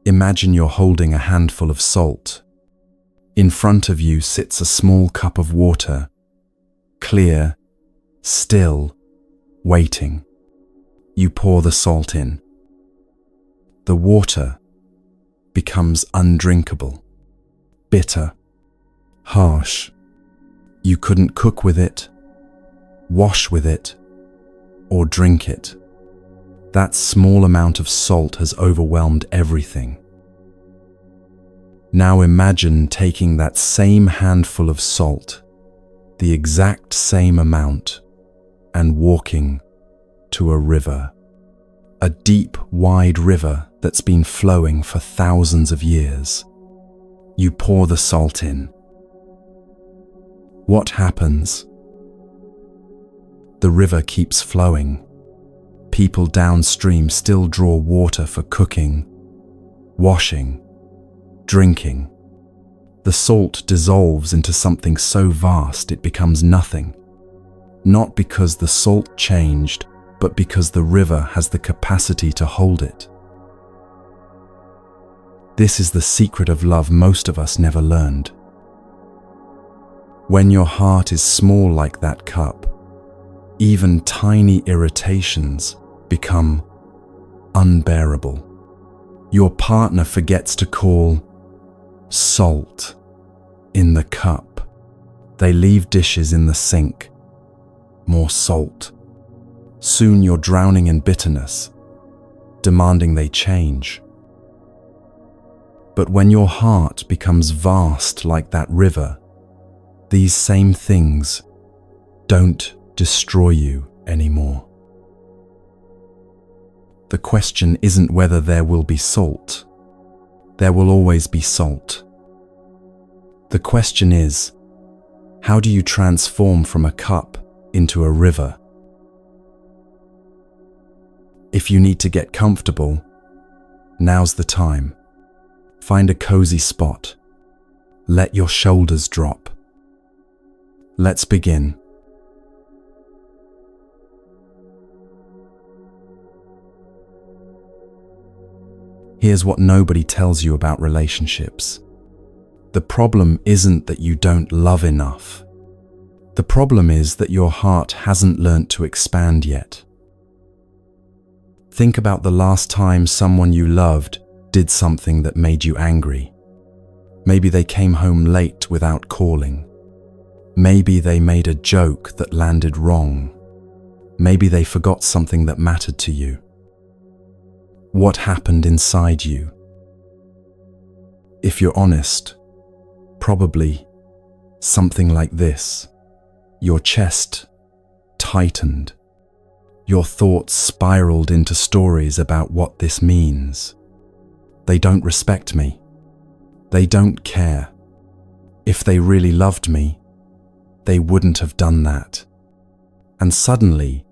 Imagine you're holding a handful of salt. In front of you sits a small cup of water, clear, still, waiting. You pour the salt in. The water becomes undrinkable, bitter, harsh. You couldn't cook with it, wash with it, or drink it. That small amount of salt has overwhelmed everything. Now imagine taking that same handful of salt, the exact same amount, and walking to a river. A deep, wide river that's been flowing for thousands of years. You pour the salt in. What happens? The river keeps flowing. People downstream still draw water for cooking, washing, drinking. The salt dissolves into something so vast it becomes nothing. Not because the salt changed, but because the river has the capacity to hold it. This is the secret of love most of us never learned. When your heart is small like that cup, even tiny irritations become unbearable. Your partner forgets to call salt in the cup. They leave dishes in the sink. More salt. Soon you're drowning in bitterness, demanding they change. But when your heart becomes vast like that river, these same things don't destroy you anymore. The question isn't whether there will be salt. There will always be salt. The question is, how do you transform from a cup into a river? If you need to get comfortable, now's the time. Find a cozy spot. Let your shoulders drop. Let's begin. Here's what nobody tells you about relationships. The problem isn't that you don't love enough. The problem is that your heart hasn't learnt to expand yet. Think about the last time someone you loved did something that made you angry. Maybe they came home late without calling. Maybe they made a joke that landed wrong. Maybe they forgot something that mattered to you. What happened inside you? If you're honest, probably something like this. Your chest tightened. Your thoughts spiraled into stories about what this means. They don't respect me. They don't care. If they really loved me, they wouldn't have done that. And suddenly,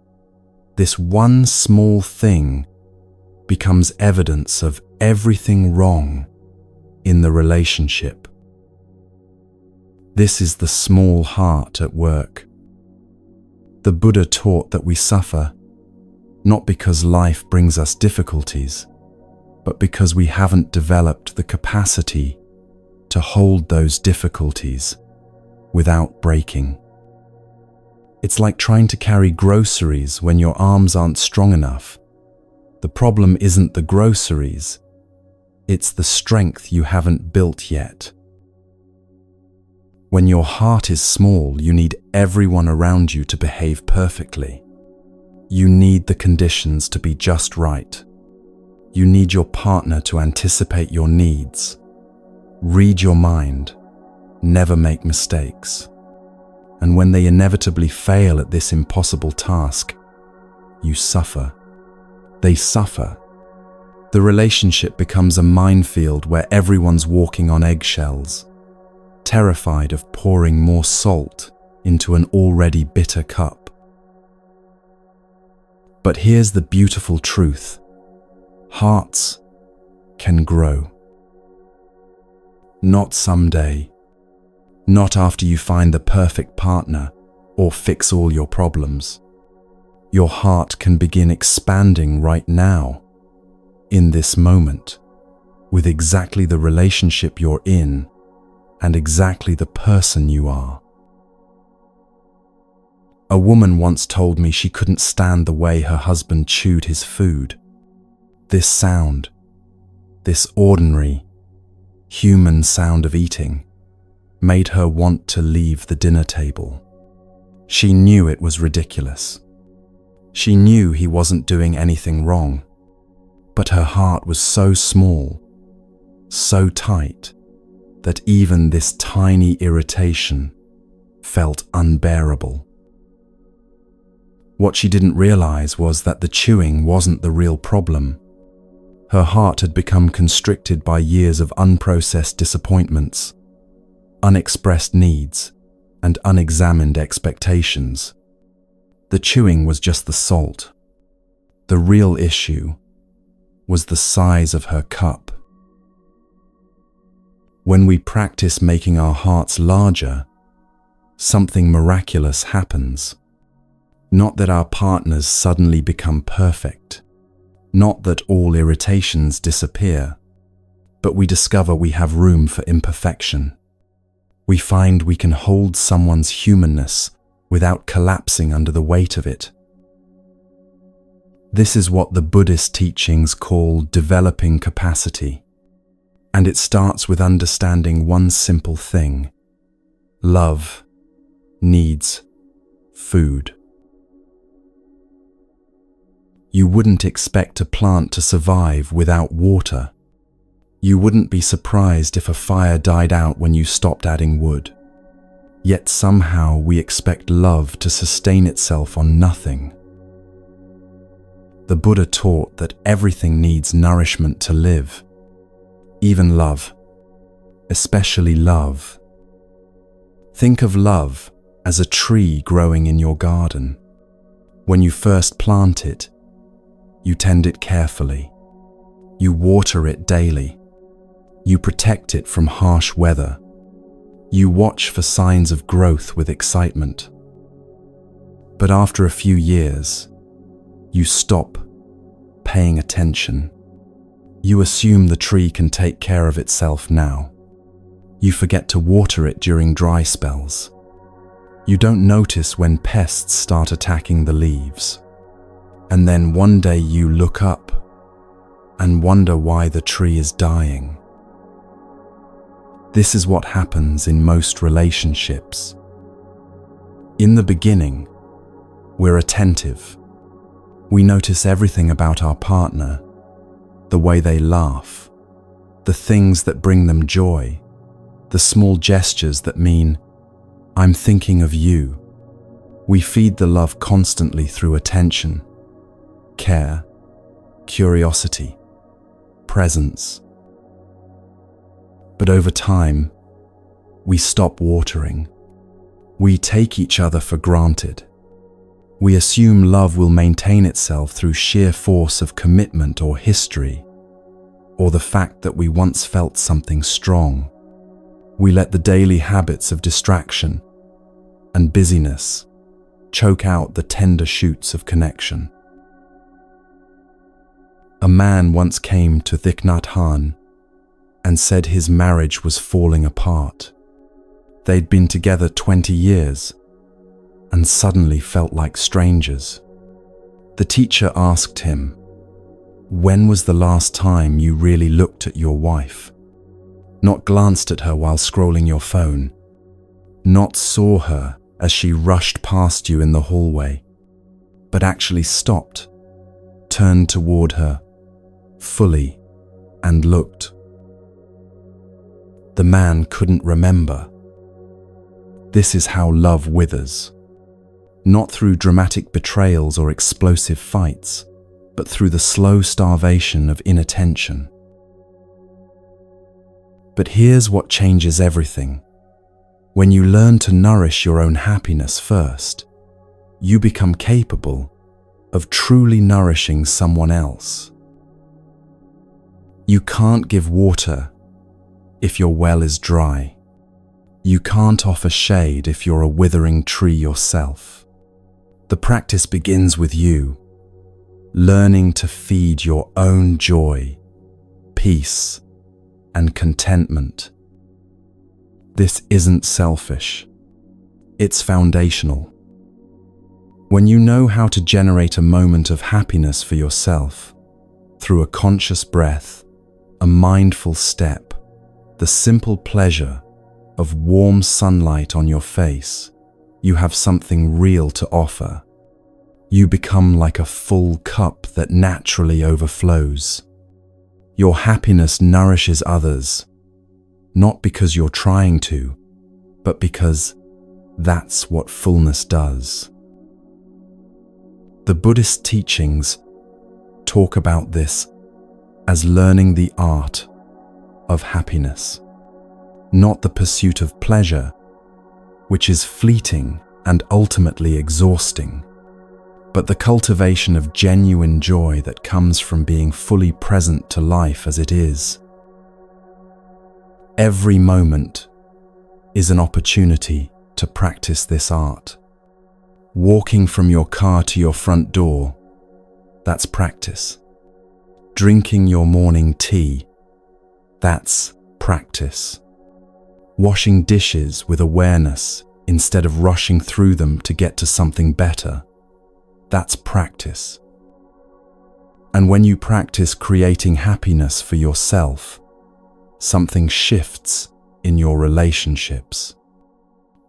this one small thing becomes evidence of everything wrong in the relationship. This is the small heart at work. The Buddha taught that we suffer not because life brings us difficulties, but because we haven't developed the capacity to hold those difficulties without breaking. It's like trying to carry groceries when your arms aren't strong enough. The problem isn't the groceries, it's the strength you haven't built yet. When your heart is small, you need everyone around you to behave perfectly. You need the conditions to be just right. You need your partner to anticipate your needs, read your mind, never make mistakes. And when they inevitably fail at this impossible task, you suffer. They suffer. The relationship becomes a minefield where everyone's walking on eggshells, terrified of pouring more salt into an already bitter cup. But here's the beautiful truth. Hearts can grow. Not someday. Not after you find the perfect partner or fix all your problems. Your heart can begin expanding right now, in this moment. with exactly the relationship you're in and exactly the person you are. A woman once told me she couldn't stand the way her husband chewed his food. This sound, this ordinary, human sound of eating, made her want to leave the dinner table. She knew it was ridiculous. She knew he wasn't doing anything wrong, but her heart was so small, so tight, that even this tiny irritation felt unbearable. What she didn't realize was that the chewing wasn't the real problem. Her heart had become constricted by years of unprocessed disappointments, unexpressed needs, and unexamined expectations. The chewing was just the salt. The real issue was the size of her cup. When we practice making our hearts larger, something miraculous happens. Not that our partners suddenly become perfect, not that all irritations disappear, but we discover we have room for imperfection. We find we can hold someone's humanness without collapsing under the weight of it. This is what the Buddhist teachings call developing capacity, and it starts with understanding one simple thing: love needs food. You wouldn't expect a plant to survive without water. You wouldn't be surprised if a fire died out when you stopped adding wood. Yet somehow we expect love to sustain itself on nothing. The Buddha taught that everything needs nourishment to live, even love, especially love. Think of love as a tree growing in your garden. When you first plant it, you tend it carefully. You water it daily. You protect it from harsh weather. You watch for signs of growth with excitement. But after a few years, you stop paying attention. You assume the tree can take care of itself now. You forget to water it during dry spells. You don't notice when pests start attacking the leaves. And then one day you look up and wonder why the tree is dying. This is what happens in most relationships. In the beginning, we're attentive. We notice everything about our partner, the way they laugh, the things that bring them joy, the small gestures that mean, "I'm thinking of you." We feed the love constantly through attention, care, curiosity, presence. But over time, we stop watering. We take each other for granted. We assume love will maintain itself through sheer force of commitment or history, or the fact that we once felt something strong. We let the daily habits of distraction and busyness choke out the tender shoots of connection. A man once came to Thich Nhat Hanh and said his marriage was falling apart. They'd been together 20 years and suddenly felt like strangers. The teacher asked him, "When was the last time you really looked at your wife? Not glanced at her while scrolling your phone, not saw her as she rushed past you in the hallway, but actually stopped, turned toward her fully, and looked?" The man couldn't remember. This is how love withers. Not through dramatic betrayals or explosive fights, but through the slow starvation of inattention. But here's what changes everything. When you learn to nourish your own happiness first, you become capable of truly nourishing someone else. You can't give water if your well is dry. You can't offer shade if you're a withering tree yourself. The practice begins with you, learning to feed your own joy, peace, and contentment. This isn't selfish. It's foundational. When you know how to generate a moment of happiness for yourself through a conscious breath, a mindful step, the simple pleasure of warm sunlight on your face, you have something real to offer. You become like a full cup that naturally overflows. Your happiness nourishes others, not because you're trying to, but because that's what fullness does. The Buddhist teachings talk about this as learning the art of happiness, not the pursuit of pleasure, which is fleeting and ultimately exhausting, but the cultivation of genuine joy that comes from being fully present to life as it is. Every moment is an opportunity to practice this art. Walking from your car to your front door, that's practice. Drinking your morning tea, that's practice. Washing dishes with awareness instead of rushing through them to get to something better, that's practice. And when you practice creating happiness for yourself, something shifts in your relationships.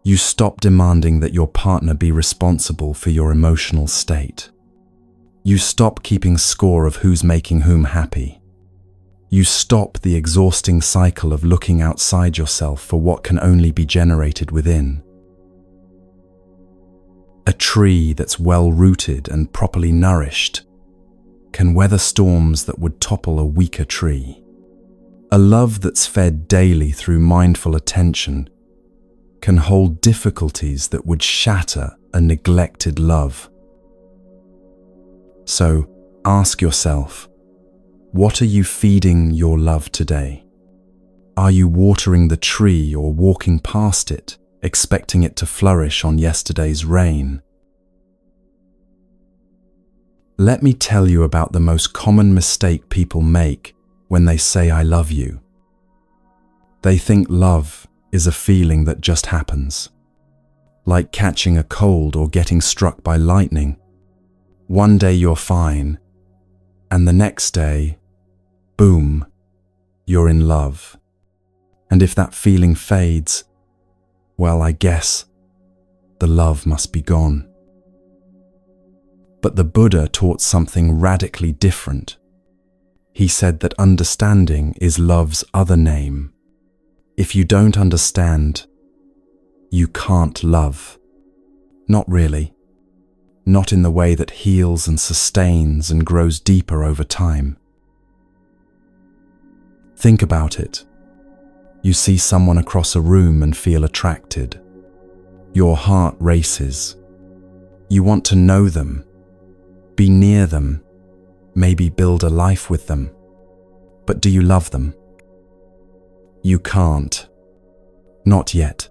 You stop demanding that your partner be responsible for your emotional state. You stop keeping score of who's making whom happy. You stop the exhausting cycle of looking outside yourself for what can only be generated within. A tree that's well-rooted and properly nourished can weather storms that would topple a weaker tree. A love that's fed daily through mindful attention can hold difficulties that would shatter a neglected love. So ask yourself, what are you feeding your love today? Are you watering the tree or walking past it, expecting it to flourish on yesterday's rain? Let me tell you about the most common mistake people make when they say "I love you." They think love is a feeling that just happens, like catching a cold or getting struck by lightning. One day you're fine, and the next day, boom, you're in love. And if that feeling fades, well, I guess the love must be gone. But the Buddha taught something radically different. He said that understanding is love's other name. If you don't understand, you can't love. Not really. Not in the way that heals and sustains and grows deeper over time. Think about it. You see someone across a room and feel attracted. Your heart races. You want to know them, be near them, maybe build a life with them. But do you love them? You can't. Not yet.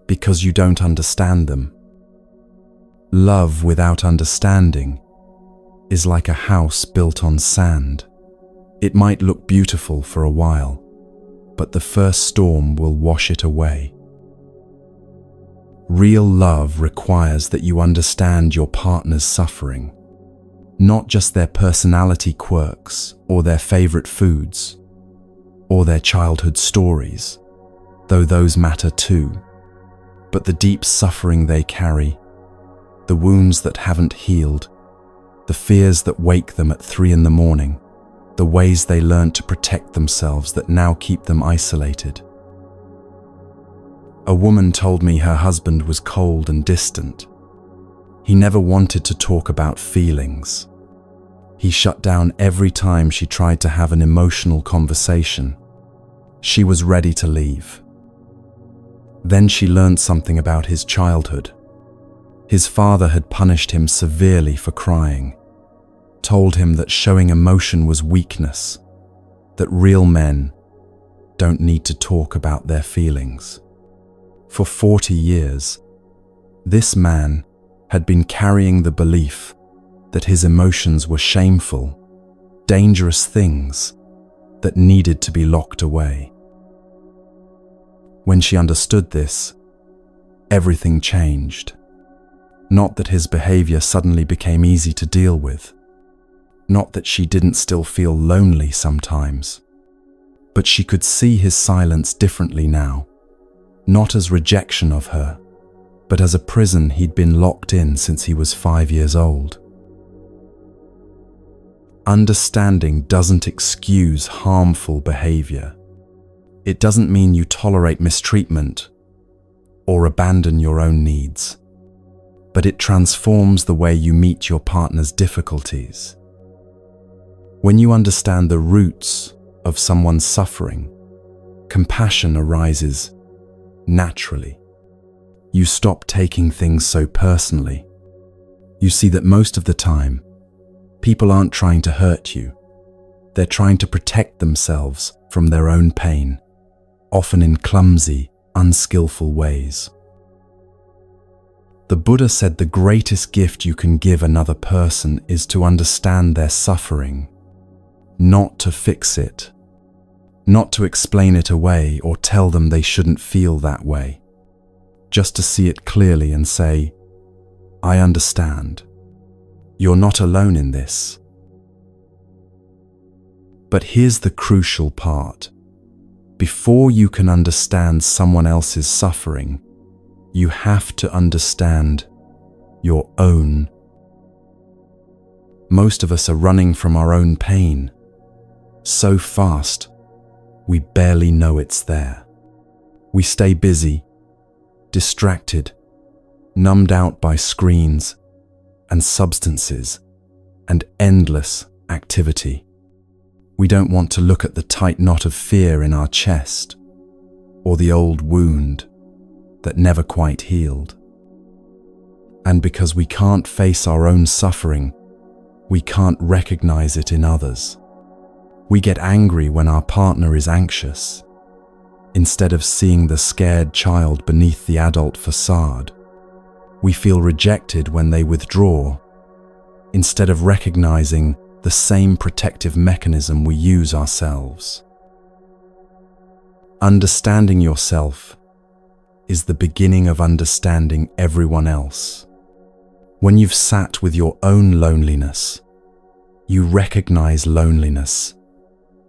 Because you don't understand them. Love without understanding is like a house built on sand. It might look beautiful for a while, but the first storm will wash it away. Real love requires that you understand your partner's suffering, not just their personality quirks or their favorite foods or their childhood stories, though those matter too, but the deep suffering they carry, the wounds that haven't healed, the fears that wake them at 3 a.m, the ways they learned to protect themselves that now keep them isolated. A woman told me her husband was cold and distant. He never wanted to talk about feelings. He shut down every time she tried to have an emotional conversation. She was ready to leave. Then she learned something about his childhood. His father had punished him severely for crying, told him that showing emotion was weakness, that real men don't need to talk about their feelings. For 40 years, this man had been carrying the belief that his emotions were shameful, dangerous things that needed to be locked away. When she understood this, everything changed. Not that his behavior suddenly became easy to deal with. Not that she didn't still feel lonely sometimes. But she could see his silence differently now. Not as rejection of her, but as a prison he'd been locked in since he was 5 years old. Understanding doesn't excuse harmful behavior. It doesn't mean you tolerate mistreatment or abandon your own needs, but it transforms the way you meet your partner's difficulties. When you understand the roots of someone's suffering, compassion arises naturally. You stop taking things so personally. You see that most of the time, people aren't trying to hurt you. They're trying to protect themselves from their own pain, often in clumsy, unskillful ways. The Buddha said the greatest gift you can give another person is to understand their suffering, not to fix it, not to explain it away or tell them they shouldn't feel that way, just to see it clearly and say, I understand. You're not alone in this. But here's the crucial part. Before you can understand someone else's suffering, you have to understand your own. Most of us are running from our own pain so fast, we barely know it's there. We stay busy, distracted, numbed out by screens and substances and endless activity. We don't want to look at the tight knot of fear in our chest or the old wound that never quite healed. And because we can't face our own suffering, we can't recognize it in others. We get angry when our partner is anxious, instead of seeing the scared child beneath the adult facade. We feel rejected when they withdraw, instead of recognizing the same protective mechanism we use ourselves. Understanding yourself is the beginning of understanding everyone else. When you've sat with your own loneliness, you recognize loneliness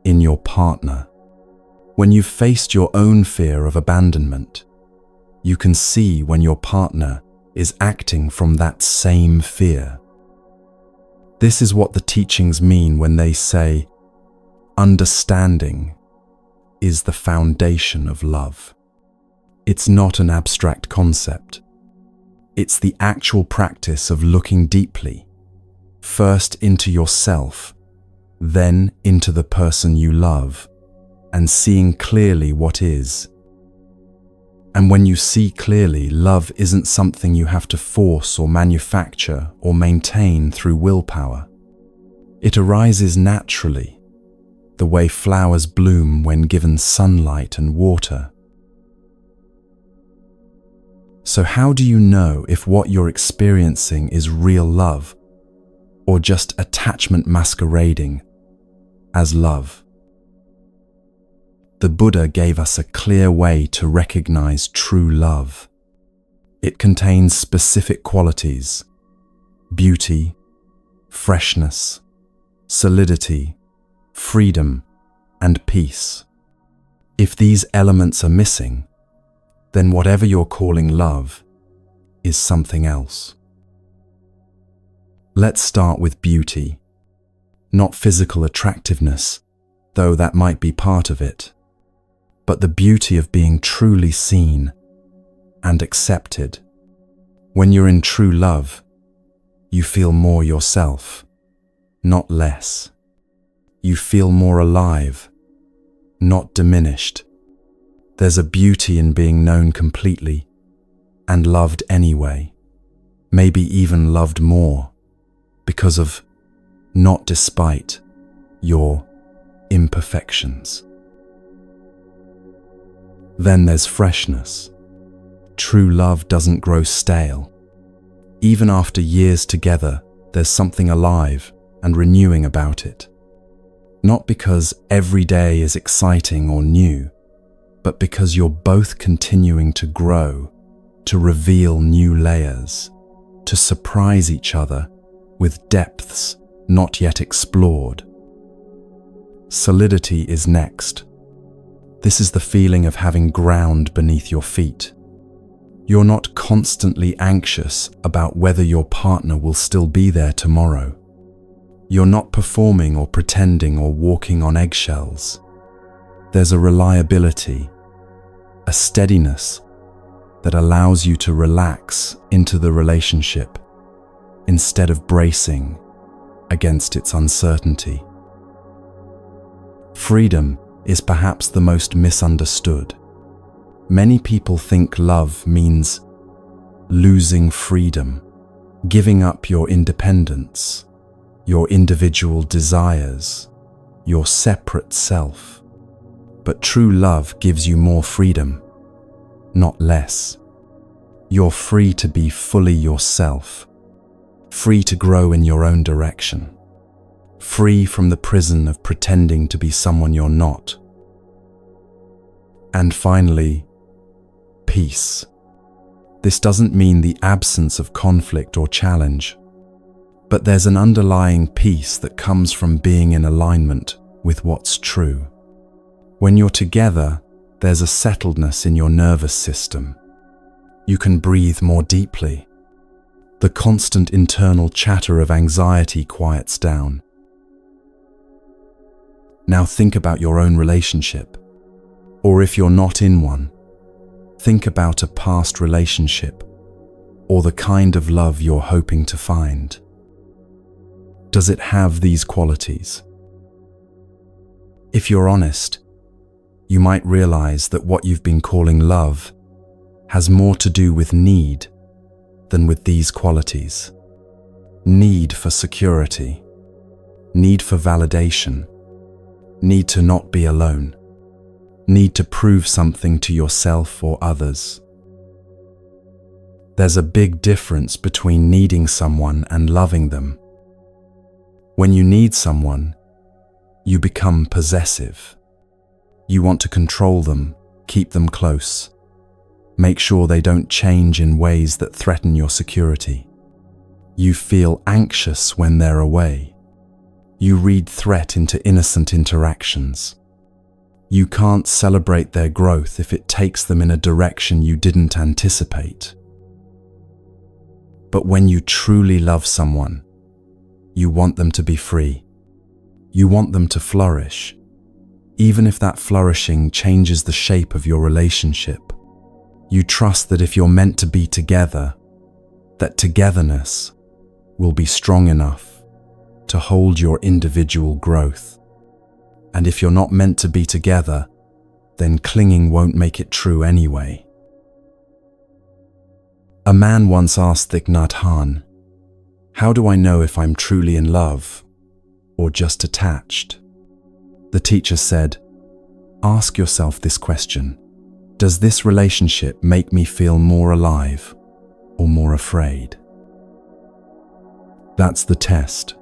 in your partner. When you've faced your own fear of abandonment, you can see when your partner is acting from that same fear. This is what the teachings mean when they say, understanding is the foundation of love. It's not an abstract concept. It's the actual practice of looking deeply, first into yourself, then into the person you love, and seeing clearly what is. And when you see clearly, love isn't something you have to force or manufacture or maintain through willpower. It arises naturally, the way flowers bloom when given sunlight and water. So how do you know if what you're experiencing is real love or just attachment masquerading as love? The Buddha gave us a clear way to recognize true love. It contains specific qualities: beauty, freshness, solidity, freedom, and peace. If these elements are missing, then whatever you're calling love is something else. Let's start with beauty. Not physical attractiveness, though that might be part of it, but the beauty of being truly seen and accepted. When you're in true love, you feel more yourself, not less. You feel more alive, not diminished. There's a beauty in being known completely and loved anyway, maybe even loved more, because of, not despite, your imperfections. Then there's freshness. True love doesn't grow stale. Even after years together, there's something alive and renewing about it. Not because every day is exciting or new, but because you're both continuing to grow, to reveal new layers, to surprise each other with depths not yet explored. Solidity is next. This is the feeling of having ground beneath your feet. You're not constantly anxious about whether your partner will still be there tomorrow. You're not performing or pretending or walking on eggshells. There's a reliability, a steadiness that allows you to relax into the relationship instead of bracing against its uncertainty. Freedom is perhaps the most misunderstood. Many people think love means losing freedom, giving up your independence, your individual desires, your separate self. But true love gives you more freedom, not less. You're free to be fully yourself, free to grow in your own direction, free from the prison of pretending to be someone you're not. And finally, peace. This doesn't mean the absence of conflict or challenge, but there's an underlying peace that comes from being in alignment with what's true. When you're together, there's a settledness in your nervous system. You can breathe more deeply. The constant internal chatter of anxiety quiets down. Now think about your own relationship. Or if you're not in one, think about a past relationship or the kind of love you're hoping to find. Does it have these qualities? If you're honest, you might realize that what you've been calling love has more to do with need than with these qualities. Need for security, need for validation, need to not be alone, need to prove something to yourself or others. There's a big difference between needing someone and loving them. When you need someone, you become possessive. You want to control them, keep them close, make sure they don't change in ways that threaten your security. You feel anxious when they're away. You read threat into innocent interactions. You can't celebrate their growth if it takes them in a direction you didn't anticipate. But when you truly love someone, you want them to be free. You want them to flourish, even if that flourishing changes the shape of your relationship. You trust that if you're meant to be together, that togetherness will be strong enough to hold your individual growth. And if you're not meant to be together, then clinging won't make it true anyway. A man once asked Thich Nhat Hanh, "How do I know if I'm truly in love or just attached?" The teacher said, "Ask yourself this question. Does this relationship make me feel more alive or more afraid?" That's the test.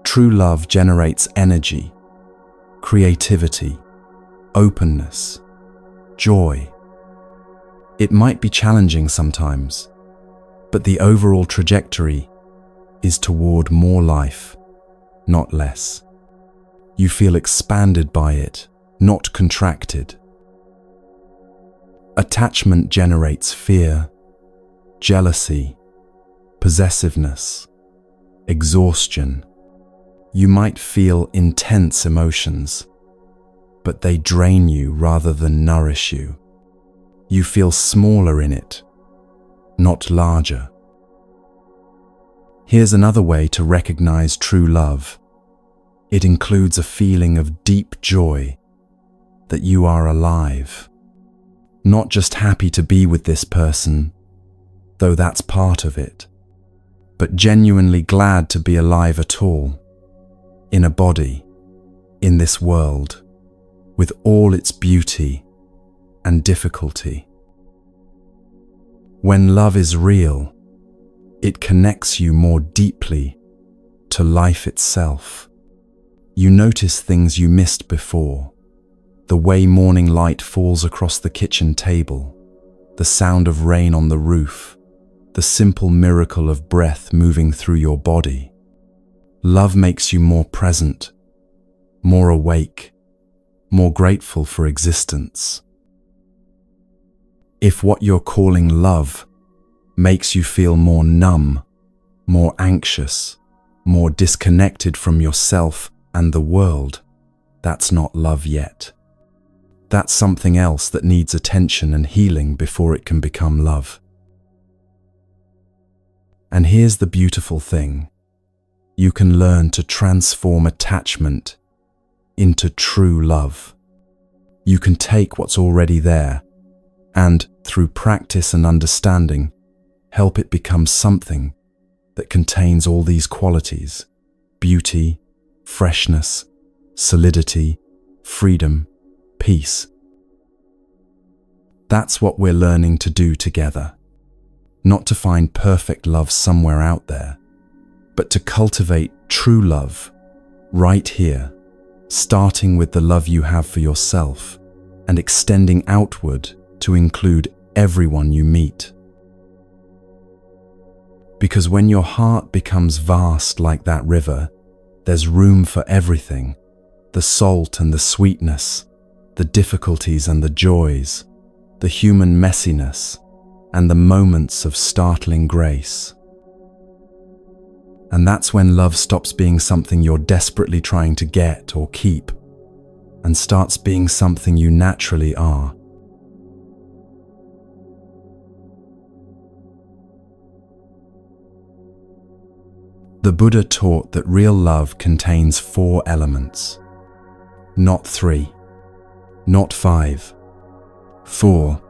True love generates energy, creativity, openness, joy. It might be challenging sometimes, but the overall trajectory is toward more life, not less. You feel expanded by it, not contracted. Attachment generates fear, jealousy, possessiveness, exhaustion. You might feel intense emotions, but they drain you rather than nourish you. You feel smaller in it, not larger. Here's another way to recognize true love. It includes a feeling of deep joy that you are alive. Not just happy to be with this person, though that's part of it, but genuinely glad to be alive at all, in a body, in this world, with all its beauty and difficulty. When love is real, it connects you more deeply to life itself. You notice things you missed before. The way morning light falls across the kitchen table, the sound of rain on the roof, the simple miracle of breath moving through your body. Love makes you more present, more awake, more grateful for existence. If what you're calling love makes you feel more numb, more anxious, more disconnected from yourself and the world, that's not love yet. That's something else that needs attention and healing before it can become love. And here's the beautiful thing. You can learn to transform attachment into true love. You can take what's already there and, through practice and understanding, help it become something that contains all these qualities: beauty, freshness, solidity, freedom, peace. That's what we're learning to do together. Not to find perfect love somewhere out there, but to cultivate true love right here, starting with the love you have for yourself and extending outward to include everyone you meet. Because when your heart becomes vast like that river, there's room for everything: the salt and the sweetness, the difficulties and the joys, the human messiness, and the moments of startling grace. And that's when love stops being something you're desperately trying to get or keep, and starts being something you naturally are. The Buddha taught that real love contains 4 elements. Not 3, not 5, 4.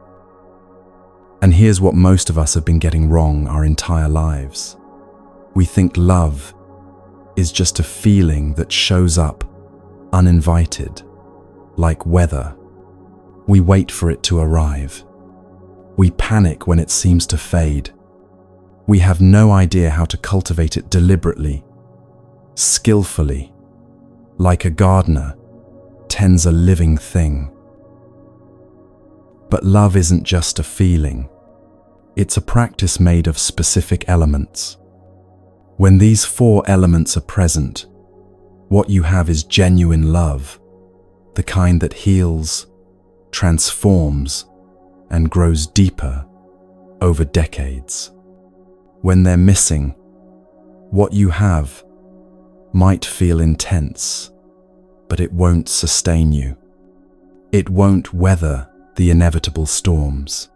And here's what most of us have been getting wrong our entire lives. We think love is just a feeling that shows up uninvited, like weather. We wait for it to arrive. We panic when it seems to fade. We have no idea how to cultivate it deliberately, skillfully, like a gardener tends a living thing. But love isn't just a feeling. It's a practice made of specific elements. When these 4 elements are present, what you have is genuine love, the kind that heals, transforms, and grows deeper over decades. When they're missing, what you have might feel intense, but it won't sustain you. It won't weather the inevitable storms.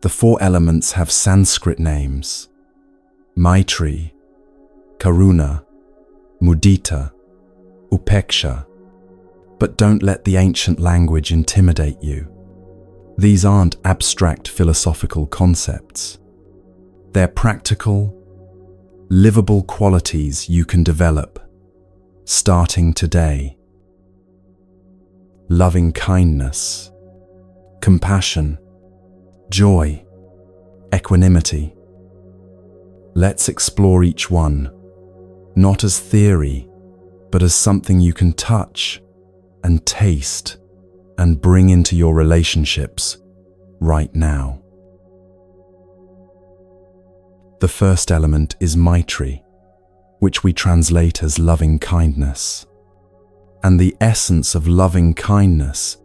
The 4 elements have Sanskrit names: Maitri, Karuna, Mudita, Upeksha. But don't let the ancient language intimidate you. These aren't abstract philosophical concepts. They're practical, livable qualities you can develop, starting today. Loving kindness, compassion, joy, equanimity. Let's explore each one, not as theory, but as something you can touch and taste and bring into your relationships right now. The first element is Maitri, which we translate as loving kindness. And the essence of loving kindness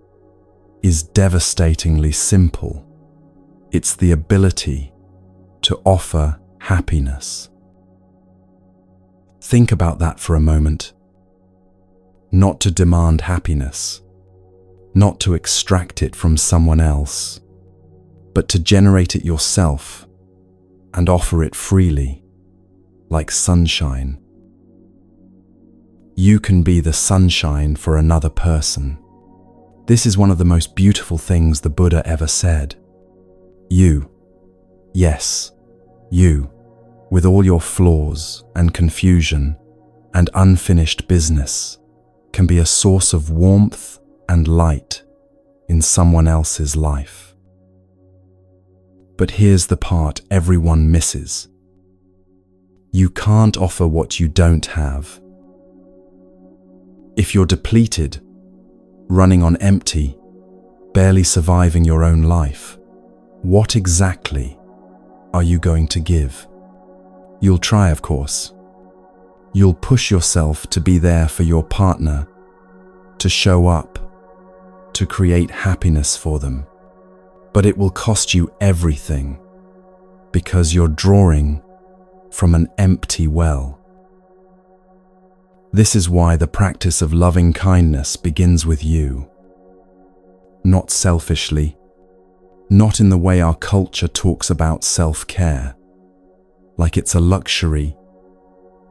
is devastatingly simple. It's the ability to offer happiness. Think about that for a moment. Not to demand happiness, not to extract it from someone else, but to generate it yourself and offer it freely, like sunshine. You can be the sunshine for another person. This is one of the most beautiful things the Buddha ever said. You, yes, you, with all your flaws and confusion and unfinished business, can be a source of warmth and light in someone else's life. But here's the part everyone misses. You can't offer what you don't have. If you're depleted, running on empty, barely surviving your own life, what exactly are you going to give? You'll try, of course. You'll push yourself to be there for your partner, to show up, to create happiness for them. But it will cost you everything, because you're drawing from an empty well. This is why the practice of loving kindness begins with you. Not selfishly, not in the way our culture talks about self-care, like it's a luxury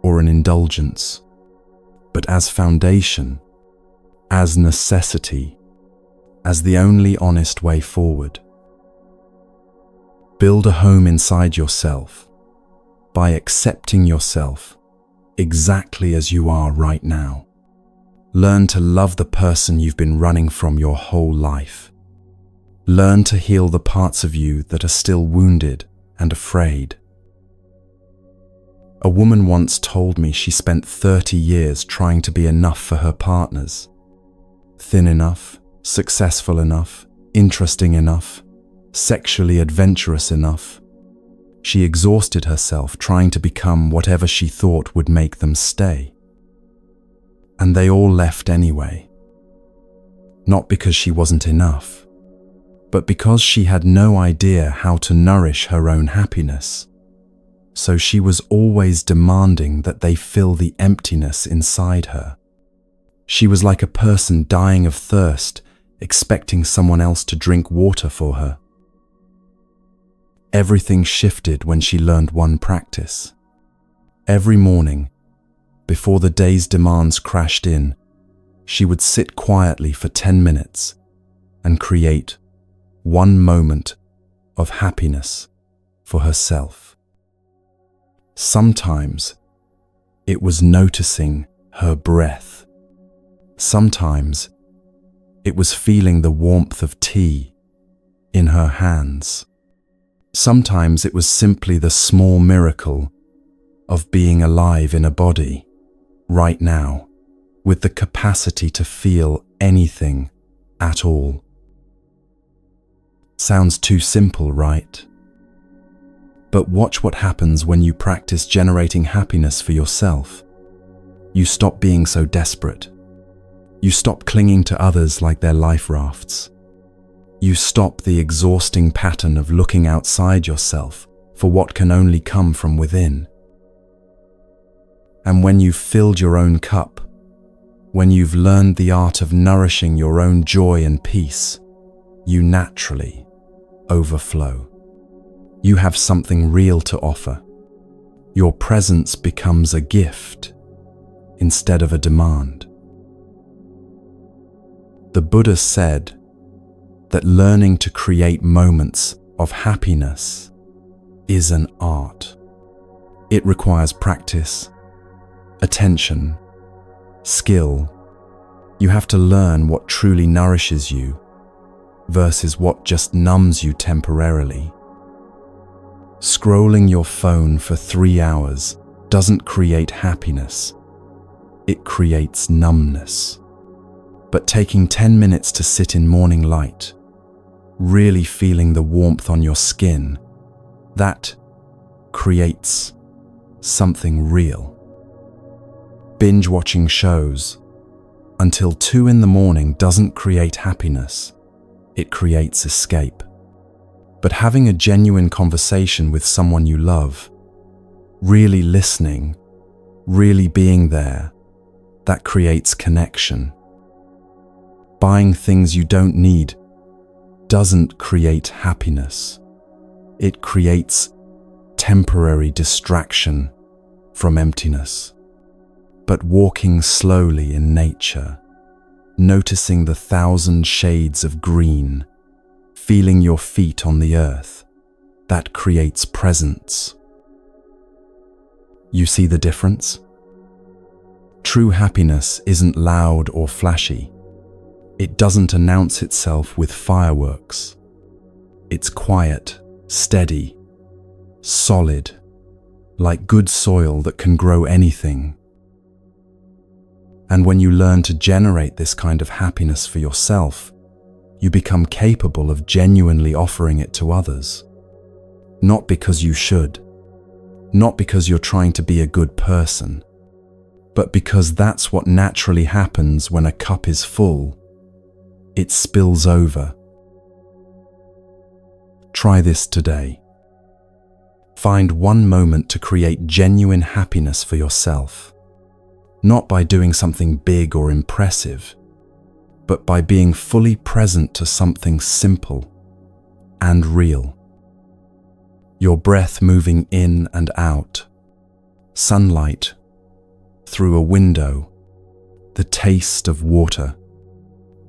or an indulgence, but as foundation, as necessity, as the only honest way forward. Build a home inside yourself by accepting yourself exactly as you are right now. Learn to love the person you've been running from your whole life. Learn to heal the parts of you that are still wounded and afraid. A woman once told me she spent 30 years trying to be enough for her partners. Thin enough, successful enough, interesting enough, sexually adventurous enough. She exhausted herself trying to become whatever she thought would make them stay. And they all left anyway. Not because she wasn't enough, but because she had no idea how to nourish her own happiness. So she was always demanding that they fill the emptiness inside her. She was like a person dying of thirst, expecting someone else to drink water for her. Everything shifted when she learned one practice. Every morning, before the day's demands crashed in, she would sit quietly for 10 minutes and create one moment of happiness for herself. Sometimes it was noticing her breath. Sometimes it was feeling the warmth of tea in her hands. Sometimes it was simply the small miracle of being alive in a body, right now, with the capacity to feel anything at all. Sounds too simple, right? But watch what happens when you practice generating happiness for yourself. You stop being so desperate. You stop clinging to others like they're life rafts. You stop the exhausting pattern of looking outside yourself for what can only come from within. And when you've filled your own cup, when you've learned the art of nourishing your own joy and peace, you naturally overflow. You have something real to offer. Your presence becomes a gift instead of a demand. The Buddha said that learning to create moments of happiness is an art. It requires practice, attention, skill. You have to learn what truly nourishes you versus what just numbs you temporarily. Scrolling your phone for 3 hours doesn't create happiness. It creates numbness. But taking 10 minutes to sit in morning light, really feeling the warmth on your skin, that creates something real. Binge watching shows until 2 in the morning doesn't create happiness, it creates escape. But having a genuine conversation with someone you love, really listening, really being there, that creates connection. Buying things you don't need doesn't create happiness. It creates temporary distraction from emptiness. But walking slowly in nature, noticing the 1,000 shades of green, feeling your feet on the earth, that creates presence. You see the difference? True happiness isn't loud or flashy. It doesn't announce itself with fireworks. It's quiet, steady, solid, like good soil that can grow anything. And when you learn to generate this kind of happiness for yourself, you become capable of genuinely offering it to others. Not because you should, not because you're trying to be a good person, but because that's what naturally happens when a cup is full. It spills over. Try this today. Find one moment to create genuine happiness for yourself, not by doing something big or impressive, but by being fully present to something simple and real. Your breath moving in and out, sunlight through a window, the taste of water,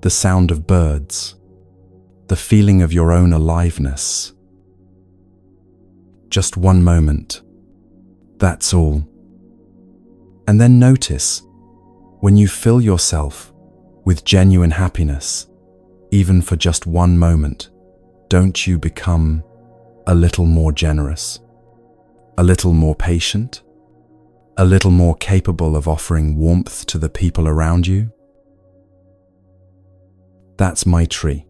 the sound of birds, the feeling of your own aliveness. Just one moment, that's all. And then notice, when you fill yourself with genuine happiness, even for just one moment, don't you become a little more generous, a little more patient, a little more capable of offering warmth to the people around you? That's Maitri.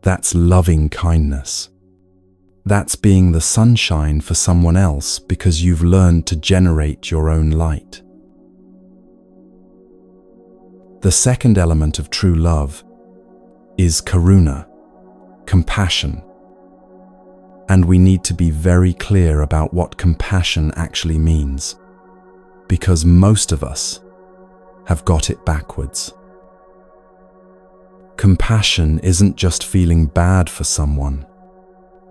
That's loving kindness. That's being the sunshine for someone else because you've learned to generate your own light. The second element of true love is karuna, compassion. And we need to be very clear about what compassion actually means, because most of us have got it backwards. Compassion isn't just feeling bad for someone.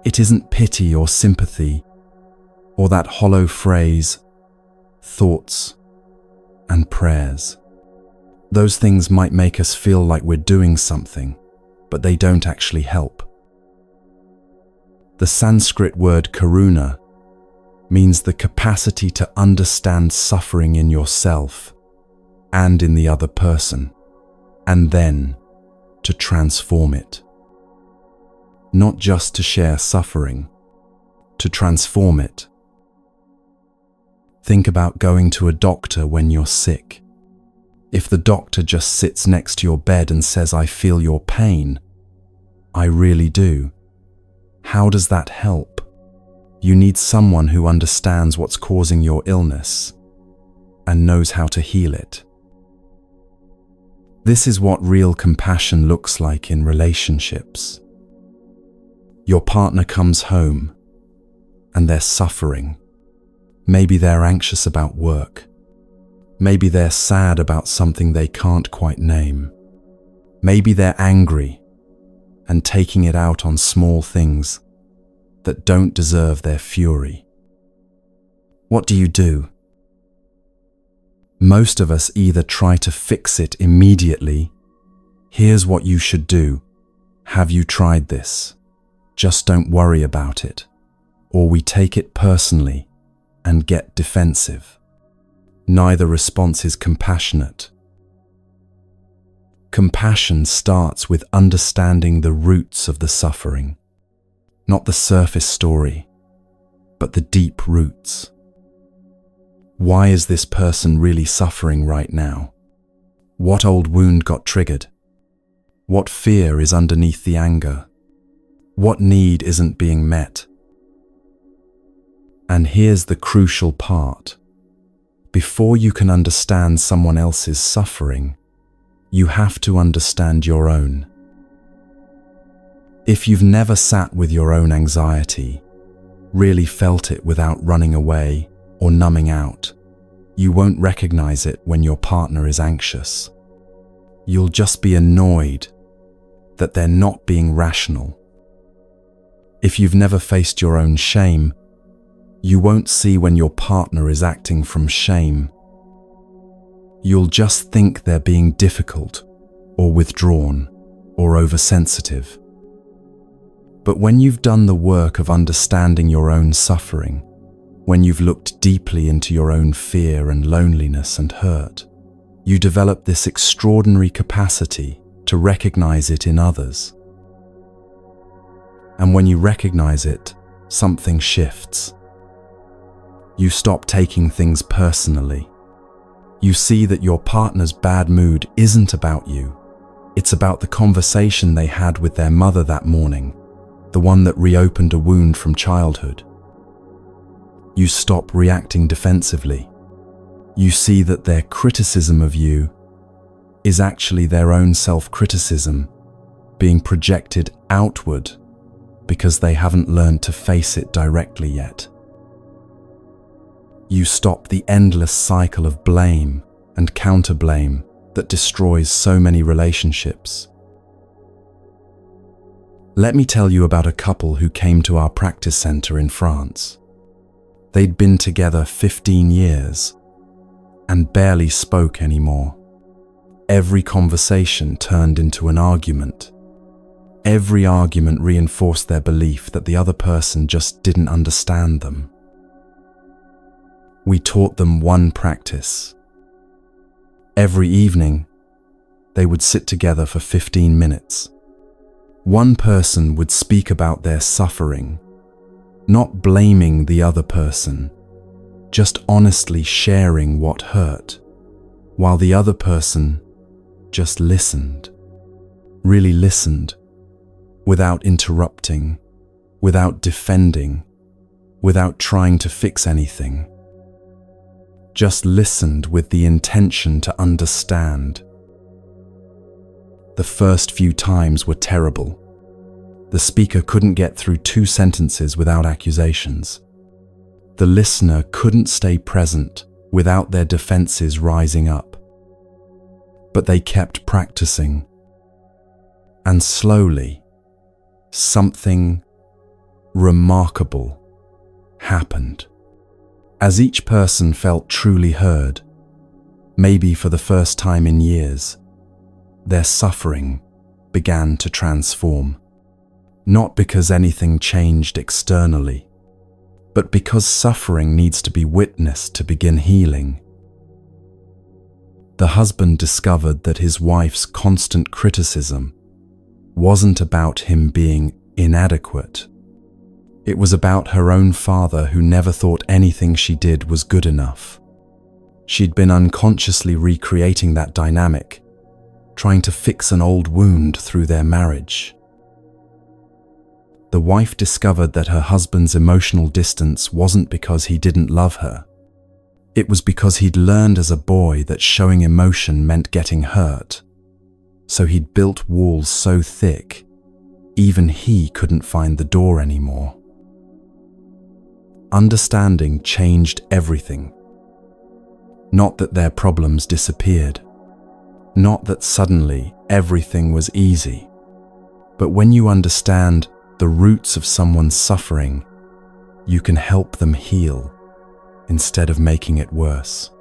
It isn't pity or sympathy, or that hollow phrase, thoughts and prayers. Those things might make us feel like we're doing something, but they don't actually help. The Sanskrit word karuna means the capacity to understand suffering in yourself and in the other person, and then to transform it. Not just to share suffering, to transform it. Think about going to a doctor when you're sick. If the doctor just sits next to your bed and says, "I feel your pain," "I really do," how does that help? You need someone who understands what's causing your illness and knows how to heal it. This is what real compassion looks like in relationships. Your partner comes home and they're suffering. Maybe they're anxious about work. Maybe they're sad about something they can't quite name. Maybe they're angry and taking it out on small things that don't deserve their fury. What do? Most of us either try to fix it immediately. "Here's what you should do. Have you tried this? Just don't worry about it." Or we take it personally and get defensive. Neither response is compassionate. Compassion starts with understanding the roots of the suffering, not the surface story, but the deep roots. Why is this person really suffering right now? What old wound got triggered? What fear is underneath the anger? What need isn't being met? And here's the crucial part. Before you can understand someone else's suffering, you have to understand your own. If you've never sat with your own anxiety, really felt it without running away or numbing out, you won't recognize it when your partner is anxious. You'll just be annoyed that they're not being rational. If you've never faced your own shame, you won't see when your partner is acting from shame. You'll just think they're being difficult or withdrawn or oversensitive. But when you've done the work of understanding your own suffering, when you've looked deeply into your own fear and loneliness and hurt, you develop this extraordinary capacity to recognize it in others. And when you recognize it, something shifts. You stop taking things personally. You see that your partner's bad mood isn't about you. It's about the conversation they had with their mother that morning, the one that reopened a wound from childhood. You stop reacting defensively. You see that their criticism of you is actually their own self-criticism being projected outward because they haven't learned to face it directly yet. You stop the endless cycle of blame and counter-blame that destroys so many relationships. Let me tell you about a couple who came to our practice center in France. They'd been together 15 years and barely spoke anymore. Every conversation turned into an argument. Every argument reinforced their belief that the other person just didn't understand them. We taught them one practice. Every evening, they would sit together for 15 minutes. One person would speak about their suffering, not blaming the other person, just honestly sharing what hurt, while the other person just listened, really listened, without interrupting, without defending, without trying to fix anything. Just listened with the intention to understand. The first few times were terrible. The speaker couldn't get through 2 sentences without accusations. The listener couldn't stay present without their defenses rising up. But they kept practicing. And slowly, something remarkable happened. As each person felt truly heard, maybe for the first time in years, their suffering began to transform. Not because anything changed externally, but because suffering needs to be witnessed to begin healing. The husband discovered that his wife's constant criticism wasn't about him being inadequate. It was about her own father who never thought anything she did was good enough. She'd been unconsciously recreating that dynamic, trying to fix an old wound through their marriage. The wife discovered that her husband's emotional distance wasn't because he didn't love her. It was because he'd learned as a boy that showing emotion meant getting hurt. So he'd built walls so thick, even he couldn't find the door anymore. Understanding changed everything. Not that their problems disappeared. Not that suddenly everything was easy. But when you understand the roots of someone's suffering, you can help them heal instead of making it worse.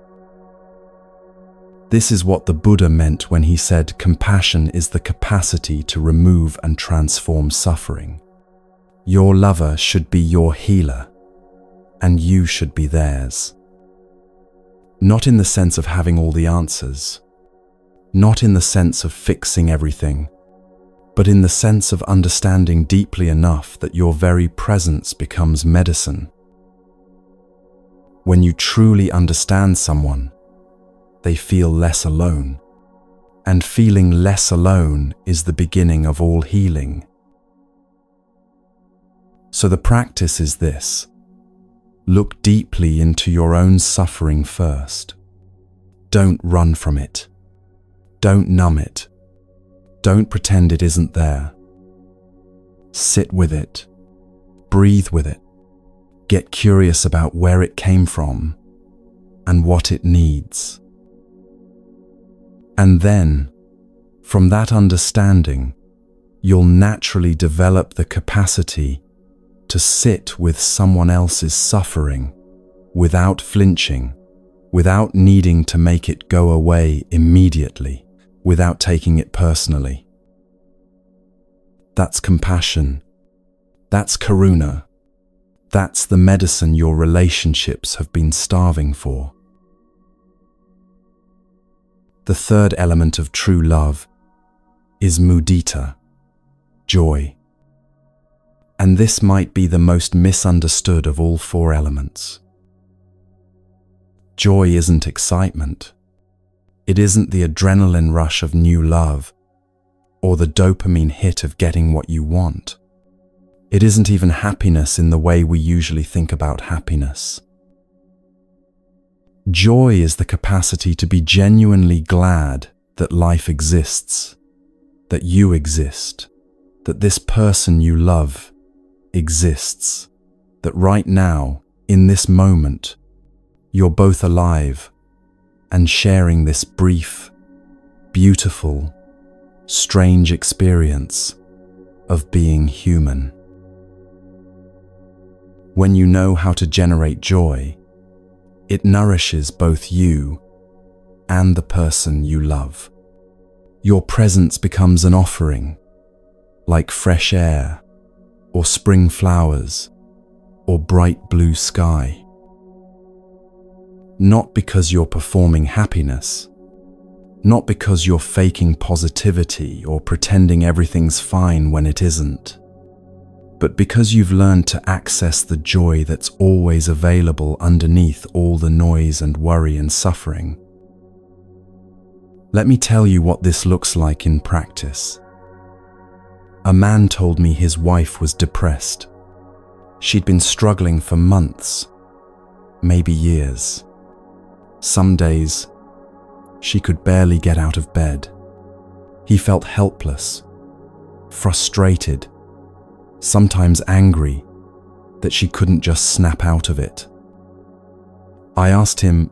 This is what the Buddha meant when he said compassion is the capacity to remove and transform suffering. Your lover should be your healer, and you should be theirs. Not in the sense of having all the answers, not in the sense of fixing everything, but in the sense of understanding deeply enough that your very presence becomes medicine. When you truly understand someone, they feel less alone, and feeling less alone is the beginning of all healing. So the practice is this: look deeply into your own suffering first. Don't run from it. Don't numb it. Don't pretend it isn't there. Sit with it. Breathe with it. Get curious about where it came from and what it needs. And then, from that understanding, you'll naturally develop the capacity to sit with someone else's suffering without flinching, without needing to make it go away immediately, without taking it personally. That's compassion. That's karuna. That's the medicine your relationships have been starving for. The third element of true love is mudita, joy. And this might be the most misunderstood of all 4 elements. Joy isn't excitement. It isn't the adrenaline rush of new love or the dopamine hit of getting what you want. It isn't even happiness in the way we usually think about happiness. Joy is the capacity to be genuinely glad that life exists, that you exist, that this person you love exists, that right now, in this moment, you're both alive and sharing this brief, beautiful, strange experience of being human. When you know how to generate joy, it nourishes both you and the person you love. Your presence becomes an offering, like fresh air, or spring flowers, or bright blue sky. Not because you're performing happiness, not because you're faking positivity or pretending everything's fine when it isn't, but because you've learned to access the joy that's always available underneath all the noise and worry and suffering. Let me tell you what this looks like in practice. A man told me his wife was depressed. She'd been struggling for months, maybe years. Some days, she could barely get out of bed. He felt helpless, frustrated, sometimes angry that she couldn't just snap out of it. I asked him,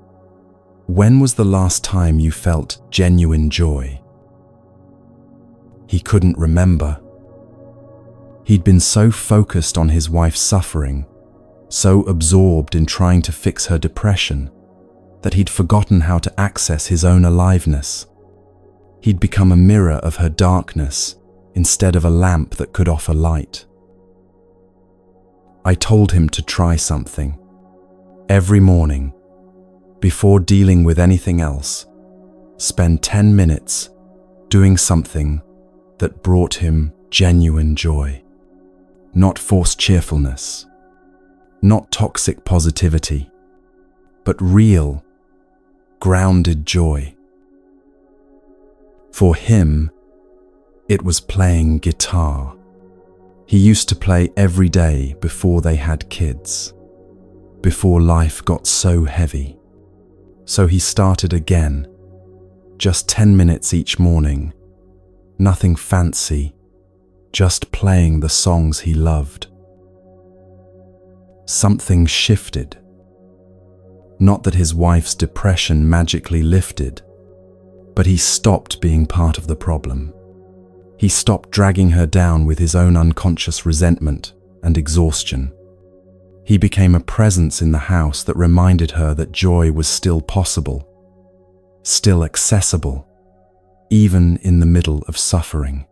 "When was the last time you felt genuine joy?" He couldn't remember. He'd been so focused on his wife's suffering, so absorbed in trying to fix her depression, that he'd forgotten how to access his own aliveness. He'd become a mirror of her darkness instead of a lamp that could offer light. I told him to try something. Every morning, before dealing with anything else, spend 10 minutes doing something that brought him genuine joy. Not forced cheerfulness, not toxic positivity, but real, grounded joy. For him, it was playing guitar. He used to play every day before they had kids, before life got so heavy. So he started again, just 10 minutes each morning, nothing fancy, just playing the songs he loved. Something shifted. Not that his wife's depression magically lifted, but he stopped being part of the problem. He stopped dragging her down with his own unconscious resentment and exhaustion. He became a presence in the house that reminded her that joy was still possible, still accessible, even in the middle of suffering.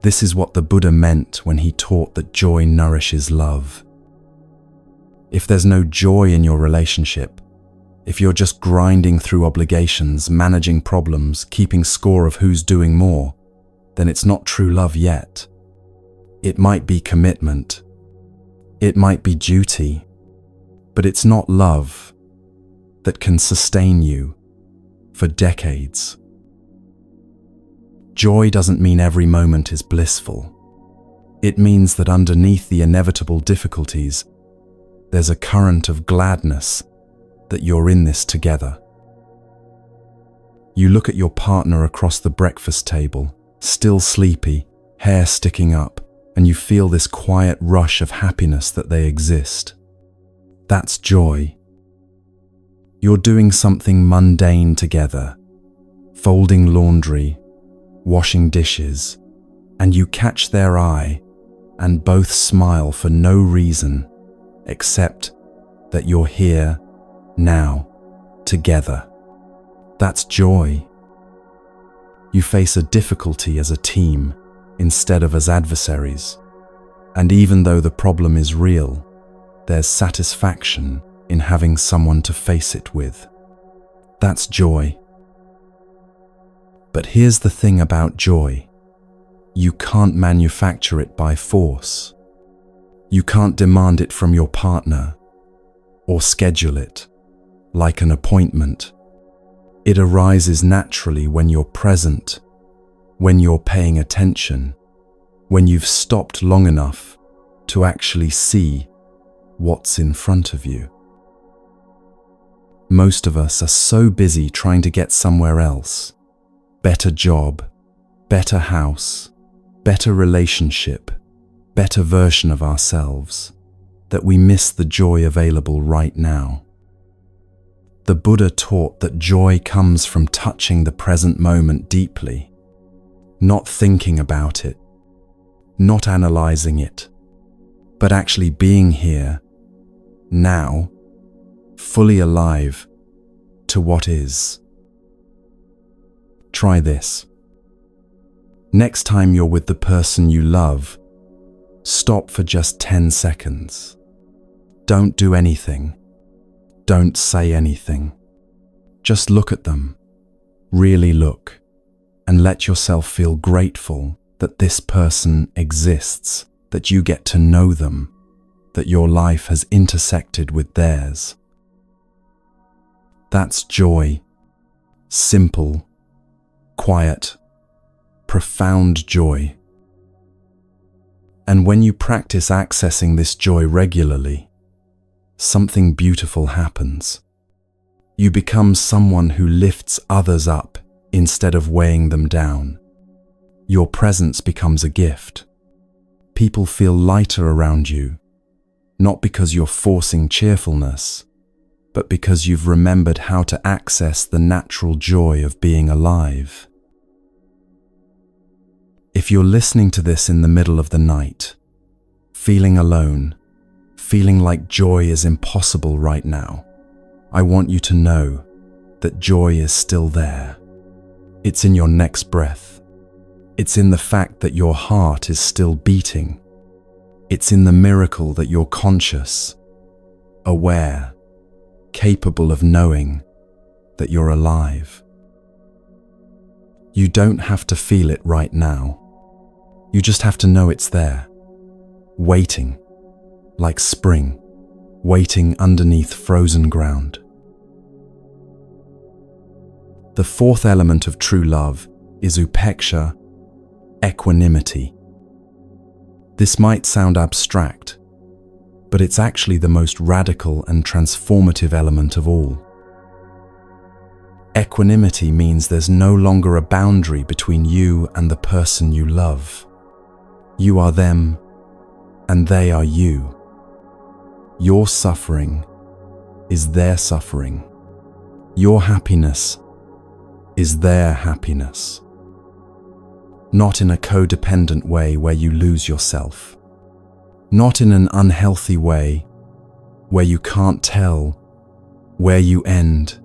This is what the Buddha meant when he taught that joy nourishes love. If there's no joy in your relationship, if you're just grinding through obligations, managing problems, keeping score of who's doing more, then it's not true love yet. It might be commitment. It might be duty. But it's not love that can sustain you for decades. Joy doesn't mean every moment is blissful. It means that underneath the inevitable difficulties, there's a current of gladness that you're in this together. You look at your partner across the breakfast table, still sleepy, hair sticking up, and you feel this quiet rush of happiness that they exist. That's joy. You're doing something mundane together, folding laundry, washing dishes, and you catch their eye and both smile for no reason except that you're here now together. That's joy. You face a difficulty as a team instead of as adversaries. And even though the problem is real, there's satisfaction in having someone to face it with. That's joy. But here's the thing about joy. You can't manufacture it by force. You can't demand it from your partner or schedule it like an appointment. It arises naturally when you're present, when you're paying attention, when you've stopped long enough to actually see what's in front of you. Most of us are so busy trying to get somewhere else, better job, better house, better relationship, better version of ourselves, that we miss the joy available right now. The Buddha taught that joy comes from touching the present moment deeply, not thinking about it, not analyzing it, but actually being here, now, fully alive to what is. Try this. Next time you're with the person you love, stop for just 10 seconds. Don't do anything. Don't say anything. Just look at them. Really look. And let yourself feel grateful that this person exists, that you get to know them, that your life has intersected with theirs. That's joy. Simple, quiet, profound joy. And when you practice accessing this joy regularly, something beautiful happens. You become someone who lifts others up instead of weighing them down. Your presence becomes a gift. People feel lighter around you, not because you're forcing cheerfulness, but because you've remembered how to access the natural joy of being alive. If you're listening to this in the middle of the night, feeling alone, feeling like joy is impossible right now, I want you to know that joy is still there. It's in your next breath. It's in the fact that your heart is still beating. It's in the miracle that you're conscious, aware, capable of knowing that you're alive. You don't have to feel it right now. You just have to know it's there, waiting, like spring, waiting underneath frozen ground. The fourth element of true love is upeksha, equanimity. This might sound abstract, but it's actually the most radical and transformative element of all. Equanimity means there's no longer a boundary between you and the person you love. You are them, and they are you. Your suffering is their suffering. Your happiness is their happiness. Not in a codependent way where you lose yourself. Not in an unhealthy way where you can't tell where you end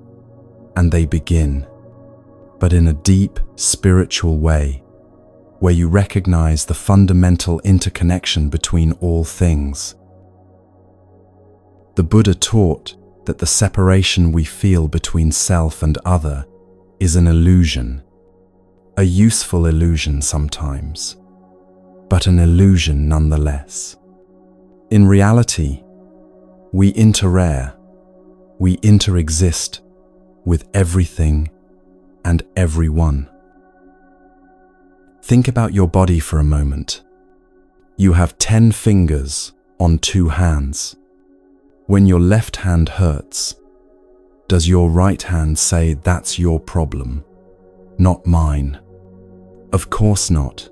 and they begin, but in a deep spiritual way where you recognize the fundamental interconnection between all things. The Buddha taught that the separation we feel between self and other is an illusion, a useful illusion sometimes, but an illusion nonetheless. In reality, we interare, we interexist with everything and everyone. Think about your body for a moment. You have 10 fingers on 2 hands. When your left hand hurts, does your right hand say, "That's your problem, not mine"? Of course not.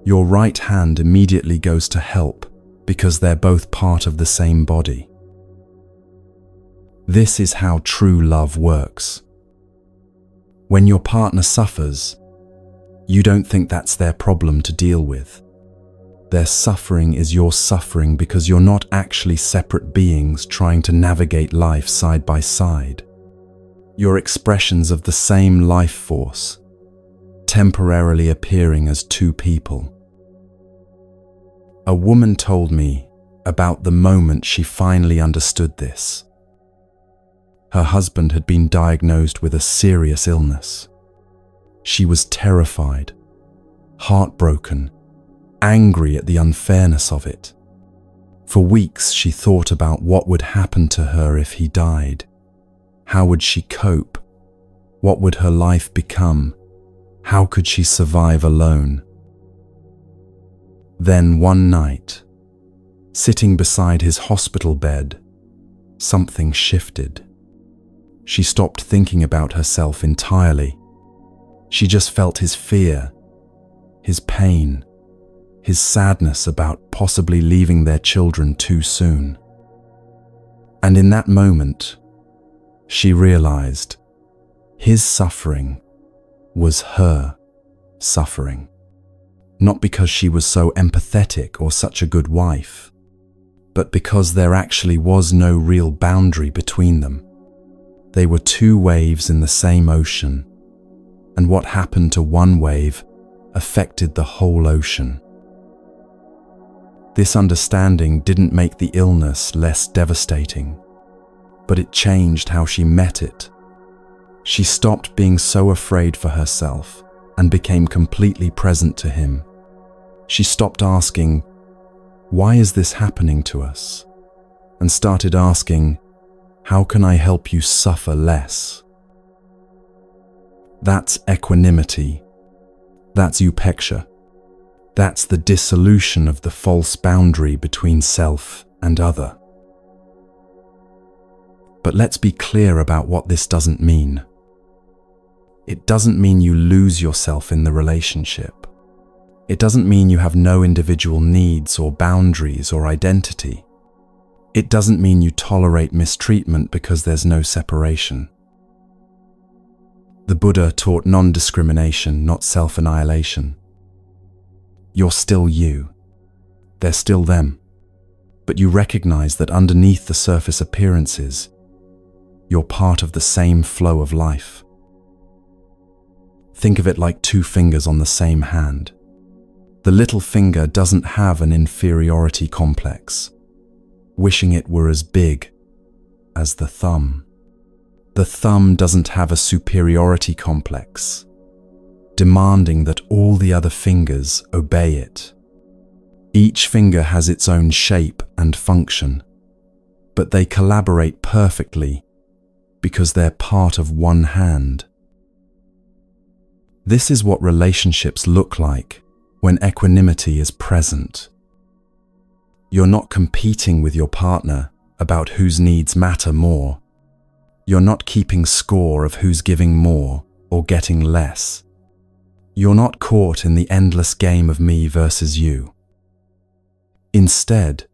Your right hand immediately goes to help because they're both part of the same body. This is how true love works. When your partner suffers, you don't think that's their problem to deal with. Their suffering is your suffering because you're not actually separate beings trying to navigate life side by side. You're expressions of the same life force, temporarily appearing as 2 people. A woman told me about the moment she finally understood this. Her husband had been diagnosed with a serious illness. She was terrified, heartbroken, angry at the unfairness of it. For weeks she thought about what would happen to her if he died. How would she cope? What would her life become? How could she survive alone? Then one night, sitting beside his hospital bed, something shifted. She stopped thinking about herself entirely. She just felt his fear, his pain, his sadness about possibly leaving their children too soon. And in that moment, she realized his suffering was her suffering. Not because she was so empathetic or such a good wife, but because there actually was no real boundary between them. They were two waves in the same ocean, and what happened to one wave affected the whole ocean. This understanding didn't make the illness less devastating, but it changed how she met it. She stopped being so afraid for herself and became completely present to him. She stopped asking, "Why is this happening to us?" and started asking, "How can I help you suffer less?" That's equanimity. That's upeksha. That's the dissolution of the false boundary between self and other. But let's be clear about what this doesn't mean. It doesn't mean you lose yourself in the relationship. It doesn't mean you have no individual needs or boundaries or identity. It doesn't mean you tolerate mistreatment because there's no separation. The Buddha taught non-discrimination, not self-annihilation. You're still you. They're still them. But you recognize that underneath the surface appearances, you're part of the same flow of life. Think of it like two fingers on the same hand. The little finger doesn't have an inferiority complex, wishing it were as big as the thumb. The thumb doesn't have a superiority complex, demanding that all the other fingers obey it. Each finger has its own shape and function, but they collaborate perfectly because they're part of one hand. This is what relationships look like when equanimity is present. You're not competing with your partner about whose needs matter more. You're not keeping score of who's giving more or getting less. You're not caught in the endless game of me versus you. Instead,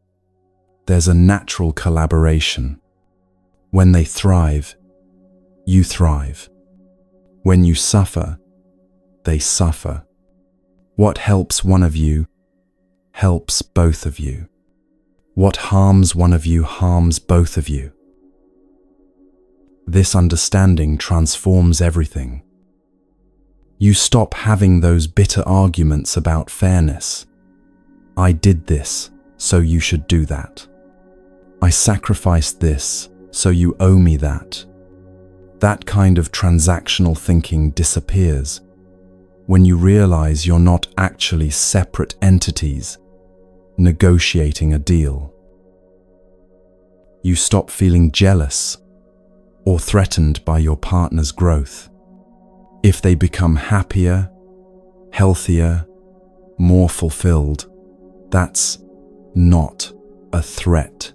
there's a natural collaboration. When they thrive, you thrive. When you suffer, they suffer. What helps one of you helps both of you. What harms one of you harms both of you. This understanding transforms everything. You stop having those bitter arguments about fairness. I did this, so you should do that. I sacrificed this, so you owe me that. That kind of transactional thinking disappears when you realize you're not actually separate entities negotiating a deal. You stop feeling jealous or threatened by your partner's growth. If they become happier, healthier, more fulfilled, that's not a threat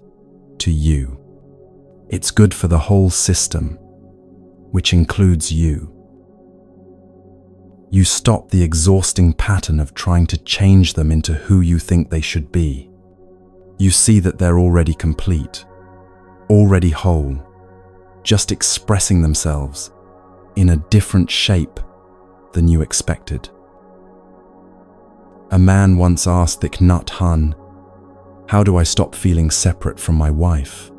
to you. It's good for the whole system, which includes you. You stop the exhausting pattern of trying to change them into who you think they should be. You see that they're already complete, already whole, just expressing themselves in a different shape than you expected. A man once asked Thich Nhat Hanh, "How do I stop feeling separate from my wife?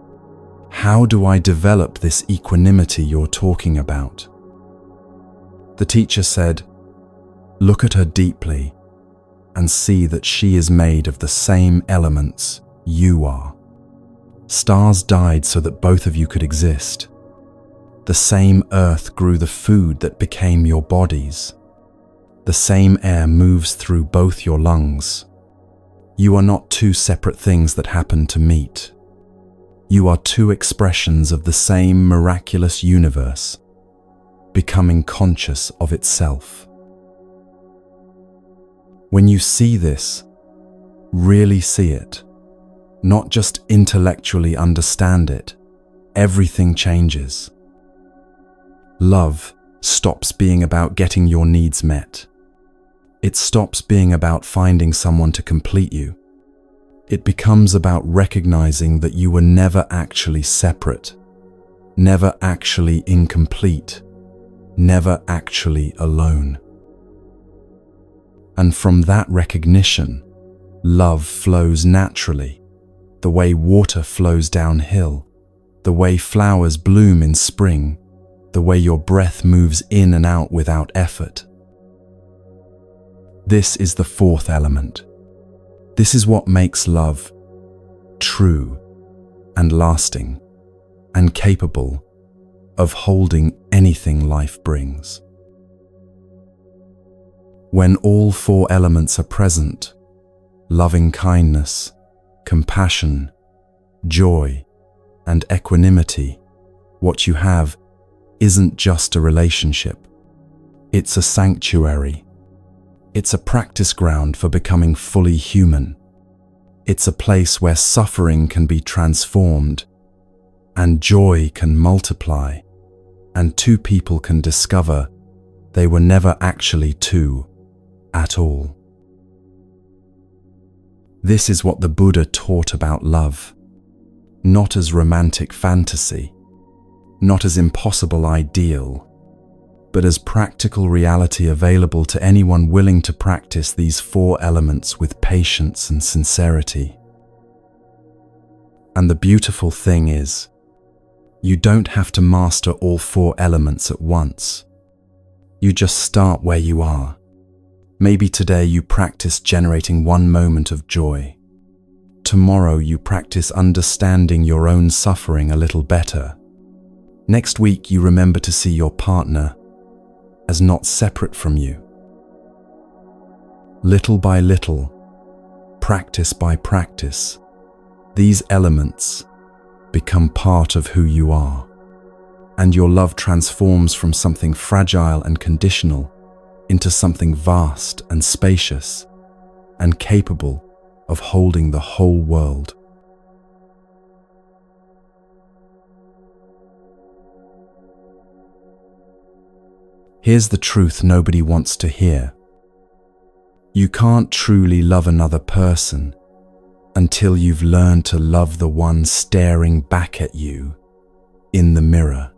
How do I develop this equanimity you're talking about?" The teacher said, "Look at her deeply and see that she is made of the same elements you are. Stars died so that both of you could exist. The same earth grew the food that became your bodies. The same air moves through both your lungs. You are not two separate things that happen to meet. You are two expressions of the same miraculous universe. becoming conscious of itself. When you see this, really see it, not just intellectually understand it, everything changes. Love stops being about getting your needs met. It stops being about finding someone to complete you. It becomes about recognizing that you were never actually separate, never actually incomplete, never actually alone. And from that recognition, love flows naturally, the way water flows downhill, the way flowers bloom in spring, the way your breath moves in and out without effort. This is the fourth element. This is what makes love true and lasting and capable of holding anything life brings. When all four elements are present, loving kindness, compassion, joy, and equanimity, what you have isn't just a relationship. It's a sanctuary. It's a practice ground for becoming fully human. It's a place where suffering can be transformed and joy can multiply, and two people can discover they were never actually two at all. This is what the Buddha taught about love, not as romantic fantasy, not as impossible ideal, but as practical reality available to anyone willing to practice these four elements with patience and sincerity. And the beautiful thing is, you don't have to master all four elements at once. You just start where you are. Maybe today you practice generating one moment of joy. Tomorrow you practice understanding your own suffering a little better. Next week you remember to see your partner as not separate from you. Little by little, practice by practice, these elements become part of who you are, and your love transforms from something fragile and conditional into something vast and spacious and capable of holding the whole world. Here's the truth nobody wants to hear. You can't truly love another person until you've learned to love the one staring back at you in the mirror.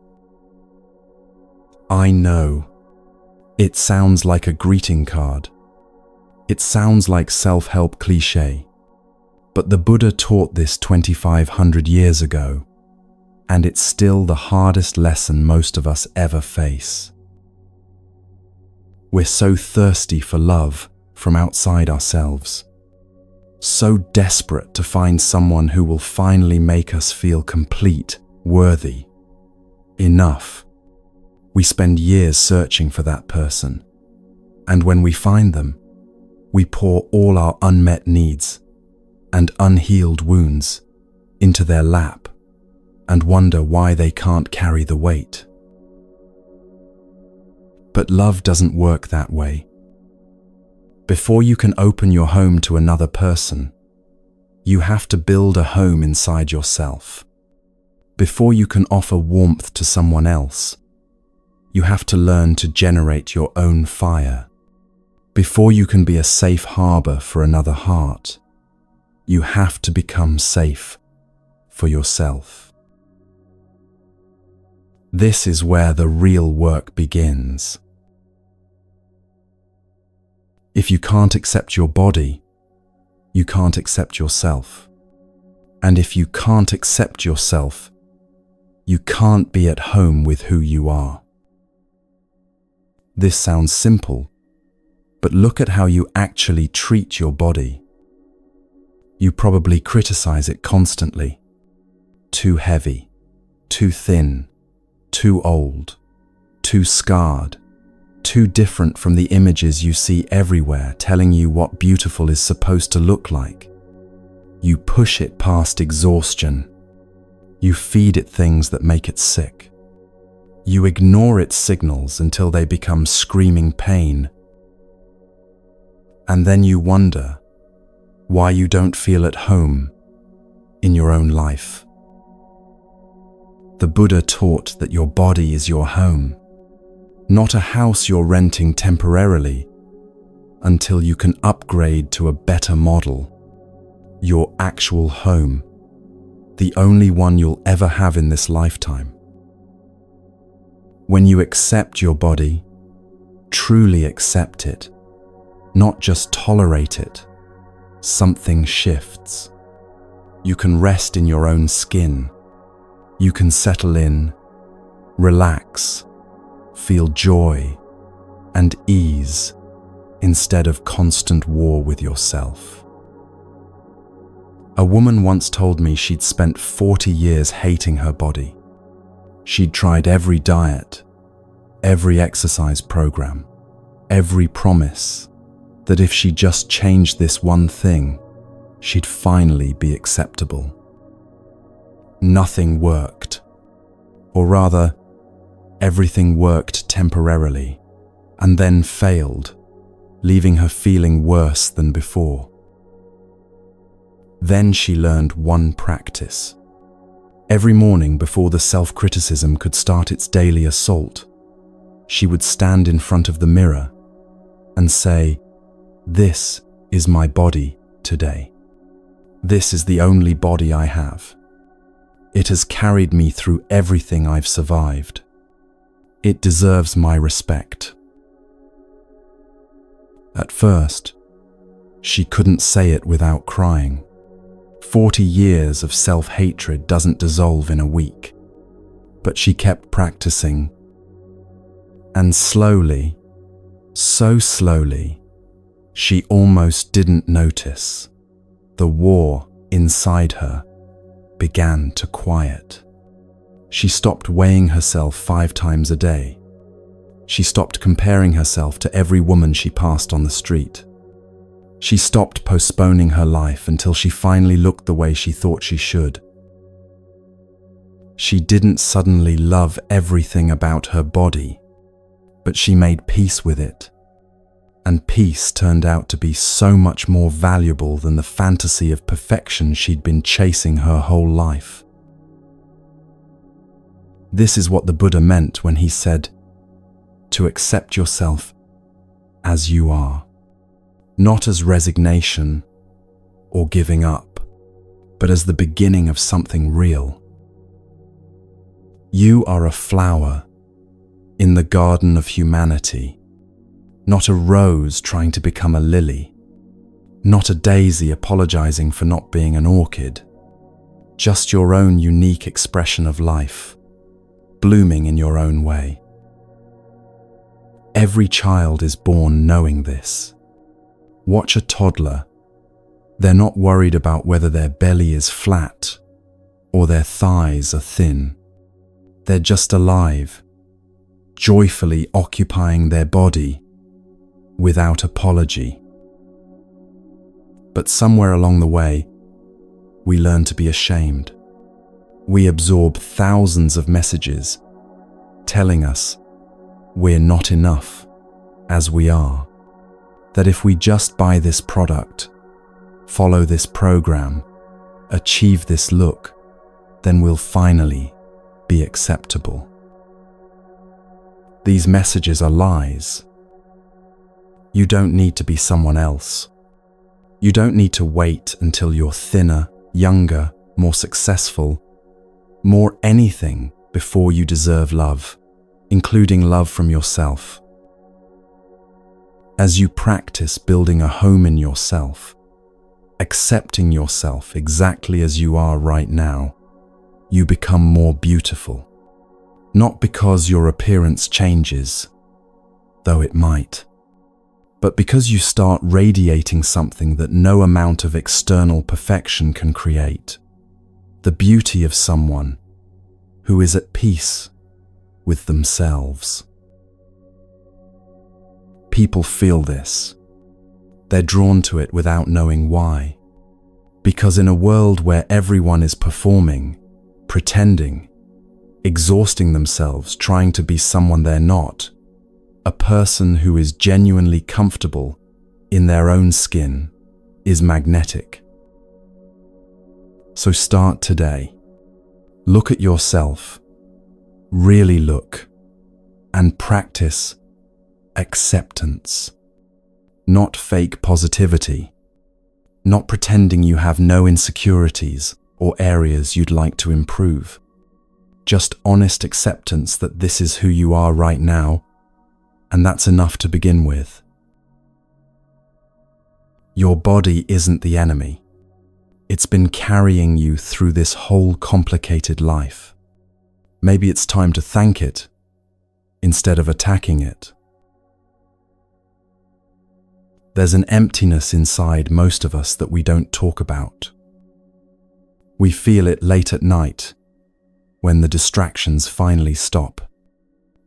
I know, it sounds like a greeting card. It sounds like self-help cliché. But the Buddha taught this 2,500 years ago, and it's still the hardest lesson most of us ever face. We're so thirsty for love from outside ourselves, so desperate to find someone who will finally make us feel complete, worthy, enough. We spend years searching for that person, and when we find them, we pour all our unmet needs and unhealed wounds into their lap and wonder why they can't carry the weight. But love doesn't work that way. Before you can open your home to another person, you have to build a home inside yourself. Before you can offer warmth to someone else, you have to learn to generate your own fire. Before you can be a safe harbor for another heart, you have to become safe for yourself. This is where the real work begins. If you can't accept your body, you can't accept yourself. And if you can't accept yourself, you can't be at home with who you are. This sounds simple, but look at how you actually treat your body. You probably criticize it constantly. Too heavy, too thin, too old, too scarred, too different from the images you see everywhere telling you what beautiful is supposed to look like. You push it past exhaustion. You feed it things that make it sick. You ignore its signals until they become screaming pain. And then you wonder why you don't feel at home in your own life. The Buddha taught that your body is your home, not a house you're renting temporarily until you can upgrade to a better model. Your actual home, the only one you'll ever have in this lifetime. When you accept your body, truly accept it, not just tolerate it, something shifts. You can rest in your own skin. You can settle in, relax, feel joy and ease instead of constant war with yourself. A woman once told me she'd spent 40 years hating her body. She'd tried every diet, every exercise program, every promise that if she just changed this one thing, she'd finally be acceptable. Nothing worked. Or rather, everything worked temporarily and then failed, leaving her feeling worse than before. Then she learned one practice. Every morning before the self-criticism could start its daily assault, she would stand in front of the mirror and say, "This is my body today. This is the only body I have. It has carried me through everything I've survived. It deserves my respect." At first, she couldn't say it without crying. 40 years of self-hatred doesn't dissolve in a week. But she kept practicing. And slowly, so slowly, she almost didn't notice. The war inside her began to quiet. She stopped weighing herself 5 times a day. She stopped comparing herself to every woman she passed on the street. She stopped postponing her life until she finally looked the way she thought she should. She didn't suddenly love everything about her body, but she made peace with it. And peace turned out to be so much more valuable than the fantasy of perfection she'd been chasing her whole life. This is what the Buddha meant when he said, to accept yourself as you are, not as resignation or giving up, but as the beginning of something real. You are a flower in the garden of humanity, not a rose trying to become a lily, not a daisy apologizing for not being an orchid, just your own unique expression of life, blooming in your own way. Every child is born knowing this. Watch a toddler. They're not worried about whether their belly is flat or their thighs are thin. They're just alive, joyfully occupying their body without apology. But somewhere along the way, we learn to be ashamed. We absorb thousands of messages telling us we're not enough as we are. That if we just buy this product, follow this program, achieve this look, then we'll finally be acceptable. These messages are lies. You don't need to be someone else. You don't need to wait until you're thinner, younger, more successful, more anything before you deserve love, including love from yourself. As you practice building a home in yourself, accepting yourself exactly as you are right now, you become more beautiful. Not because your appearance changes, though it might, but because you start radiating something that no amount of external perfection can create. The beauty of someone who is at peace with themselves. People feel this. They're drawn to it without knowing why. Because in a world where everyone is performing, pretending, exhausting themselves trying to be someone they're not. A person who is genuinely comfortable in their own skin is magnetic. So start today. Look at yourself, really look, and practice acceptance. Not fake positivity, not pretending you have no insecurities or areas you'd like to improve. Just honest acceptance that this is who you are right now, and that's enough to begin with. Your body isn't the enemy. It's been carrying you through this whole complicated life. Maybe it's time to thank it instead of attacking it. There's an emptiness inside most of us that we don't talk about. We feel it late at night, when the distractions finally stop.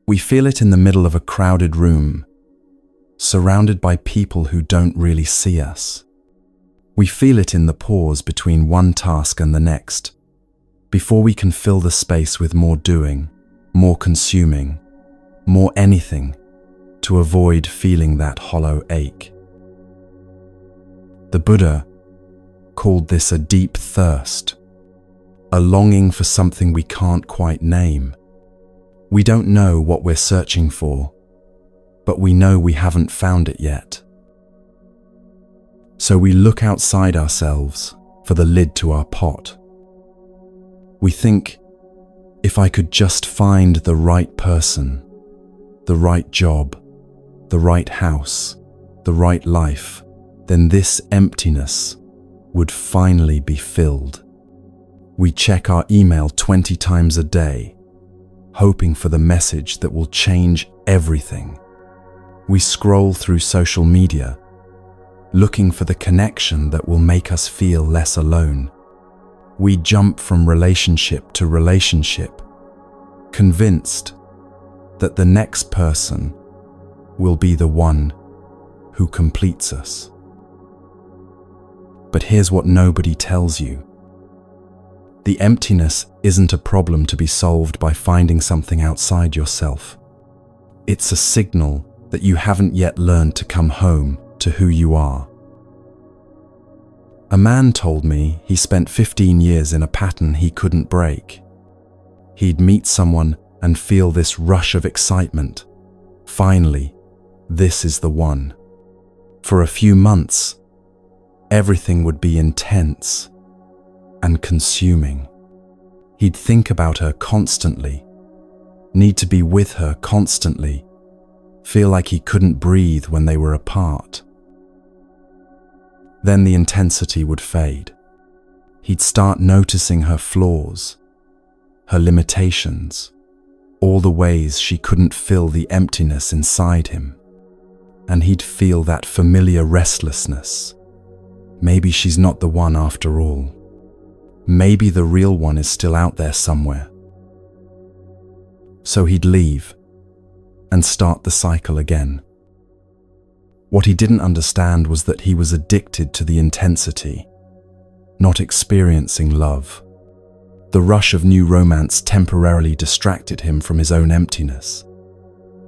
We feel it in the middle of a crowded room, surrounded by people who don't really see us. We feel it in the pause between one task and the next, before we can fill the space with more doing, more consuming, more anything, to avoid feeling that hollow ache. The Buddha called this a deep thirst, a longing for something we can't quite name. We don't know what we're searching for, but we know we haven't found it yet. So we look outside ourselves for the lid to our pot. We think, if I could just find the right person, the right job, the right house, the right life, then this emptiness would finally be filled. We check our email 20 times a day, hoping for the message that will change everything. We scroll through social media, looking for the connection that will make us feel less alone. We jump from relationship to relationship, convinced that the next person will be the one who completes us. But here's what nobody tells you. The emptiness isn't a problem to be solved by finding something outside yourself. It's a signal that you haven't yet learned to come home to who you are. A man told me he spent 15 years in a pattern he couldn't break. He'd meet someone and feel this rush of excitement. Finally, this is the one. For a few months, everything would be intense and consuming. He'd think about her constantly, need to be with her constantly, feel like he couldn't breathe when they were apart. Then the intensity would fade. He'd start noticing her flaws, her limitations, all the ways she couldn't fill the emptiness inside him. And he'd feel that familiar restlessness. Maybe she's not the one after all. Maybe the real one is still out there somewhere. So he'd leave and start the cycle again. What he didn't understand was that he was addicted to the intensity, not experiencing love. The rush of new romance temporarily distracted him from his own emptiness,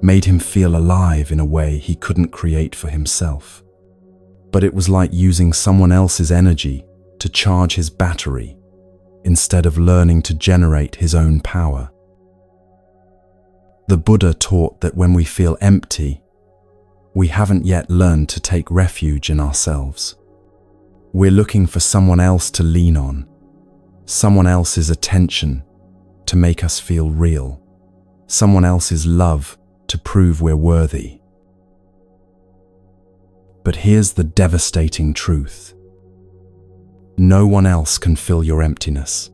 made him feel alive in a way he couldn't create for himself. But it was like using someone else's energy to charge his battery instead of learning to generate his own power. The Buddha taught that when we feel empty, we haven't yet learned to take refuge in ourselves. We're looking for someone else to lean on, someone else's attention to make us feel real, someone else's love to prove we're worthy. But here's the devastating truth. No one else can fill your emptiness.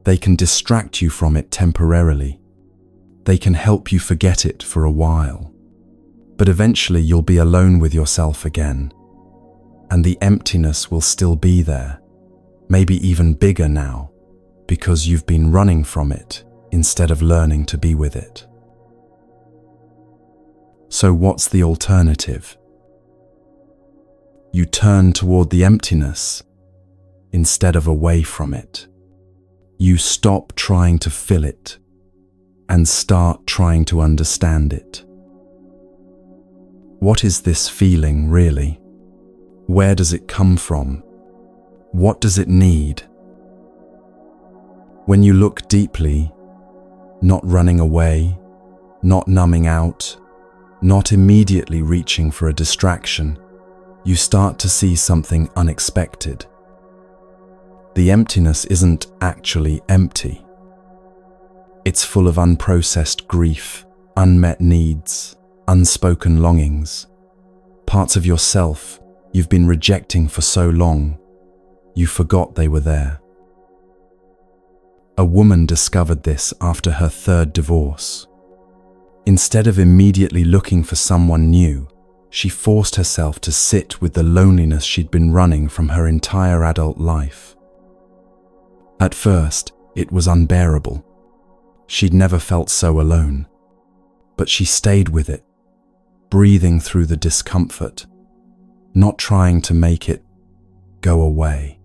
They can distract you from it temporarily. They can help you forget it for a while. But eventually you'll be alone with yourself again, and the emptiness will still be there, maybe even bigger now, because you've been running from it instead of learning to be with it. So what's the alternative? You turn toward the emptiness instead of away from it. You stop trying to fill it and start trying to understand it. What is this feeling really? Where does it come from? What does it need? When you look deeply, not running away, not numbing out, not immediately reaching for a distraction, you start to see something unexpected. The emptiness isn't actually empty. It's full of unprocessed grief, unmet needs, unspoken longings, parts of yourself you've been rejecting for so long, you forgot they were there. A woman discovered this after her third divorce. Instead of immediately looking for someone new, she forced herself to sit with the loneliness she'd been running from her entire adult life. At first, it was unbearable. She'd never felt so alone. But she stayed with it, breathing through the discomfort, not trying to make it go away.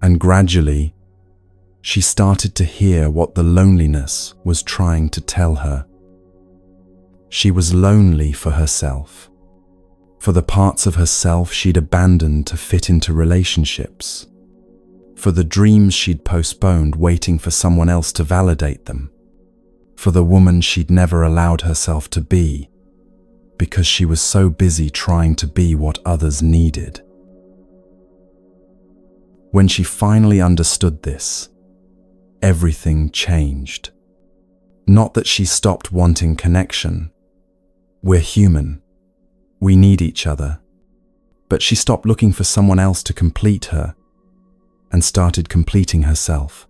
And gradually, she started to hear what the loneliness was trying to tell her. She was lonely for herself, for the parts of herself she'd abandoned to fit into relationships, for the dreams she'd postponed waiting for someone else to validate them, for the woman she'd never allowed herself to be, because she was so busy trying to be what others needed. When she finally understood this, everything changed. Not that she stopped wanting connection. We're human. We need each other. But she stopped looking for someone else to complete her and started completing herself.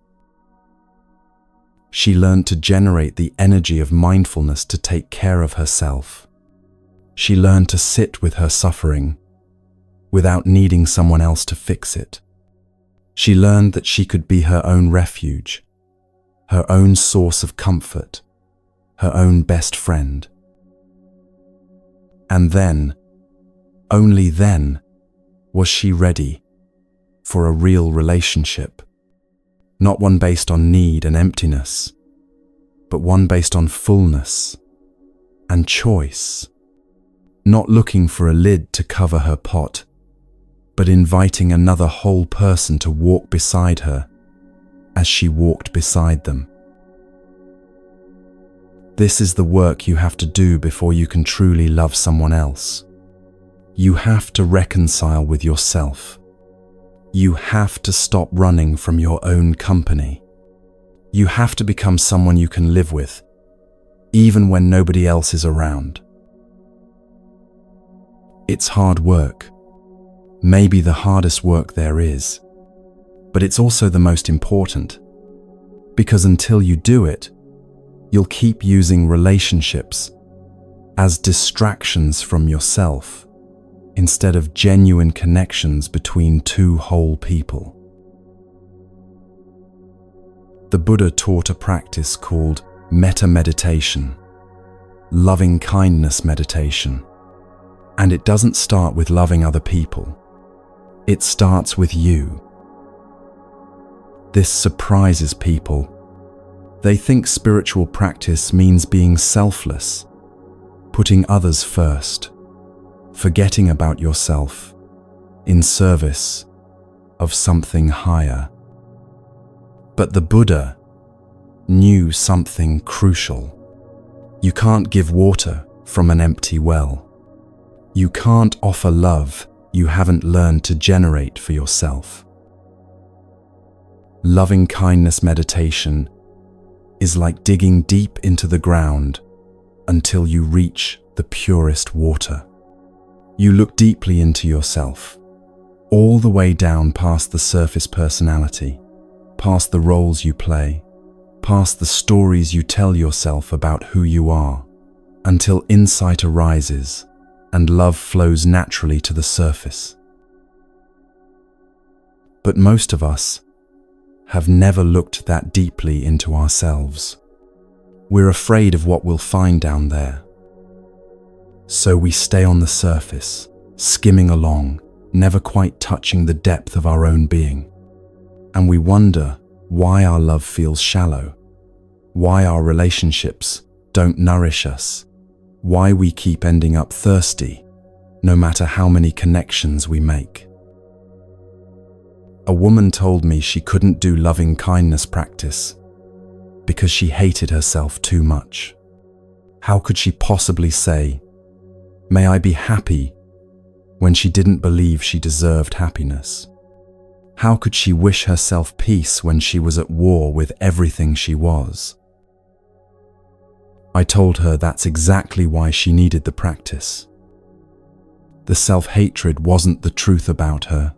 She learned to generate the energy of mindfulness to take care of herself. She learned to sit with her suffering without needing someone else to fix it. She learned that she could be her own refuge, her own source of comfort, her own best friend. And then, only then, was she ready for a real relationship. Not one based on need and emptiness, but one based on fullness and choice. Not looking for a lid to cover her pot, but inviting another whole person to walk beside her as she walked beside them. This is the work you have to do before you can truly love someone else. You have to reconcile with yourself. You have to stop running from your own company. You have to become someone you can live with, even when nobody else is around. It's hard work. Maybe the hardest work there is, but it's also the most important, because until you do it, you'll keep using relationships as distractions from yourself instead of genuine connections between two whole people. The Buddha taught a practice called metta meditation, loving kindness meditation, and it doesn't start with loving other people. It starts with you. This surprises people. They think spiritual practice means being selfless, putting others first, forgetting about yourself in service of something higher. But the Buddha knew something crucial. You can't give water from an empty well. You can't offer love you haven't learned to generate for yourself. Loving kindness meditation is like digging deep into the ground until you reach the purest water. You look deeply into yourself, all the way down past the surface personality, past the roles you play, past the stories you tell yourself about who you are, until insight arises and love flows naturally to the surface. But most of us have never looked that deeply into ourselves. We're afraid of what we'll find down there. So we stay on the surface, skimming along, never quite touching the depth of our own being. And we wonder why our love feels shallow, why our relationships don't nourish us, why we keep ending up thirsty, no matter how many connections we make. A woman told me she couldn't do loving kindness practice because she hated herself too much. How could she possibly say, "May I be happy," when she didn't believe she deserved happiness? How could she wish herself peace when she was at war with everything she was? I told her that's exactly why she needed the practice. The self-hatred wasn't the truth about her.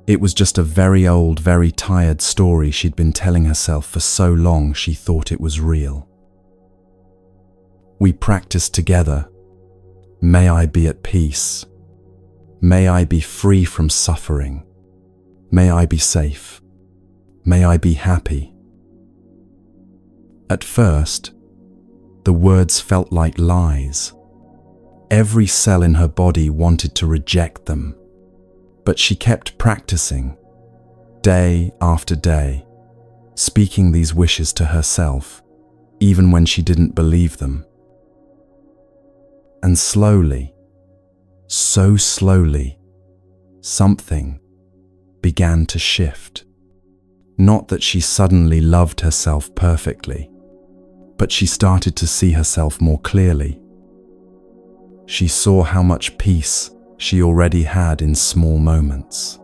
It was just a very old, very tired story she'd been telling herself for so long she thought it was real. We practiced together. May I be at peace. May I be free from suffering. May I be safe. May I be happy. At first, the words felt like lies. Every cell in her body wanted to reject them. But she kept practicing, day after day, speaking these wishes to herself, even when she didn't believe them. And slowly, so slowly, something began to shift. Not that she suddenly loved herself perfectly, but she started to see herself more clearly. She saw how much peace she already had in small moments.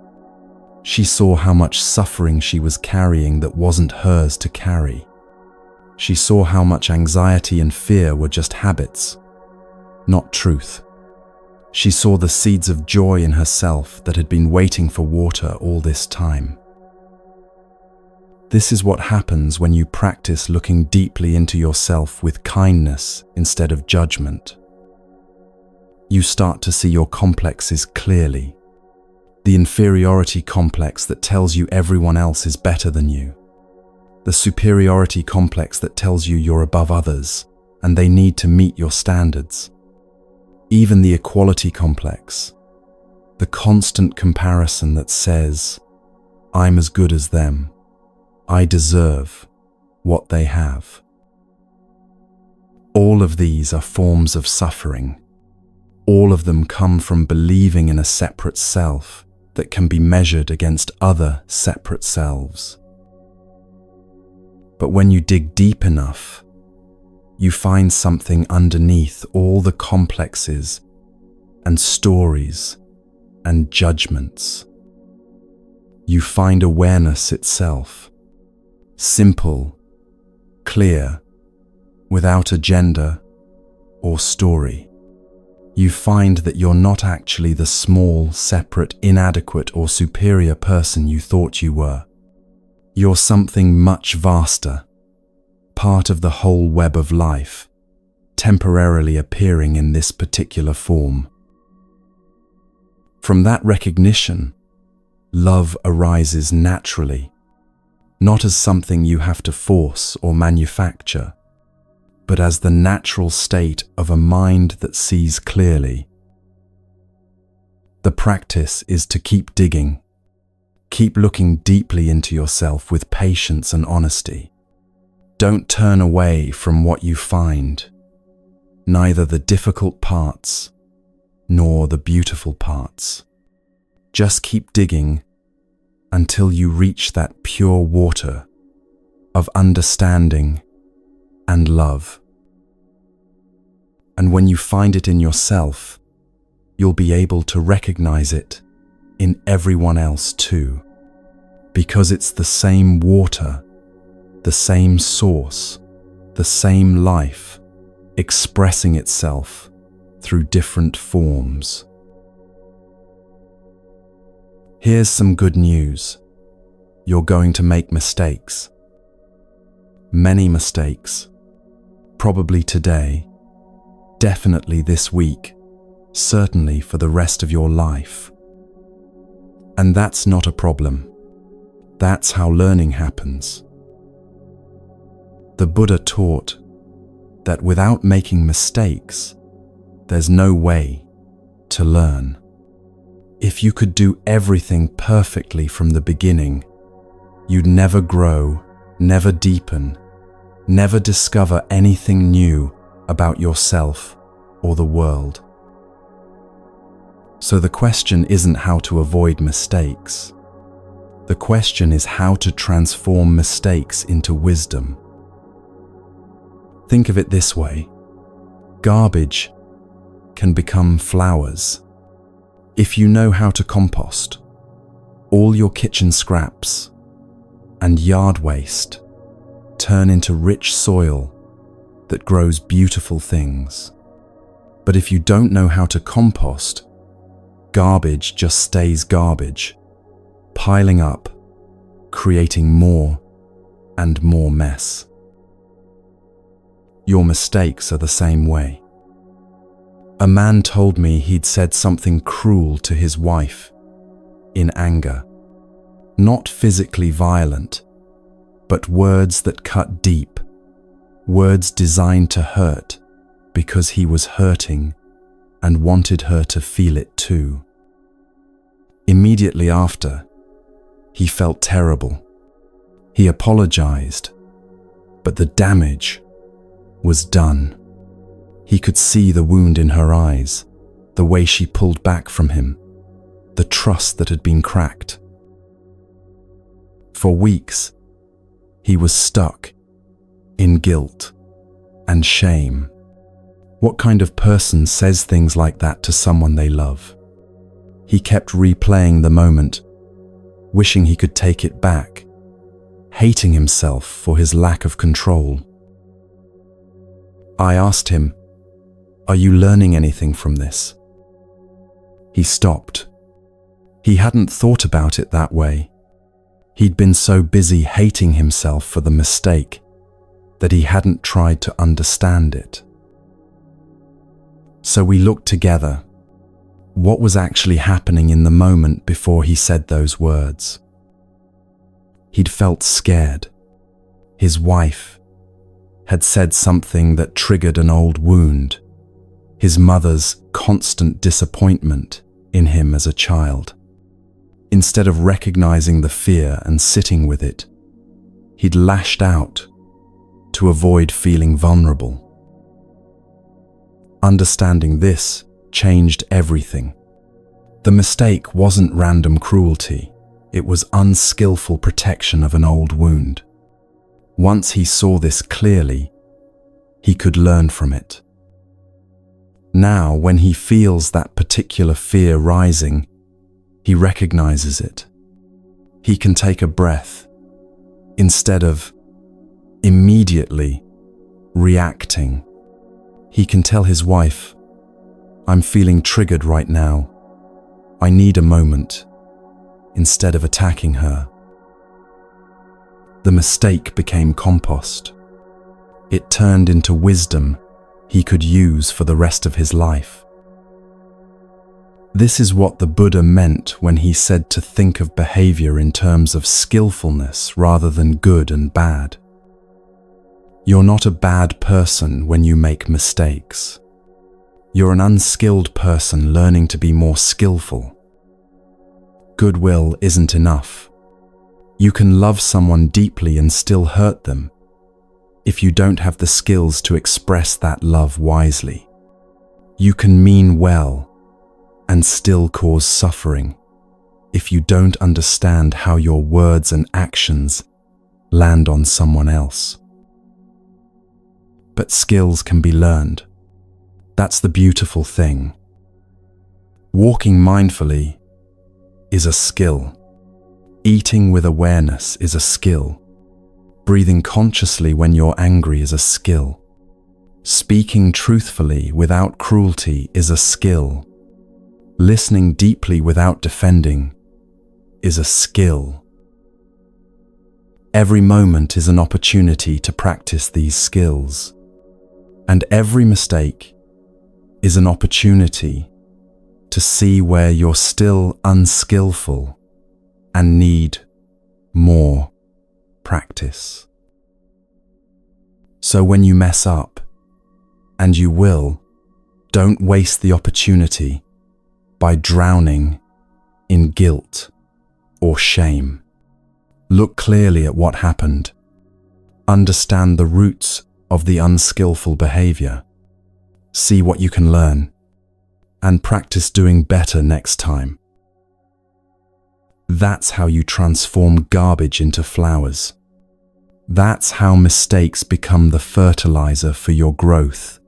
She saw how much suffering she was carrying that wasn't hers to carry. She saw how much anxiety and fear were just habits, not truth. She saw the seeds of joy in herself that had been waiting for water all this time. This is what happens when you practice looking deeply into yourself with kindness instead of judgment. You start to see your complexes clearly. The inferiority complex that tells you everyone else is better than you. The superiority complex that tells you you're above others and they need to meet your standards. Even the equality complex. The constant comparison that says, "I'm as good as them. I deserve what they have." All of these are forms of suffering. All of them come from believing in a separate self that can be measured against other separate selves. But when you dig deep enough, you find something underneath all the complexes and stories and judgments. You find awareness itself, simple, clear, without agenda or story. You find that you're not actually the small, separate, inadequate or superior person you thought you were. You're something much vaster, part of the whole web of life, temporarily appearing in this particular form. From that recognition, love arises naturally, not as something you have to force or manufacture, but as the natural state of a mind that sees clearly. The practice is to keep digging, keep looking deeply into yourself with patience and honesty. Don't turn away from what you find, neither the difficult parts nor the beautiful parts. Just keep digging until you reach that pure water of understanding and love. And when you find it in yourself, you'll be able to recognize it in everyone else too, because it's the same water, the same source, the same life, expressing itself through different forms. Here's some good news. You're going to make mistakes. Many mistakes. Probably today, definitely this week, certainly for the rest of your life. And that's not a problem. That's how learning happens. The Buddha taught that without making mistakes, there's no way to learn. If you could do everything perfectly from the beginning, you'd never grow, never deepen, Never discover anything new about yourself or the world. So the question isn't how to avoid mistakes. The question is how to transform mistakes into wisdom. Think of it this way. Garbage can become flowers. If you know how to compost, all your kitchen scraps and yard waste turn into rich soil that grows beautiful things. But if you don't know how to compost, garbage just stays garbage, piling up, creating more and more mess. Your mistakes are the same way. A man told me he'd said something cruel to his wife in anger. Not physically violent, but words that cut deep, words designed to hurt because he was hurting and wanted her to feel it too. Immediately after, he felt terrible. He apologized, but the damage was done. He could see the wound in her eyes, the way she pulled back from him, the trust that had been cracked. For weeks, he was stuck in guilt and shame. What kind of person says things like that to someone they love? He kept replaying the moment, wishing he could take it back, hating himself for his lack of control. I asked him, "Are you learning anything from this?" He stopped. He hadn't thought about it that way. He'd been so busy hating himself for the mistake that he hadn't tried to understand it. So we looked together. What was actually happening in the moment before he said those words? He'd felt scared. His wife had said something that triggered an old wound, his mother's constant disappointment in him as a child. Instead of recognizing the fear and sitting with it, he'd lashed out to avoid feeling vulnerable. Understanding this changed everything. The mistake wasn't random cruelty, it was unskillful protection of an old wound. Once he saw this clearly, he could learn from it. Now, when he feels that particular fear rising, he recognizes it. He can take a breath instead of immediately reacting. He can tell his wife, "I'm feeling triggered right now. I need a moment," instead of attacking her. The mistake became compost. It turned into wisdom he could use for the rest of his life. This is what the Buddha meant when he said to think of behavior in terms of skillfulness rather than good and bad. You're not a bad person when you make mistakes. You're an unskilled person learning to be more skillful. Goodwill isn't enough. You can love someone deeply and still hurt them if you don't have the skills to express that love wisely. You can mean well and still cause suffering if you don't understand how your words and actions land on someone else. But skills can be learned. That's the beautiful thing. Walking mindfully is a skill. Eating with awareness is a skill. Breathing consciously when you're angry is a skill. Speaking truthfully without cruelty is a skill. Listening deeply without defending is a skill. Every moment is an opportunity to practice these skills. And every mistake is an opportunity to see where you're still unskillful and need more practice. So when you mess up, and you will, don't waste the opportunity by drowning in guilt or shame. Look clearly at what happened. Understand the roots of the unskillful behavior. See what you can learn, and practice doing better next time. That's how you transform garbage into flowers. That's how mistakes become the fertilizer for your growth,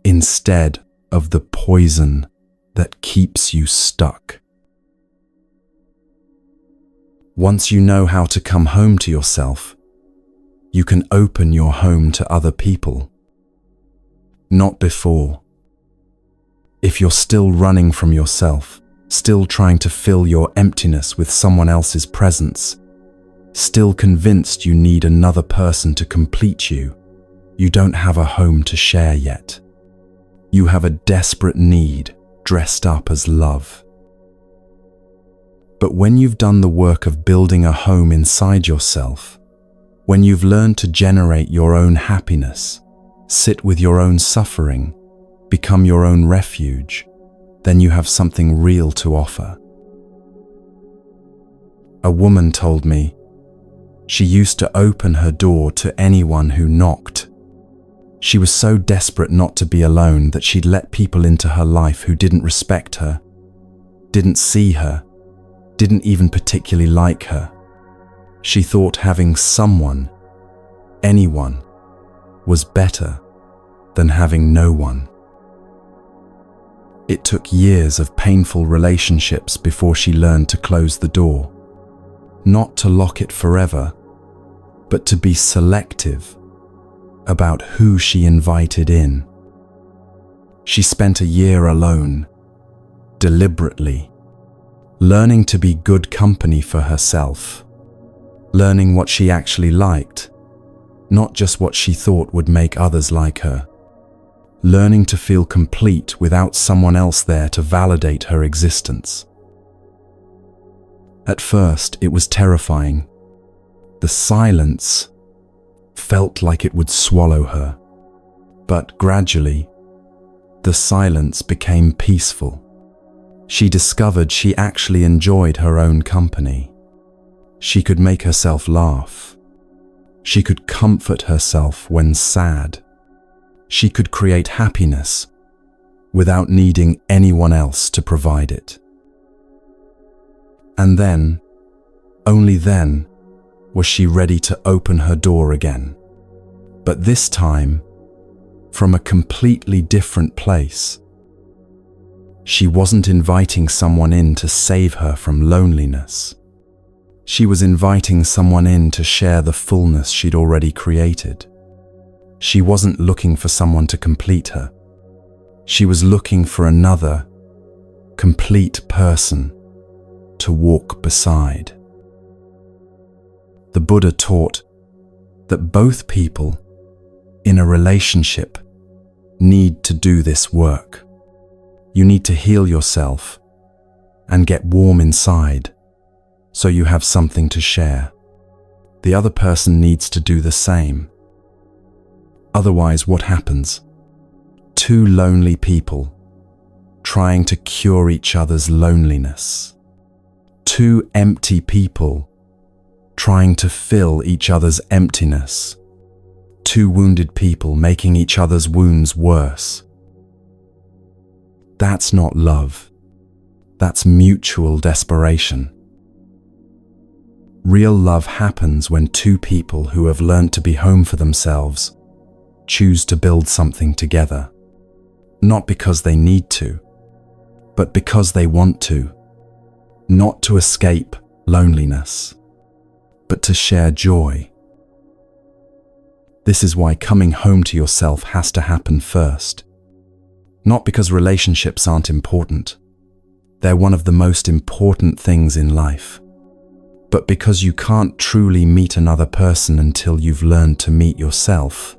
instead of the poison that keeps you stuck. Once you know how to come home to yourself, you can open your home to other people. Not before. If you're still running from yourself, still trying to fill your emptiness with someone else's presence, still convinced you need another person to complete you, you don't have a home to share yet. You have a desperate need dressed up as love. But when you've done the work of building a home inside yourself, when you've learned to generate your own happiness, sit with your own suffering, become your own refuge, then you have something real to offer. A woman told me she used to open her door to anyone who knocked. She was so desperate not to be alone that she'd let people into her life who didn't respect her, didn't see her, didn't even particularly like her. She thought having someone, anyone, was better than having no one. It took years of painful relationships before she learned to close the door. Not to lock it forever, but to be selective about who she invited in. She spent a year alone, deliberately, learning to be good company for herself, learning what she actually liked, not just what she thought would make others like her, learning to feel complete without someone else there to validate her existence. At first, it was terrifying. The silence felt like it would swallow her, but gradually, the silence became peaceful. She discovered she actually enjoyed her own company. She could make herself laugh. She could comfort herself when sad. She could create happiness without needing anyone else to provide it. And then, only then, was she ready to open her door again. But this time, from a completely different place. She wasn't inviting someone in to save her from loneliness. She was inviting someone in to share the fullness she'd already created. She wasn't looking for someone to complete her. She was looking for another, complete person to walk beside. The Buddha taught that both people in a relationship need to do this work. You need to heal yourself and get warm inside so you have something to share. The other person needs to do the same. Otherwise, what happens? Two lonely people trying to cure each other's loneliness. Two empty people trying to fill each other's emptiness. Two wounded people making each other's wounds worse. That's not love. That's mutual desperation. Real love happens when two people who have learned to be home for themselves choose to build something together. Not because they need to, but because they want to. Not to escape loneliness, but to share joy. This is why coming home to yourself has to happen first. Not because relationships aren't important. They're one of the most important things in life. But because you can't truly meet another person until you've learned to meet yourself.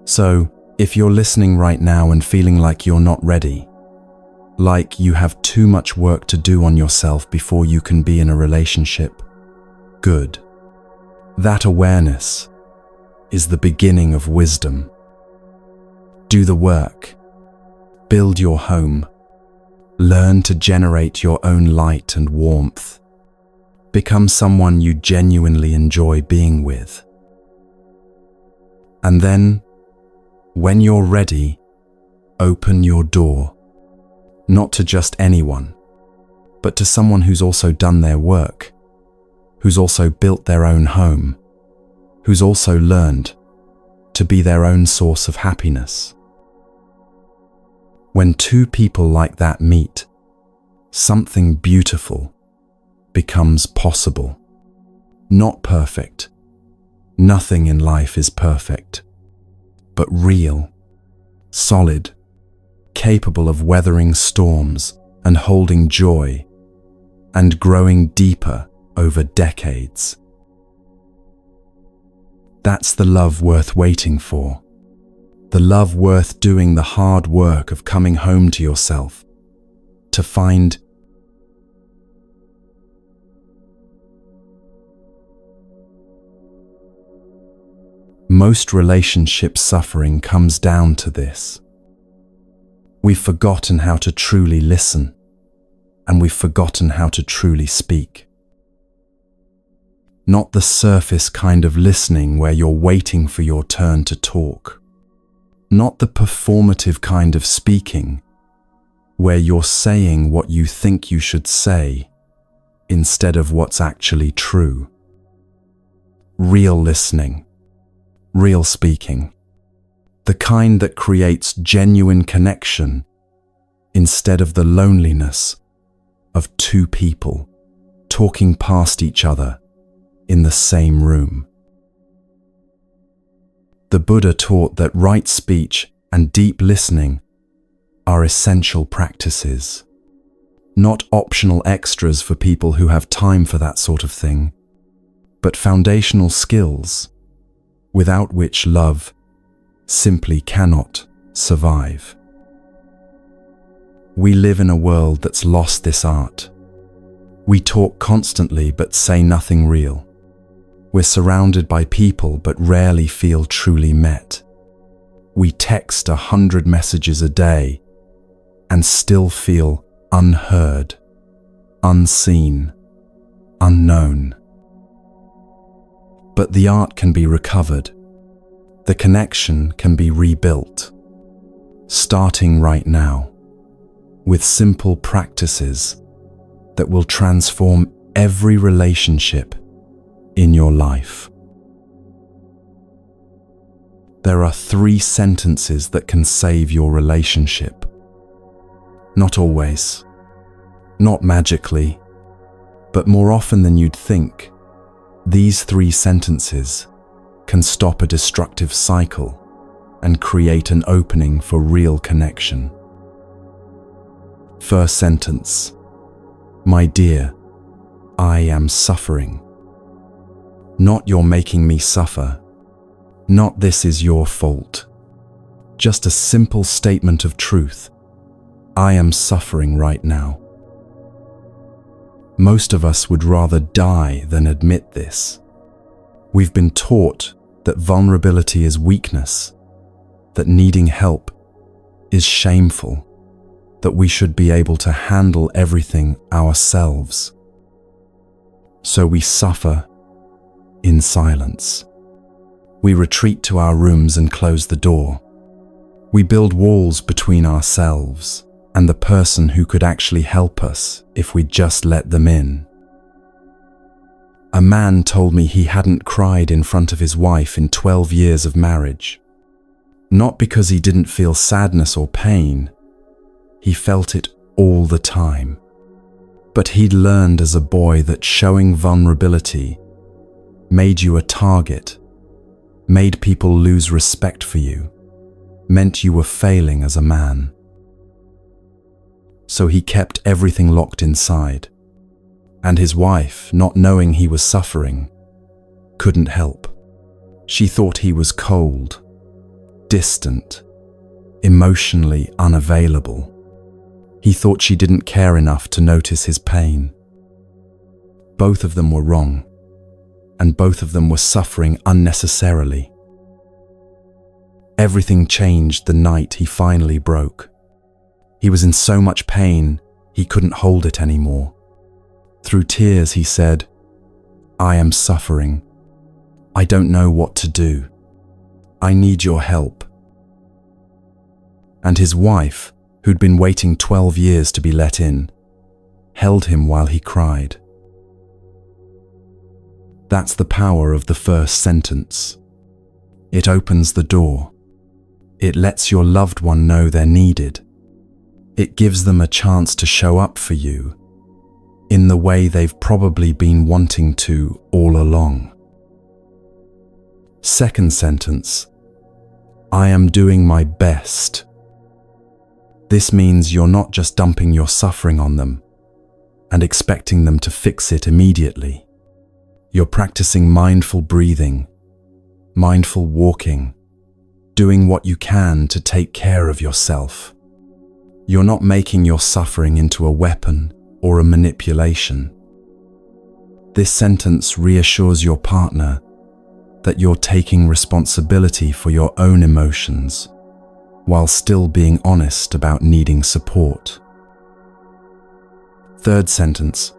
So, if you're listening right now and feeling like you're not ready, like you have too much work to do on yourself before you can be in a relationship, good. That awareness is the beginning of wisdom. Do the work. Build your home. Learn to generate your own light and warmth. Become someone you genuinely enjoy being with. And then, when you're ready, open your door, not to just anyone, but to someone who's also done their work, who's also built their own home, who's also learned to be their own source of happiness. When two people like that meet, something beautiful becomes possible. Not perfect. Nothing in life is perfect, but real, solid, capable of weathering storms and holding joy and growing deeper over decades. That's the love worth waiting for. The love worth doing the hard work of coming home to yourself, to find most relationship suffering comes down to this. We've forgotten how to truly listen, and we've forgotten how to truly speak. Not the surface kind of listening where you're waiting for your turn to talk. Not the performative kind of speaking where you're saying what you think you should say instead of what's actually true. Real listening. Real speaking, the kind that creates genuine connection instead of the loneliness of two people talking past each other in the same room. The Buddha taught that right speech and deep listening are essential practices, not optional extras for people who have time for that sort of thing, but foundational skills without which love simply cannot survive. We live in a world that's lost this art. We talk constantly but say nothing real. We're surrounded by people but rarely feel truly met. We text 100 messages a day and still feel unheard, unseen, unknown. But the art can be recovered. The connection can be rebuilt. Starting right now, with simple practices that will transform every relationship in your life. There are 3 sentences that can save your relationship. Not always, not magically, but more often than you'd think. These 3 sentences can stop a destructive cycle and create an opening for real connection. First sentence: my dear, I am suffering. Not you're making me suffer. Not this is your fault. Just a simple statement of truth. I am suffering right now. Most of us would rather die than admit this. We've been taught that vulnerability is weakness, that needing help is shameful, that we should be able to handle everything ourselves. So we suffer in silence. We retreat to our rooms and close the door. We build walls between ourselves and the person who could actually help us if we just let them in. A man told me he hadn't cried in front of his wife in 12 years of marriage. Not because he didn't feel sadness or pain. He felt it all the time. But he'd learned as a boy that showing vulnerability made you a target, made people lose respect for you, meant you were failing as a man. So he kept everything locked inside, and his wife, not knowing he was suffering, couldn't help. She thought he was cold, distant, emotionally unavailable. He thought she didn't care enough to notice his pain. Both of them were wrong, and both of them were suffering unnecessarily. Everything changed the night he finally broke. He was in so much pain, he couldn't hold it anymore. Through tears, he said, I am suffering. I don't know what to do. I need your help. And his wife, who'd been waiting 12 years to be let in, held him while he cried. That's the power of the first sentence. It opens the door. It lets your loved one know they're needed. It gives them a chance to show up for you in the way they've probably been wanting to all along. Second sentence, I am doing my best. This means you're not just dumping your suffering on them and expecting them to fix it immediately. You're practicing mindful breathing, mindful walking, doing what you can to take care of yourself. You're not making your suffering into a weapon or a manipulation. This sentence reassures your partner that you're taking responsibility for your own emotions while still being honest about needing support. Third sentence,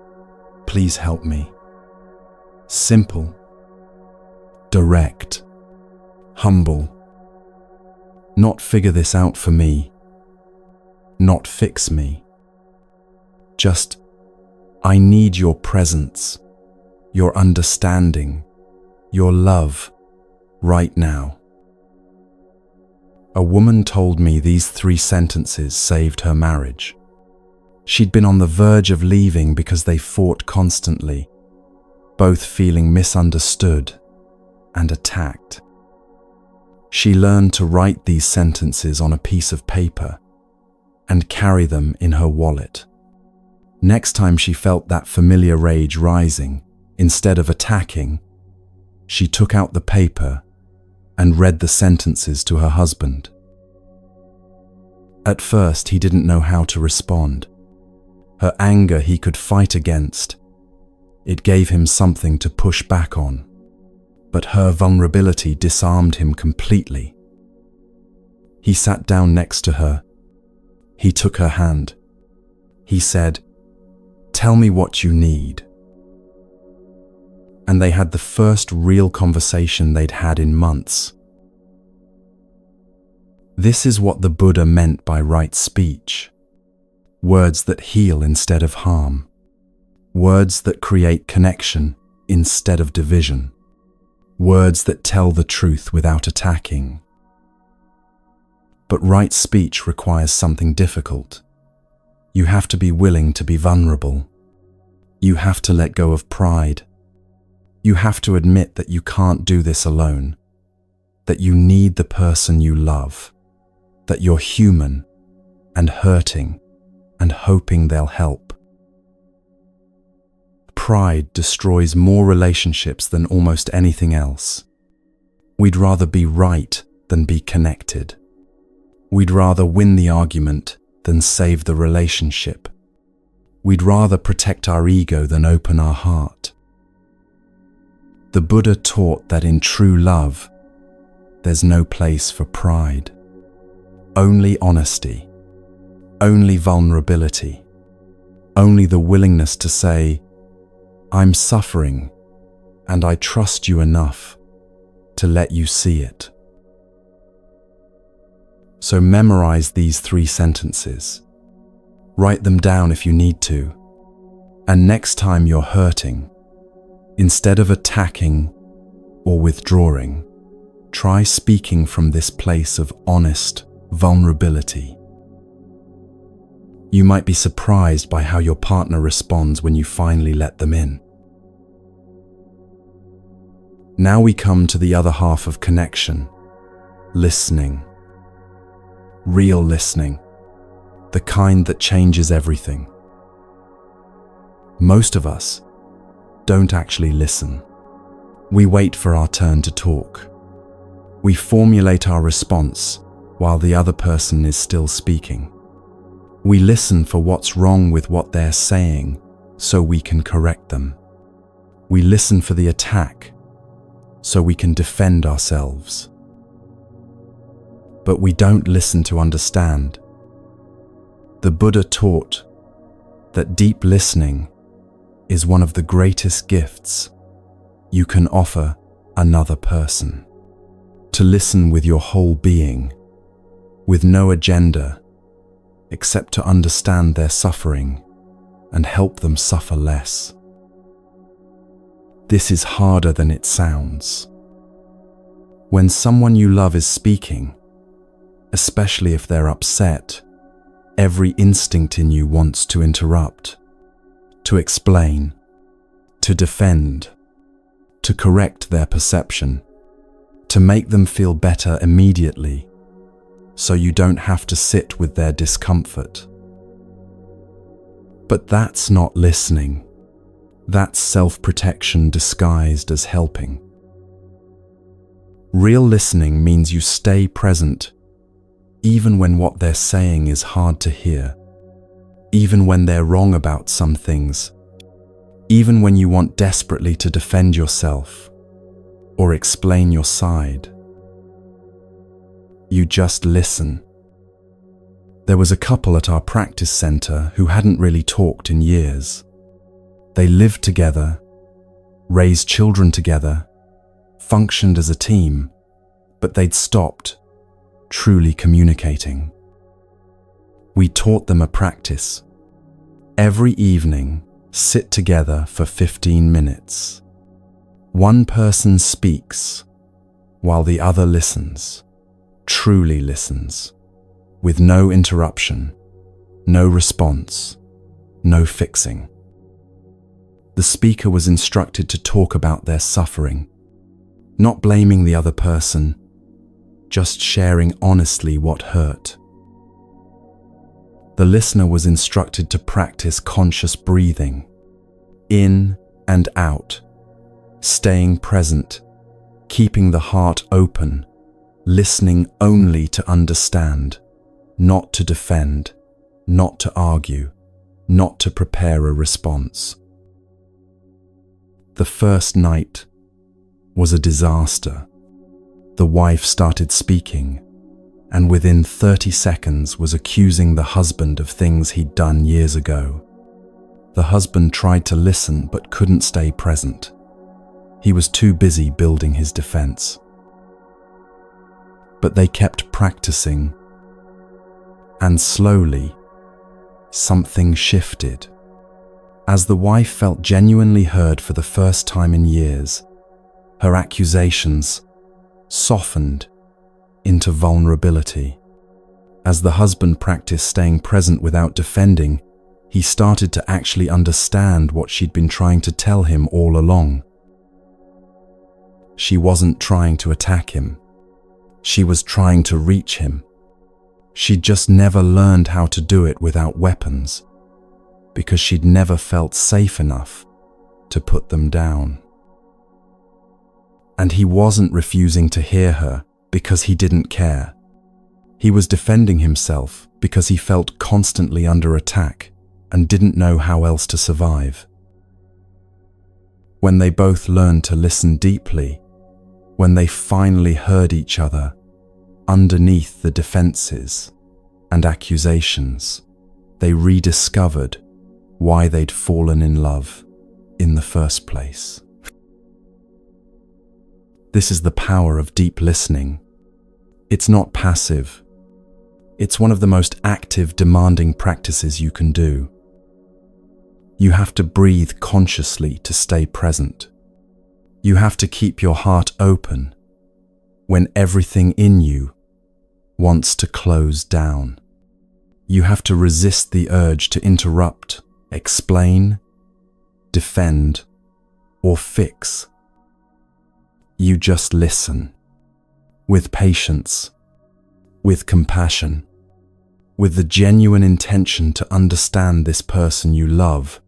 please help me. Simple, direct, humble. Not figure this out for me, not fix me. Just, I need your presence, your understanding, your love, right now. A woman told me these 3 sentences saved her marriage. She'd been on the verge of leaving because they fought constantly, both feeling misunderstood and attacked. She learned to write these sentences on a piece of paper and carry them in her wallet. Next time she felt that familiar rage rising, instead of attacking, she took out the paper and read the sentences to her husband. At first, he didn't know how to respond. Her anger he could fight against. It gave him something to push back on. But her vulnerability disarmed him completely. He sat down next to her. He took her hand. He said, "Tell me what you need." And they had the first real conversation they'd had in months. This is what the Buddha meant by right speech. Words that heal instead of harm. Words that create connection instead of division. Words that tell the truth without attacking. But right speech requires something difficult. You have to be willing to be vulnerable. You have to let go of pride. You have to admit that you can't do this alone, that you need the person you love, that you're human and hurting and hoping they'll help. Pride destroys more relationships than almost anything else. We'd rather be right than be connected. We'd rather win the argument than save the relationship. We'd rather protect our ego than open our heart. The Buddha taught that in true love, there's no place for pride. Only honesty, only vulnerability, only the willingness to say, "I'm suffering, and I trust you enough to let you see it." So memorize these 3 sentences. Write them down if you need to. And next time you're hurting, instead of attacking or withdrawing, try speaking from this place of honest vulnerability. You might be surprised by how your partner responds when you finally let them in. Now we come to the other half of connection, listening. Real listening, the kind that changes everything. Most of us don't actually listen. We wait for our turn to talk. We formulate our response while the other person is still speaking. We listen for what's wrong with what they're saying so we can correct them. We listen for the attack so we can defend ourselves. But we don't listen to understand. The Buddha taught that deep listening is one of the greatest gifts you can offer another person. To listen with your whole being, with no agenda, except to understand their suffering and help them suffer less. This is harder than it sounds. When someone you love is speaking, especially if they're upset, every instinct in you wants to interrupt, to explain, to defend, to correct their perception, to make them feel better immediately, so you don't have to sit with their discomfort. But that's not listening. That's self-protection disguised as helping. Real listening means you stay present, even when what they're saying is hard to hear, even when they're wrong about some things, even when you want desperately to defend yourself or explain your side. You just listen. There was a couple at our practice center who hadn't really talked in years. They lived together, raised children together, functioned as a team, but they'd stopped truly communicating. We taught them a practice. Every evening, sit together for 15 minutes. One person speaks while the other listens, truly listens, with no interruption, no response, no fixing. The speaker was instructed to talk about their suffering, not blaming the other person, just sharing honestly what hurt. The listener was instructed to practice conscious breathing, in and out, staying present, keeping the heart open, listening only to understand, not to defend, not to argue, not to prepare a response. The first night was a disaster. The wife started speaking, and within 30 seconds was accusing the husband of things he'd done years ago. The husband tried to listen but couldn't stay present. He was too busy building his defense. But they kept practicing, and slowly, something shifted. As the wife felt genuinely heard for the first time in years, her accusations softened into vulnerability. As the husband practiced staying present without defending, he started to actually understand what she'd been trying to tell him all along. She wasn't trying to attack him. She was trying to reach him. She'd just never learned how to do it without weapons, because she'd never felt safe enough to put them down. And he wasn't refusing to hear her because he didn't care. He was defending himself because he felt constantly under attack and didn't know how else to survive. When they both learned to listen deeply, when they finally heard each other underneath the defenses and accusations, they rediscovered why they'd fallen in love in the first place. This is the power of deep listening. It's not passive. It's one of the most active, demanding practices you can do. You have to breathe consciously to stay present. You have to keep your heart open when everything in you wants to close down. You have to resist the urge to interrupt, explain, defend, or fix. You just listen, with patience, with compassion, with the genuine intention to understand this person you love,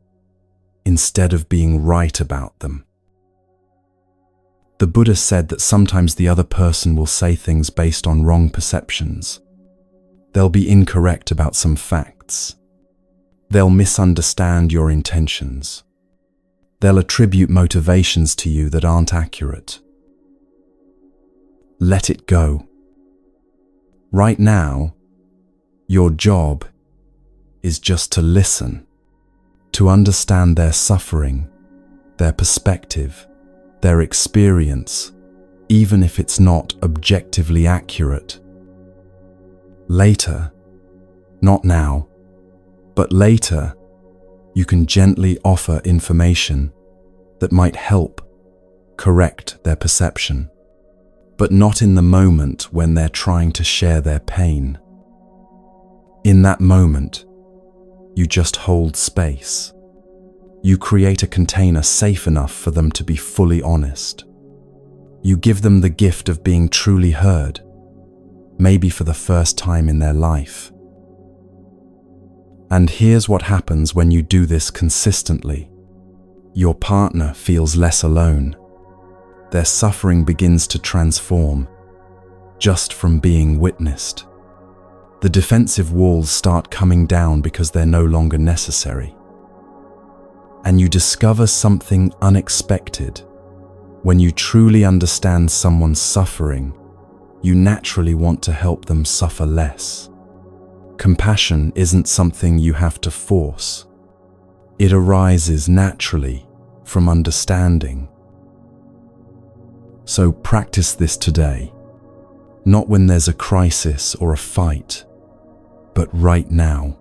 instead of being right about them. The Buddha said that sometimes the other person will say things based on wrong perceptions. They'll be incorrect about some facts. They'll misunderstand your intentions. They'll attribute motivations to you that aren't accurate. Let it go. Right now, your job is just to listen, to understand their suffering, their perspective, their experience, even if it's not objectively accurate. Later, not now, but later, you can gently offer information that might help correct their perception, but not in the moment when they're trying to share their pain. In that moment, you just hold space. You create a container safe enough for them to be fully honest. You give them the gift of being truly heard, maybe for the first time in their life. And here's what happens when you do this consistently. Your partner feels less alone. Their suffering begins to transform, just from being witnessed. The defensive walls start coming down because they're no longer necessary. And you discover something unexpected. When you truly understand someone's suffering, you naturally want to help them suffer less. Compassion isn't something you have to force. It arises naturally from understanding. So practice this today, not when there's a crisis or a fight, but right now.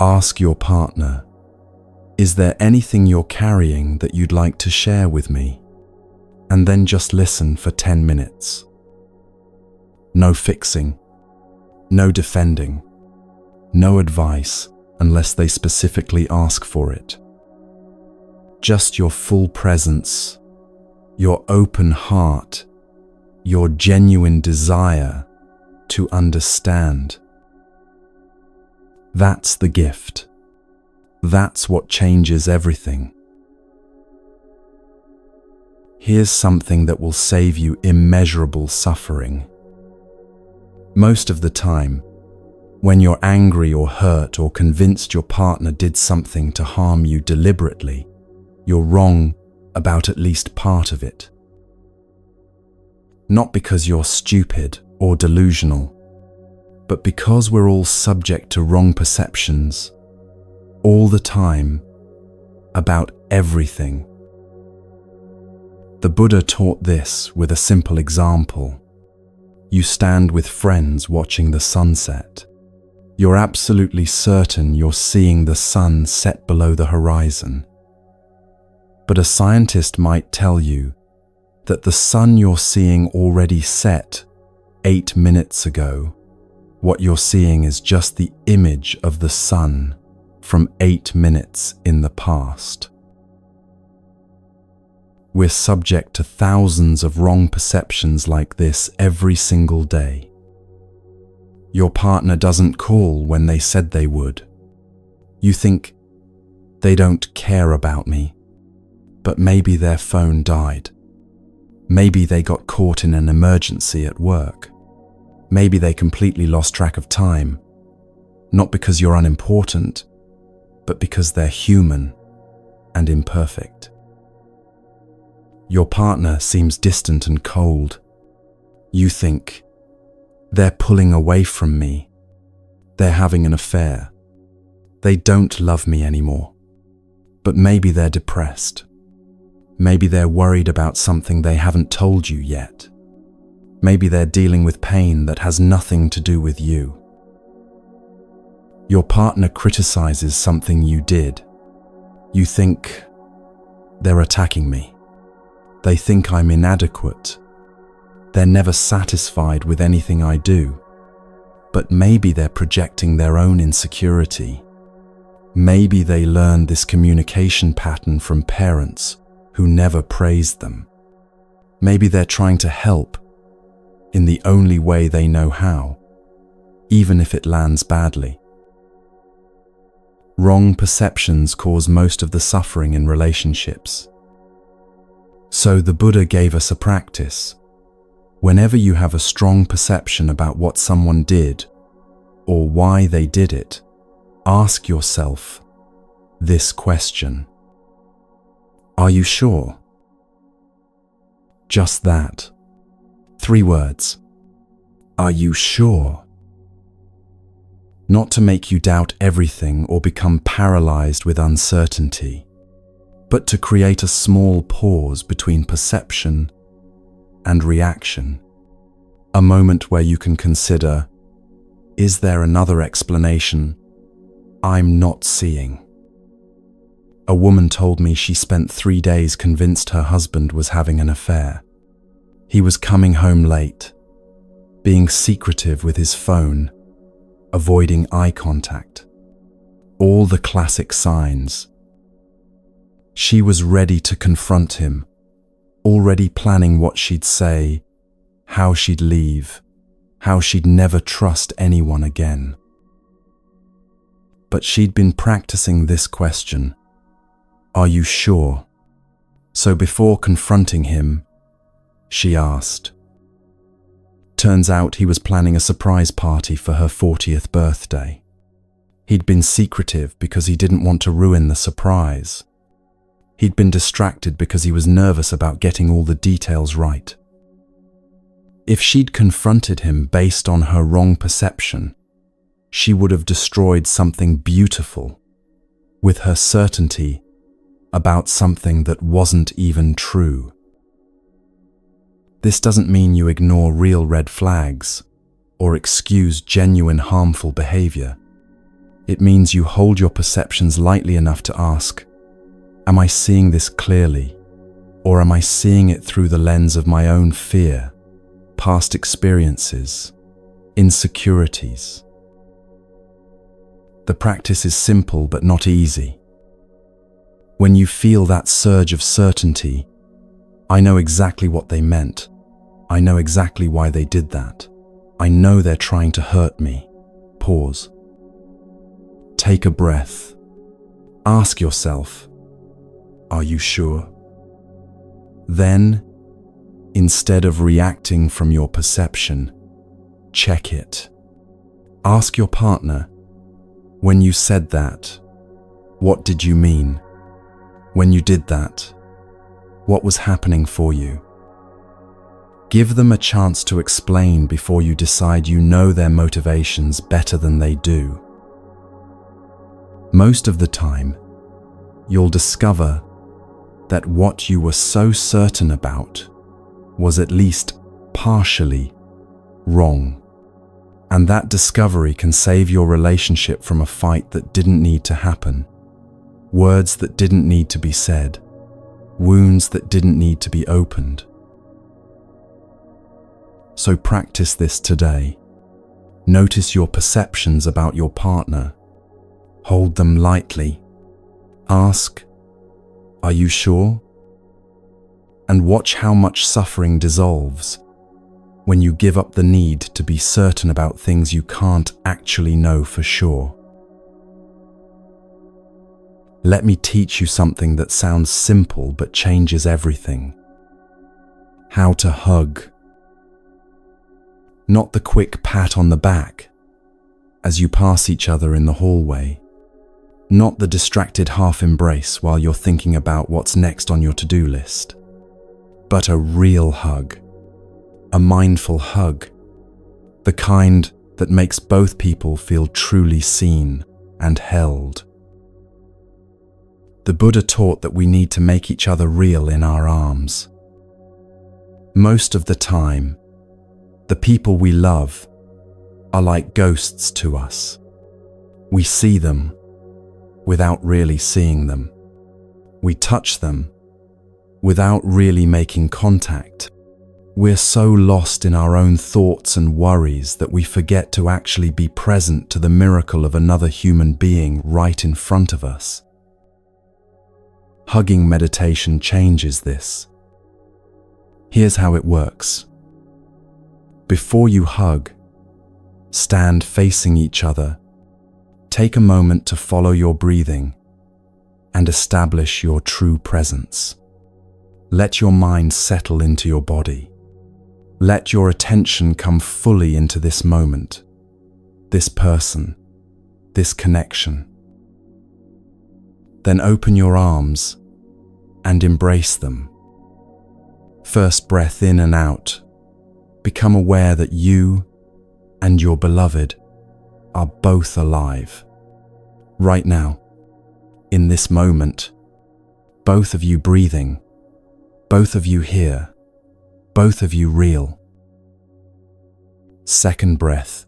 Ask your partner, is there anything you're carrying that you'd like to share with me? And then just listen for 10 minutes. No fixing, no defending, no advice unless they specifically ask for it. Just your full presence, your open heart, your genuine desire to understand. That's the gift. That's what changes everything. Here's something that will save you immeasurable suffering. Most of the time, when you're angry or hurt or convinced your partner did something to harm you deliberately, you're wrong about at least part of it. Not because you're stupid or delusional, but because we're all subject to wrong perceptions all the time about everything. The Buddha taught this with a simple example. You stand with friends watching the sunset. You're absolutely certain you're seeing the sun set below the horizon. But a scientist might tell you that the sun you're seeing already set 8 minutes ago. What you're seeing is just the image of the sun from 8 minutes in the past. We're subject to thousands of wrong perceptions like this every single day. Your partner doesn't call when they said they would. You think, they don't care about me, but maybe their phone died. Maybe they got caught in an emergency at work. Maybe they completely lost track of time, not because you're unimportant, but because they're human and imperfect. Your partner seems distant and cold. You think, they're pulling away from me. They're having an affair. They don't love me anymore. But maybe they're depressed. Maybe they're worried about something they haven't told you yet. Maybe they're dealing with pain that has nothing to do with you. Your partner criticizes something you did. You think, they're attacking me. They think I'm inadequate. They're never satisfied with anything I do. But maybe they're projecting their own insecurity. Maybe they learned this communication pattern from parents who never praised them. Maybe they're trying to help in the only way they know how, even if it lands badly. Wrong perceptions cause most of the suffering in relationships. So the Buddha gave us a practice. Whenever you have a strong perception about what someone did or why they did it, ask yourself this question. Are you sure? Just that. 3 words. Are you sure? Not to make you doubt everything or become paralyzed with uncertainty, but to create a small pause between perception and reaction. A moment where you can consider, is there another explanation I'm not seeing? A woman told me she spent 3 days convinced her husband was having an affair. He was coming home late, being secretive with his phone, avoiding eye contact. All the classic signs. She was ready to confront him, already planning what she'd say, how she'd leave, how she'd never trust anyone again. But she'd been practicing this question, "Are you sure?" So before confronting him, she asked. Turns out he was planning a surprise party for her 40th birthday. He'd been secretive because he didn't want to ruin the surprise. He'd been distracted because he was nervous about getting all the details right. If she'd confronted him based on her wrong perception, she would have destroyed something beautiful with her certainty about something that wasn't even true. This doesn't mean you ignore real red flags or excuse genuine harmful behavior. It means you hold your perceptions lightly enough to ask, am I seeing this clearly, or am I seeing it through the lens of my own fear, past experiences, insecurities? The practice is simple but not easy. When you feel that surge of certainty, I know exactly what they meant. I know exactly why they did that. I know they're trying to hurt me. Pause. Take a breath. Ask yourself, are you sure? Then, instead of reacting from your perception, check it. Ask your partner, when you said that, what did you mean? When you did that, what was happening for you? Give them a chance to explain before you decide you know their motivations better than they do. Most of the time, you'll discover that what you were so certain about was at least partially wrong. And that discovery can save your relationship from a fight that didn't need to happen, words that didn't need to be said, wounds that didn't need to be opened. So practice this today. Notice your perceptions about your partner. Hold them lightly. Ask, are you sure? And watch how much suffering dissolves when you give up the need to be certain about things you can't actually know for sure. Let me teach you something that sounds simple but changes everything. How to hug. Not the quick pat on the back as you pass each other in the hallway. Not the distracted half embrace while you're thinking about what's next on your to-do list. But a real hug. A mindful hug. The kind that makes both people feel truly seen and held. The Buddha taught that we need to make each other real in our arms. Most of the time, the people we love are like ghosts to us. We see them without really seeing them. We touch them without really making contact. We're so lost in our own thoughts and worries that we forget to actually be present to the miracle of another human being right in front of us. Hugging meditation changes this. Here's how it works. Before you hug, stand facing each other. Take a moment to follow your breathing and establish your true presence. Let your mind settle into your body. Let your attention come fully into this moment, this person, this connection. Then open your arms and embrace them. First breath in and out. Become aware that you and your beloved are both alive. Right now, in this moment, both of you breathing, both of you here, both of you real. Second breath,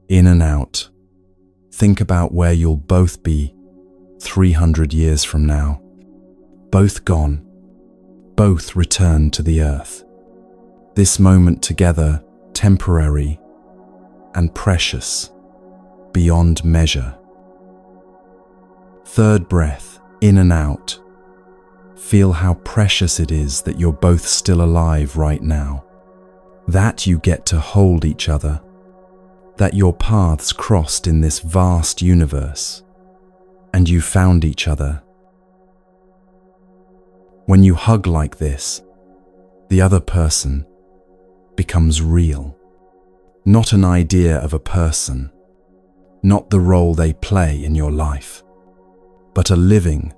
in and out. Think about where you'll both be 300 years from now. Both gone, both returned to the earth. This moment together, temporary and precious, beyond measure. Third breath, in and out. Feel how precious it is that you're both still alive right now. That you get to hold each other. That your paths crossed in this vast universe, and you found each other. When you hug like this, the other person becomes real. Not an idea of a person, not the role they play in your life, but a living,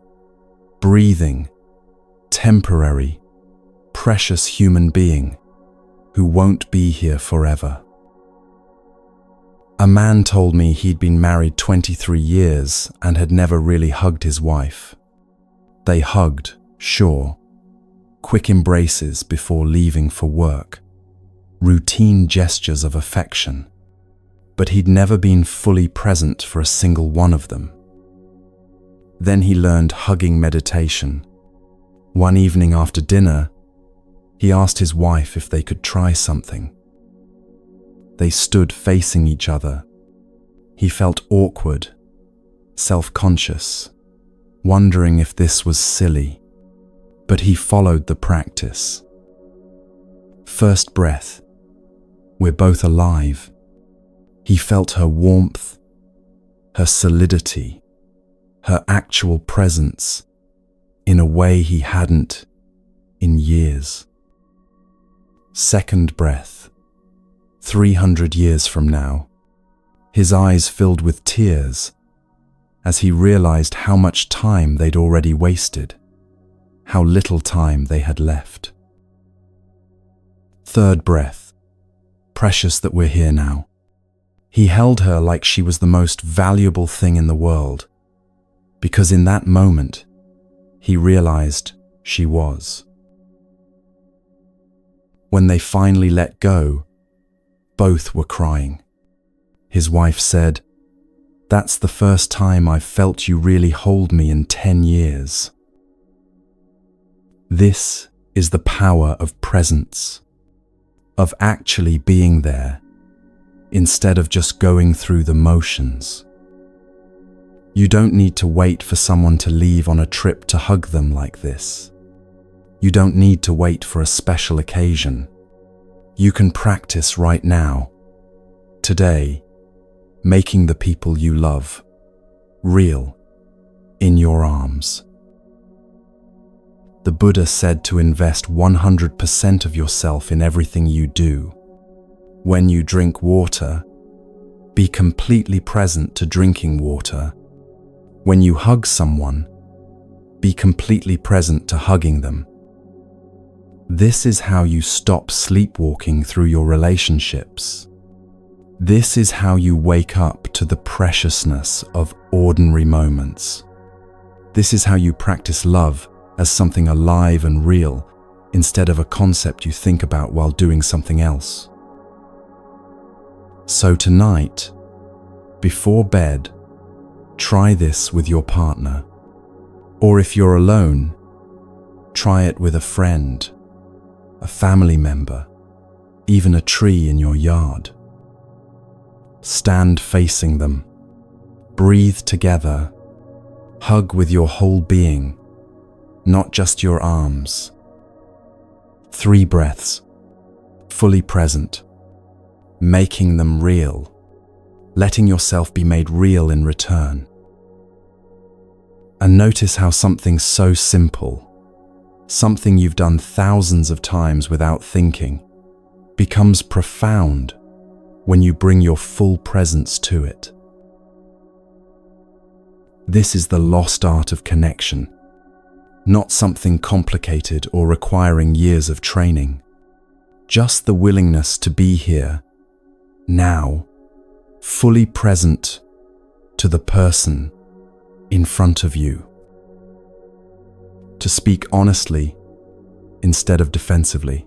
breathing, temporary, precious human being who won't be here forever. A man told me he'd been married 23 years and had never really hugged his wife. They hugged, sure, quick embraces before leaving for work, routine gestures of affection, but he'd never been fully present for a single one of them. Then he learned hugging meditation. One evening after dinner, he asked his wife if they could try something. They stood facing each other. He felt awkward, self-conscious, wondering if this was silly, but he followed the practice. First breath, we're both alive. He felt her warmth, her solidity, her actual presence in a way he hadn't in years. Second breath, 300 years from now, his eyes filled with tears as he realized how much time they'd already wasted, how little time they had left. Third breath, precious that we're here now. He held her like she was the most valuable thing in the world, because in that moment, he realized she was. When they finally let go, both were crying. His wife said, "That's the first time I've felt you really hold me in 10 years." This is the power of presence, of actually being there, instead of just going through the motions. You don't need to wait for someone to leave on a trip to hug them like this. You don't need to wait for a special occasion. You can practice right now, today, making the people you love real in your arms. The Buddha said to invest 100% of yourself in everything you do. When you drink water, be completely present to drinking water. When you hug someone, be completely present to hugging them. This is how you stop sleepwalking through your relationships. This is how you wake up to the preciousness of ordinary moments. This is how you practice love as something alive and real, instead of a concept you think about while doing something else. So tonight, before bed, try this with your partner. Or if you're alone, try it with a friend, a family member, even a tree in your yard. Stand facing them, breathe together, hug with your whole being, not just your arms. 3 breaths, fully present, making them real, letting yourself be made real in return. And notice how something so simple, something you've done thousands of times without thinking, becomes profound when you bring your full presence to it. This is the lost art of connection, not something complicated or requiring years of training. Just the willingness to be here, now, fully present to the person in front of you. to speak honestly instead of defensively,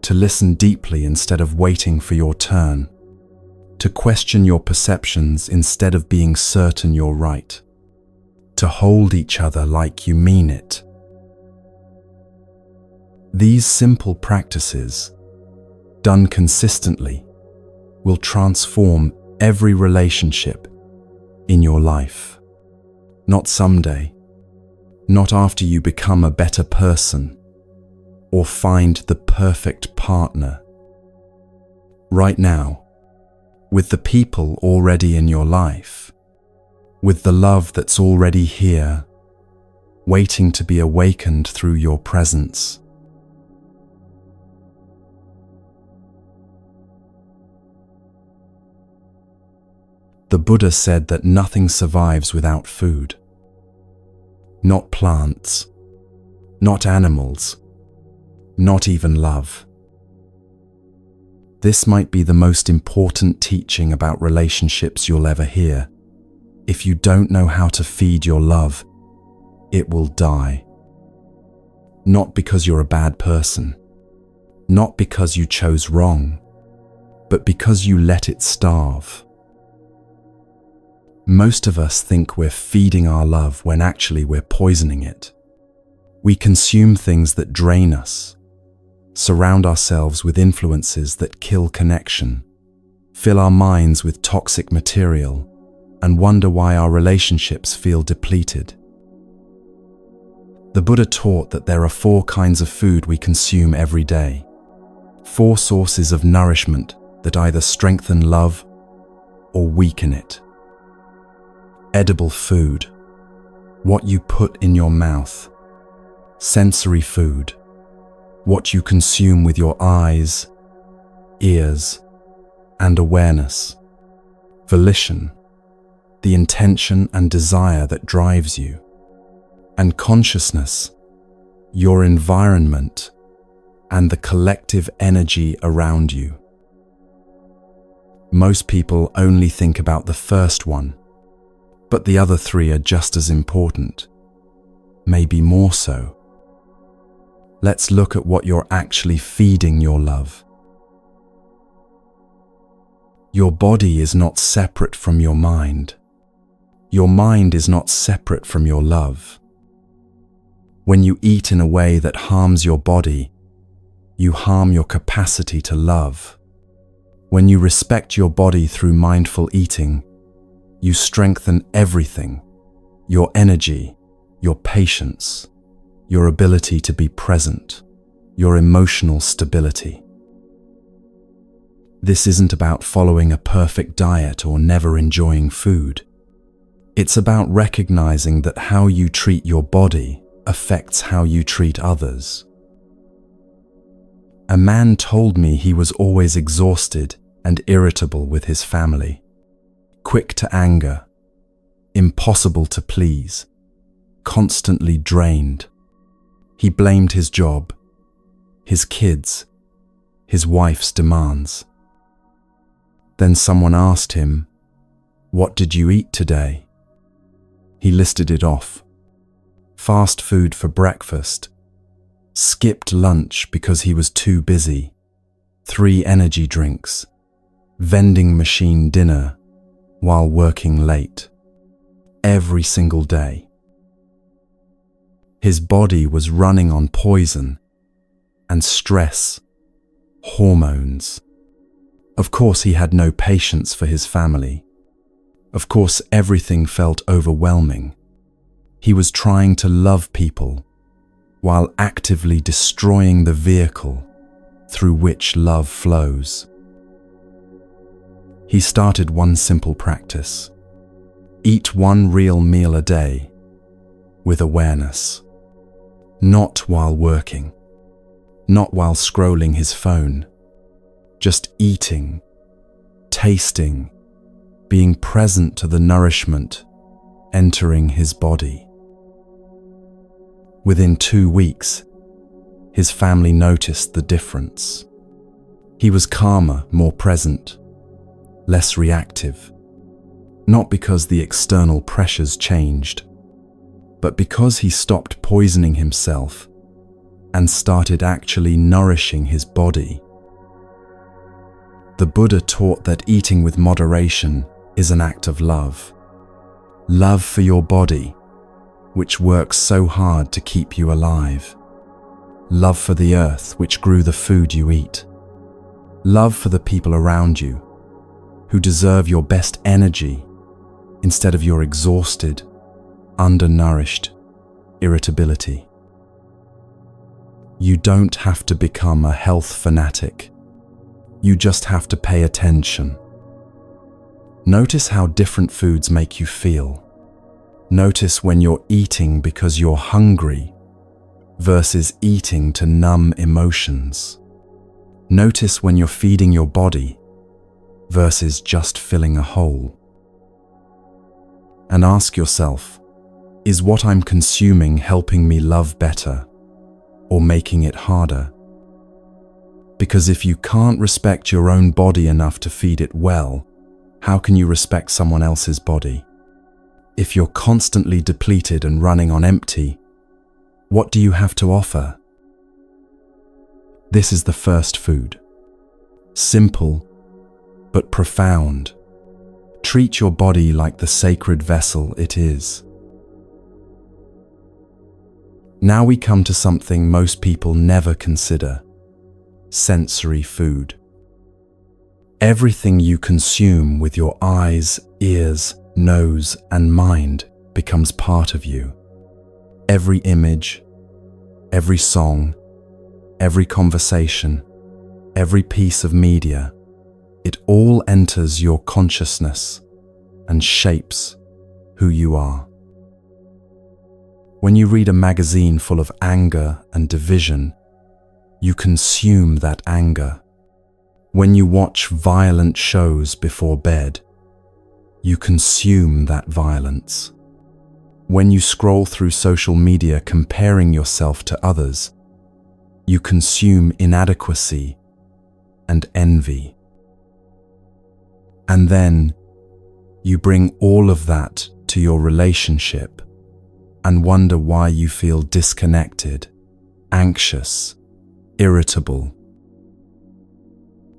to listen deeply instead of waiting for your turn, to question your perceptions instead of being certain you're right, to hold each other like you mean it. These simple practices, done consistently, will transform every relationship in your life. Not someday, not after you become a better person or find the perfect partner. Right now, with the people already in your life, with the love that's already here, waiting to be awakened through your presence. The Buddha said that nothing survives without food. Not plants, not animals, not even love. This might be the most important teaching about relationships you'll ever hear. If you don't know how to feed your love, it will die. Not because you're a bad person, not because you chose wrong, but because you let it starve. Most of us think we're feeding our love when actually we're poisoning it. We consume things that drain us, surround ourselves with influences that kill connection, fill our minds with toxic material, and wonder why our relationships feel depleted. The Buddha taught that there are 4 kinds of food we consume every day, 4 sources of nourishment that either strengthen love or weaken it. Edible food, what you put in your mouth. Sensory food, what you consume with your eyes, ears, and awareness. Volition, the intention and desire that drives you. And consciousness, your environment, and the collective energy around you. Most people only think about the first one, but the other 3 are just as important, maybe more so. Let's look at what you're actually feeding your love. Your body is not separate from your mind. Your mind is not separate from your love. When you eat in a way that harms your body, you harm your capacity to love. When you respect your body through mindful eating, you strengthen everything: your energy, your patience, your ability to be present, your emotional stability. This isn't about following a perfect diet or never enjoying food. It's about recognizing that how you treat your body affects how you treat others. A man told me he was always exhausted and irritable with his family, quick to anger, impossible to please, constantly drained. He blamed his job, his kids, his wife's demands. Then someone asked him, "What did you eat today?" He listed it off. Fast food for breakfast, skipped lunch because he was too busy, 3 energy drinks, vending machine dinner while working late, every single day. His body was running on poison and stress, hormones. Of course, he had no patience for his family. Of course, everything felt overwhelming. He was trying to love people while actively destroying the vehicle through which love flows. He started one simple practice: eat 1 real meal a day with awareness. Not while working, not while scrolling his phone, just eating, tasting, being present to the nourishment entering his body. Within 2 weeks, his family noticed the difference. He was calmer, more present, less reactive, not because the external pressures changed, but because he stopped poisoning himself and started actually nourishing his body. The Buddha taught that eating with moderation is an act of love. Love for your body, which works so hard to keep you alive. Love for the earth, which grew the food you eat. Love for the people around you, who deserve your best energy instead of your exhausted, undernourished irritability. You don't have to become a health fanatic. You just have to pay attention. Notice how different foods make you feel. Notice when you're eating because you're hungry versus eating to numb emotions. Notice when you're feeding your body versus just filling a hole. And ask yourself, is what I'm consuming helping me love better or making it harder? Because if you can't respect your own body enough to feed it well, how can you respect someone else's body? If you're constantly depleted and running on empty, what do you have to offer? This is the first food. Simple, but profound. Treat your body like the sacred vessel it is. Now we come to something most people never consider: sensory food. Everything you consume with your eyes, ears, nose, and mind becomes part of you. Every image, every song, every conversation, every piece of media, it all enters your consciousness and shapes who you are. When you read a magazine full of anger and division, you consume that anger. When you watch violent shows before bed, you consume that violence. When you scroll through social media comparing yourself to others, you consume inadequacy and envy. And then you bring all of that to your relationship and wonder why you feel disconnected, anxious, irritable.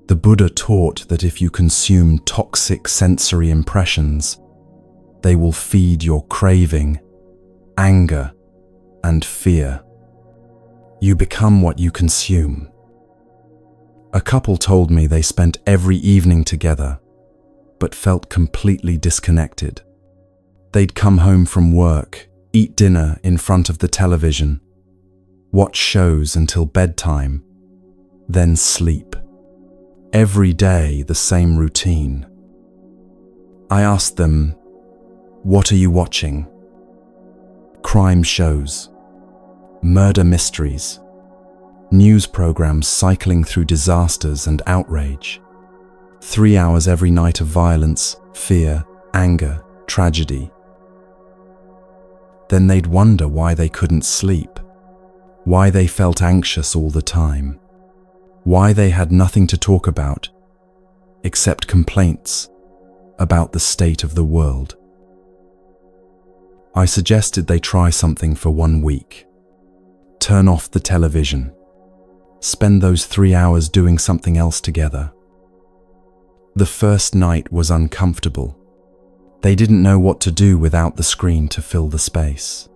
The Buddha taught that if you consume toxic sensory impressions, they will feed your craving, anger, and fear. You become what you consume. A couple told me they spent every evening together, but felt completely disconnected. They'd come home from work, eat dinner in front of the television, watch shows until bedtime, then sleep. Every day the same routine. I asked them, "What are you watching?" Crime shows, murder mysteries, news programs cycling through disasters and outrage. 3 hours every night of violence, fear, anger, tragedy. Then they'd wonder why they couldn't sleep, why they felt anxious all the time, why they had nothing to talk about except complaints about the state of the world. I suggested they try something for 1 week. Turn off the television. Spend those 3 hours doing something else together. The first night was uncomfortable. They didn't know what to do without the screen to fill the space.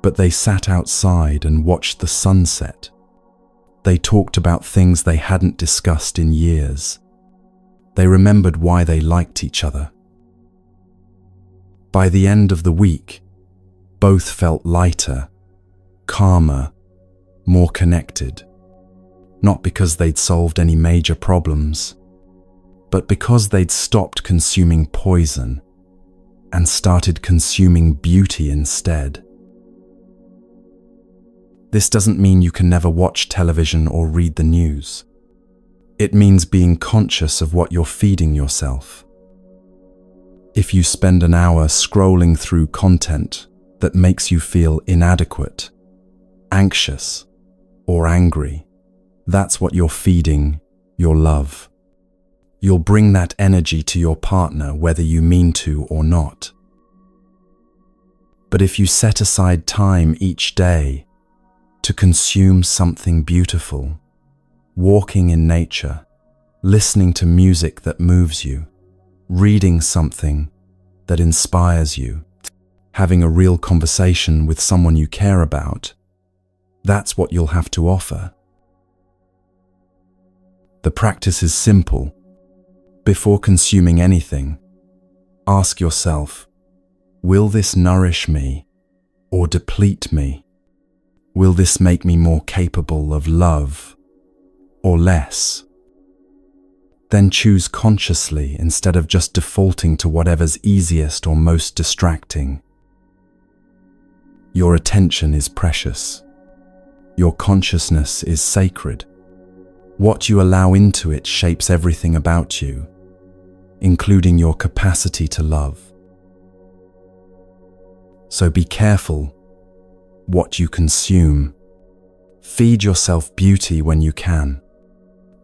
But they sat outside and watched the sunset. They talked about things they hadn't discussed in years. They remembered why they liked each other. By the end of the week, both felt lighter, calmer, more connected. Not because they'd solved any major problems, but because they'd stopped consuming poison and started consuming beauty instead. This doesn't mean you can never watch television or read the news. It means being conscious of what you're feeding yourself. If you spend an hour scrolling through content that makes you feel inadequate, anxious, or angry, that's what you're feeding your love. You'll bring that energy to your partner whether you mean to or not. But if you set aside time each day to consume something beautiful, walking in nature, listening to music that moves you, reading something that inspires you, having a real conversation with someone you care about, that's what you'll have to offer. The practice is simple. Before consuming anything, ask yourself, will this nourish me or deplete me? Will this make me more capable of love or less? Then choose consciously instead of just defaulting to whatever's easiest or most distracting. Your attention is precious. Your consciousness is sacred. What you allow into it shapes everything about you, including your capacity to love. So be careful what you consume. Feed yourself beauty when you can.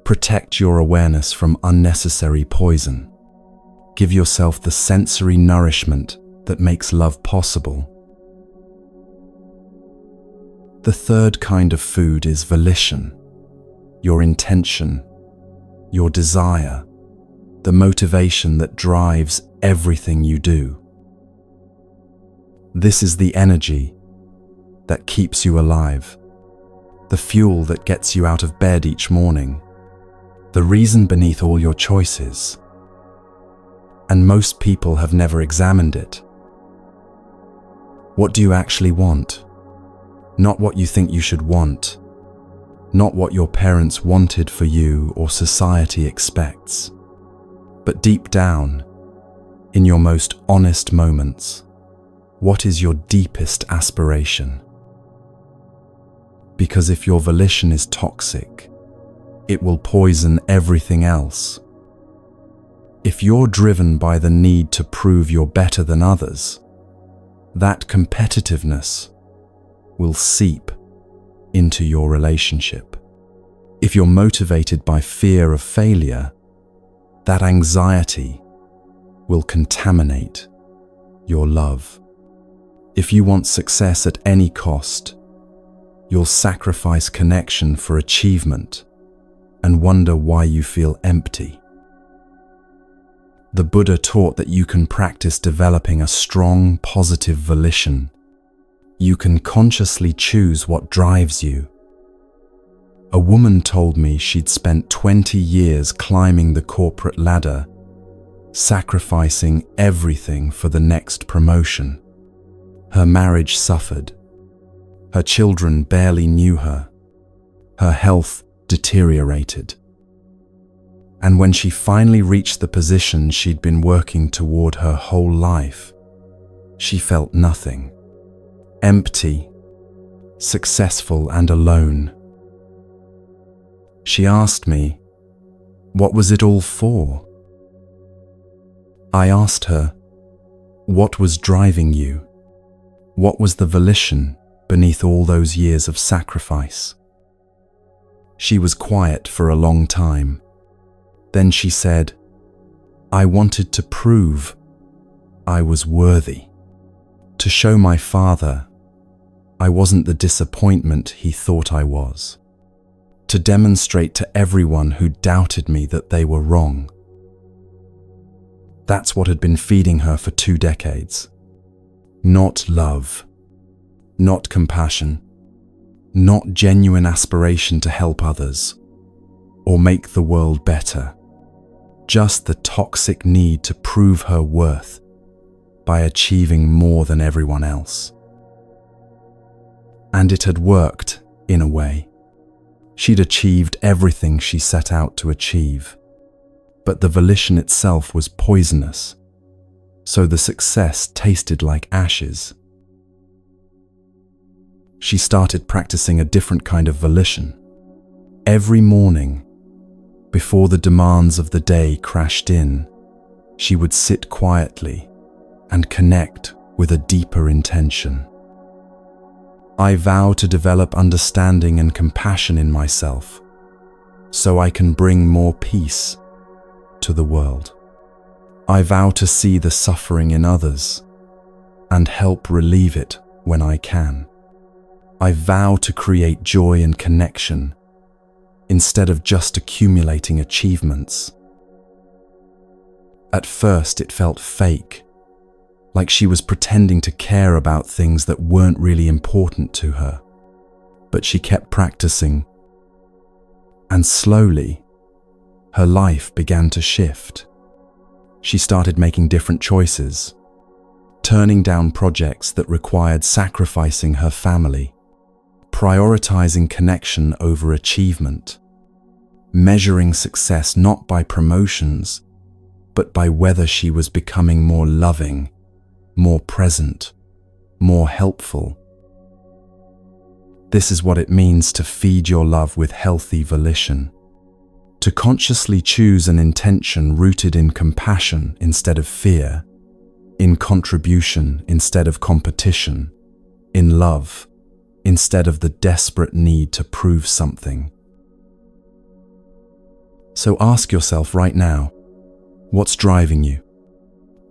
Protect your awareness from unnecessary poison. Give yourself the sensory nourishment that makes love possible. The third kind of food is volition, your intention, your desire, the motivation that drives everything you do. This is the energy that keeps you alive, the fuel that gets you out of bed each morning, the reason beneath all your choices. And most people have never examined it. What do you actually want? Not what you think you should want, not what your parents wanted for you or society expects, but deep down, in your most honest moments, what is your deepest aspiration? Because if your volition is toxic, it will poison everything else. If you're driven by the need to prove you're better than others, that competitiveness will seep into your relationship. If you're motivated by fear of failure, that anxiety will contaminate your love. If you want success at any cost, you'll sacrifice connection for achievement and wonder why you feel empty. The Buddha taught that you can practice developing a strong, positive volition. You can consciously choose what drives you. A woman told me she'd spent 20 years climbing the corporate ladder, sacrificing everything for the next promotion. Her marriage suffered. Her children barely knew her. Her health deteriorated. And when she finally reached the position she'd been working toward her whole life, she felt nothing. Empty, successful and alone. She asked me, what was it all for? I asked her, what was driving you? What was the volition beneath all those years of sacrifice? She was quiet for a long time. Then she said, I wanted to prove I was worthy. To show my father I wasn't the disappointment he thought I was. To demonstrate to everyone who doubted me that they were wrong. That's what had been feeding her for 2 decades. Not love, not compassion, not genuine aspiration to help others or make the world better. Just the toxic need to prove her worth by achieving more than everyone else. And it had worked, in a way. She'd achieved everything she set out to achieve. But the volition itself was poisonous, so the success tasted like ashes. She started practicing a different kind of volition. Every morning, before the demands of the day crashed in, she would sit quietly and connect with a deeper intention. I vow to develop understanding and compassion in myself, so I can bring more peace to the world. I vow to see the suffering in others and help relieve it when I can. I vow to create joy and connection instead of just accumulating achievements. At first, it felt fake, like she was pretending to care about things that weren't really important to her. But she kept practicing, and slowly, her life began to shift. She started making different choices, turning down projects that required sacrificing her family, prioritizing connection over achievement, measuring success not by promotions, but by whether she was becoming more loving, more present, more helpful. This is what it means to feed your love with healthy volition. To consciously choose an intention rooted in compassion instead of fear, in contribution instead of competition, in love instead of the desperate need to prove something. So ask yourself right now, what's driving you?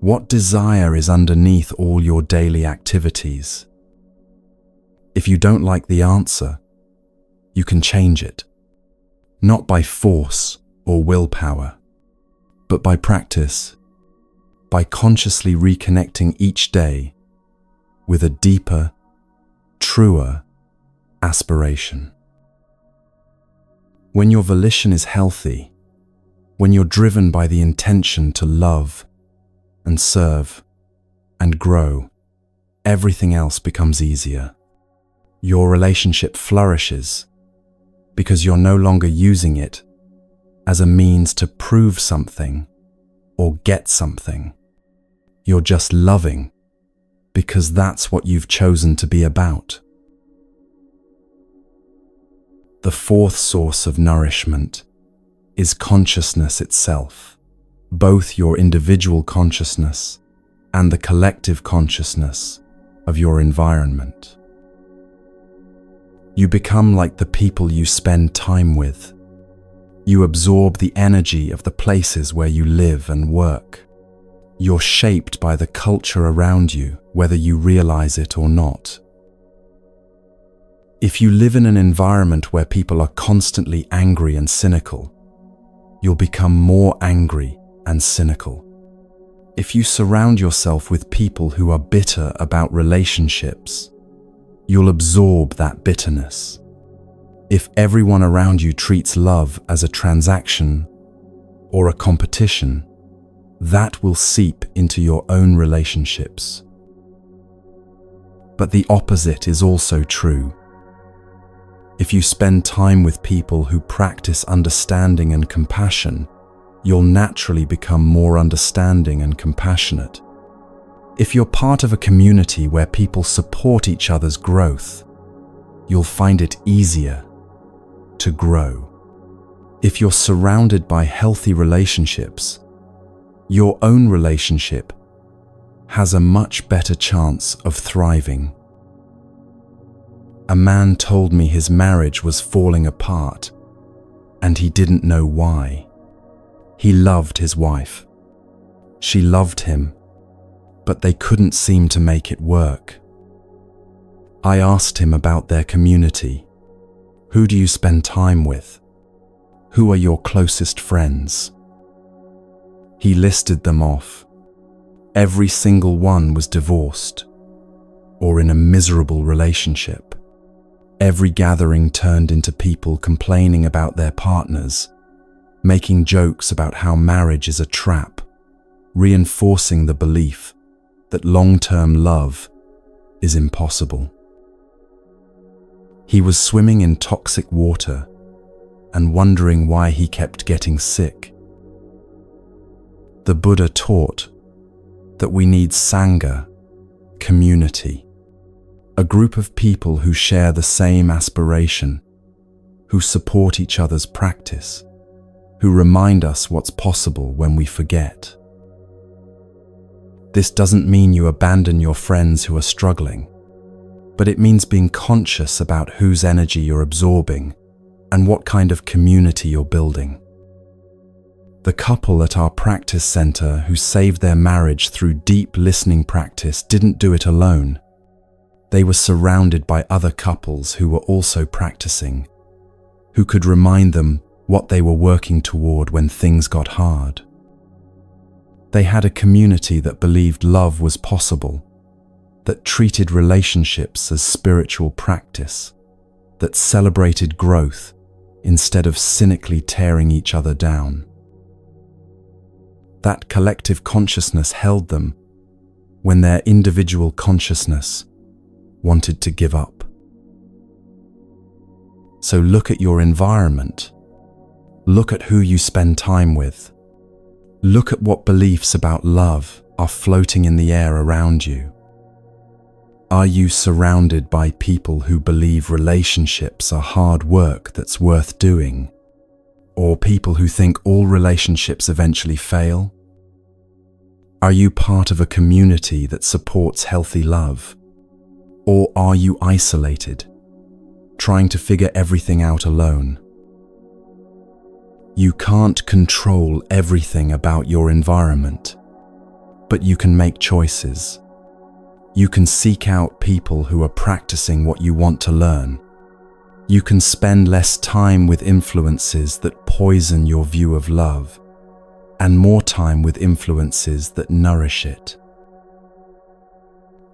What desire is underneath all your daily activities? If you don't like the answer, you can change it. Not by force or willpower, but by practice, by consciously reconnecting each day with a deeper, truer aspiration. When your volition is healthy, when you're driven by the intention to love and serve and grow, everything else becomes easier. Your relationship flourishes because you're no longer using it as a means to prove something or get something. You're just loving because that's what you've chosen to be about. The fourth source of nourishment is consciousness itself, both your individual consciousness and the collective consciousness of your environment. You become like the people you spend time with. You absorb the energy of the places where you live and work. You're shaped by the culture around you, whether you realize it or not. If you live in an environment where people are constantly angry and cynical, you'll become more angry and cynical. If you surround yourself with people who are bitter about relationships, you'll absorb that bitterness. If everyone around you treats love as a transaction or a competition, that will seep into your own relationships. But the opposite is also true. If you spend time with people who practice understanding and compassion, you'll naturally become more understanding and compassionate. If you're part of a community where people support each other's growth, you'll find it easier to grow. If you're surrounded by healthy relationships, your own relationship has a much better chance of thriving. A man told me his marriage was falling apart, and he didn't know why. He loved his wife. She loved him, but they couldn't seem to make it work. I asked him about their community. Who do you spend time with? Who are your closest friends? He listed them off. Every single one was divorced or in a miserable relationship. Every gathering turned into people complaining about their partners, making jokes about how marriage is a trap, reinforcing the belief that long-term love is impossible. He was swimming in toxic water and wondering why he kept getting sick. The Buddha taught that we need Sangha, community, a group of people who share the same aspiration, who support each other's practice, who remind us what's possible when we forget. This doesn't mean you abandon your friends who are struggling, but it means being conscious about whose energy you're absorbing and what kind of community you're building. The couple at our practice center who saved their marriage through deep listening practice didn't do it alone. They were surrounded by other couples who were also practicing, who could remind them what they were working toward when things got hard. They had a community that believed love was possible, that treated relationships as spiritual practice, that celebrated growth instead of cynically tearing each other down. That collective consciousness held them when their individual consciousness wanted to give up. So look at your environment. Look at who you spend time with. Look at what beliefs about love are floating in the air around you. Are you surrounded by people who believe relationships are hard work that's worth doing? Or people who think all relationships eventually fail? Are you part of a community that supports healthy love? Or are you isolated, trying to figure everything out alone? You can't control everything about your environment, but you can make choices. You can seek out people who are practicing what you want to learn. You can spend less time with influences that poison your view of love, and more time with influences that nourish it.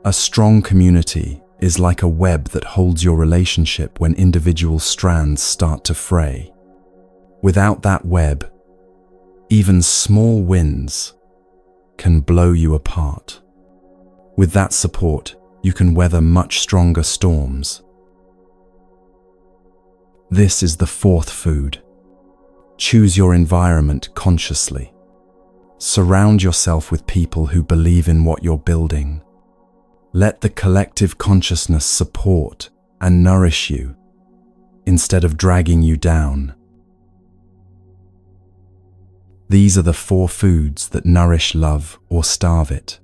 A strong community is like a web that holds your relationship when individual strands start to fray. Without that web, even small winds can blow you apart. With that support, you can weather much stronger storms. This is the fourth food. Choose your environment consciously. Surround yourself with people who believe in what you're building. Let the collective consciousness support and nourish you instead of dragging you down. These are the four foods that nourish love or starve it.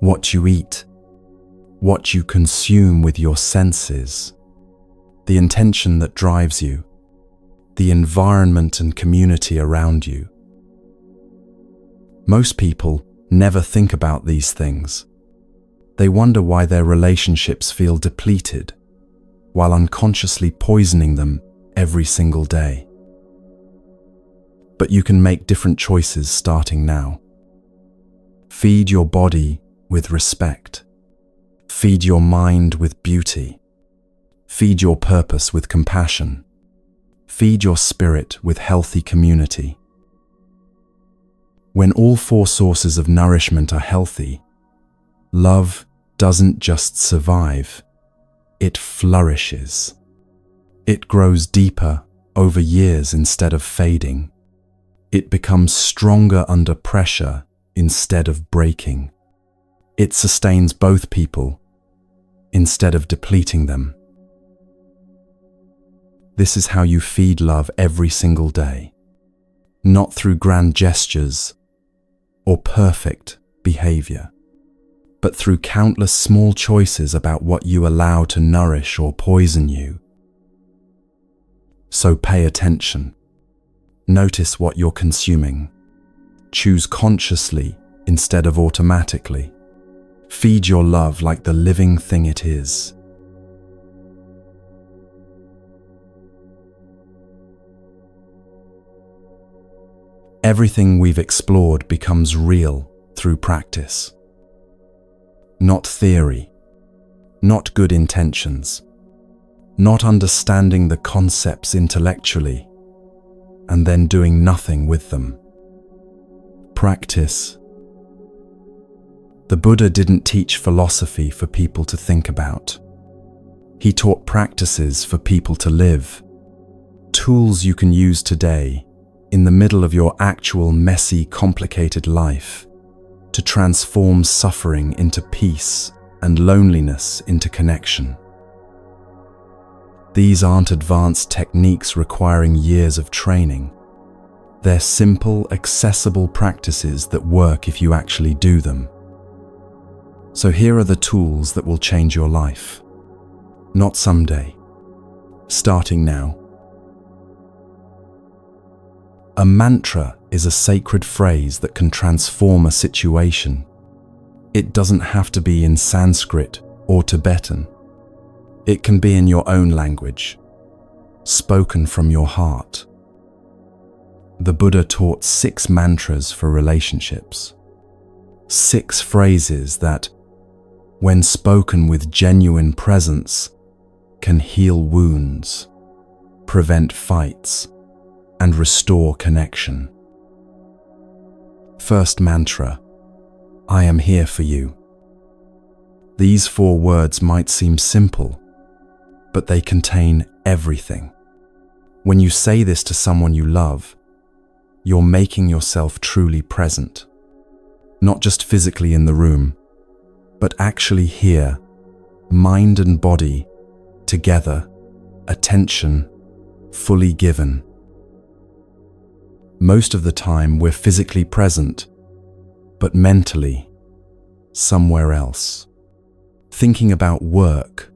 What you eat, what you consume with your senses, the intention that drives you, the environment and community around you. Most people never think about these things. They wonder why their relationships feel depleted, while unconsciously poisoning them every single day. But you can make different choices starting now. Feed your body with respect. Feed your mind with beauty. Feed your purpose with compassion. Feed your spirit with healthy community. When all four sources of nourishment are healthy, love doesn't just survive, it flourishes. It grows deeper over years instead of fading. It becomes stronger under pressure instead of breaking. It sustains both people instead of depleting them. This is how you feed love every single day, not through grand gestures or perfect behavior, but through countless small choices about what you allow to nourish or poison you. So pay attention. Notice what you're consuming. Choose consciously instead of automatically. Feed your love like the living thing it is. Everything we've explored becomes real through practice. Not theory, not good intentions, not understanding the concepts intellectually and then doing nothing with them. Practice. The Buddha didn't teach philosophy for people to think about. He taught practices for people to live. Tools you can use today, in the middle of your actual messy, complicated life, to transform suffering into peace and loneliness into connection. These aren't advanced techniques requiring years of training. They're simple, accessible practices that work if you actually do them. So here are the tools that will change your life. Not someday. Starting now. A mantra is a sacred phrase that can transform a situation. It doesn't have to be in Sanskrit or Tibetan. It can be in your own language, spoken from your heart. The Buddha taught 6 mantras for relationships. 6 phrases that, when spoken with genuine presence, can heal wounds, prevent fights, and restore connection. First mantra, I am here for you. These 4 words might seem simple, but they contain everything. When you say this to someone you love, you're making yourself truly present, not just physically in the room, but actually here, mind and body, together, attention, fully given. Most of the time we're physically present, but mentally, somewhere else. Thinking about work,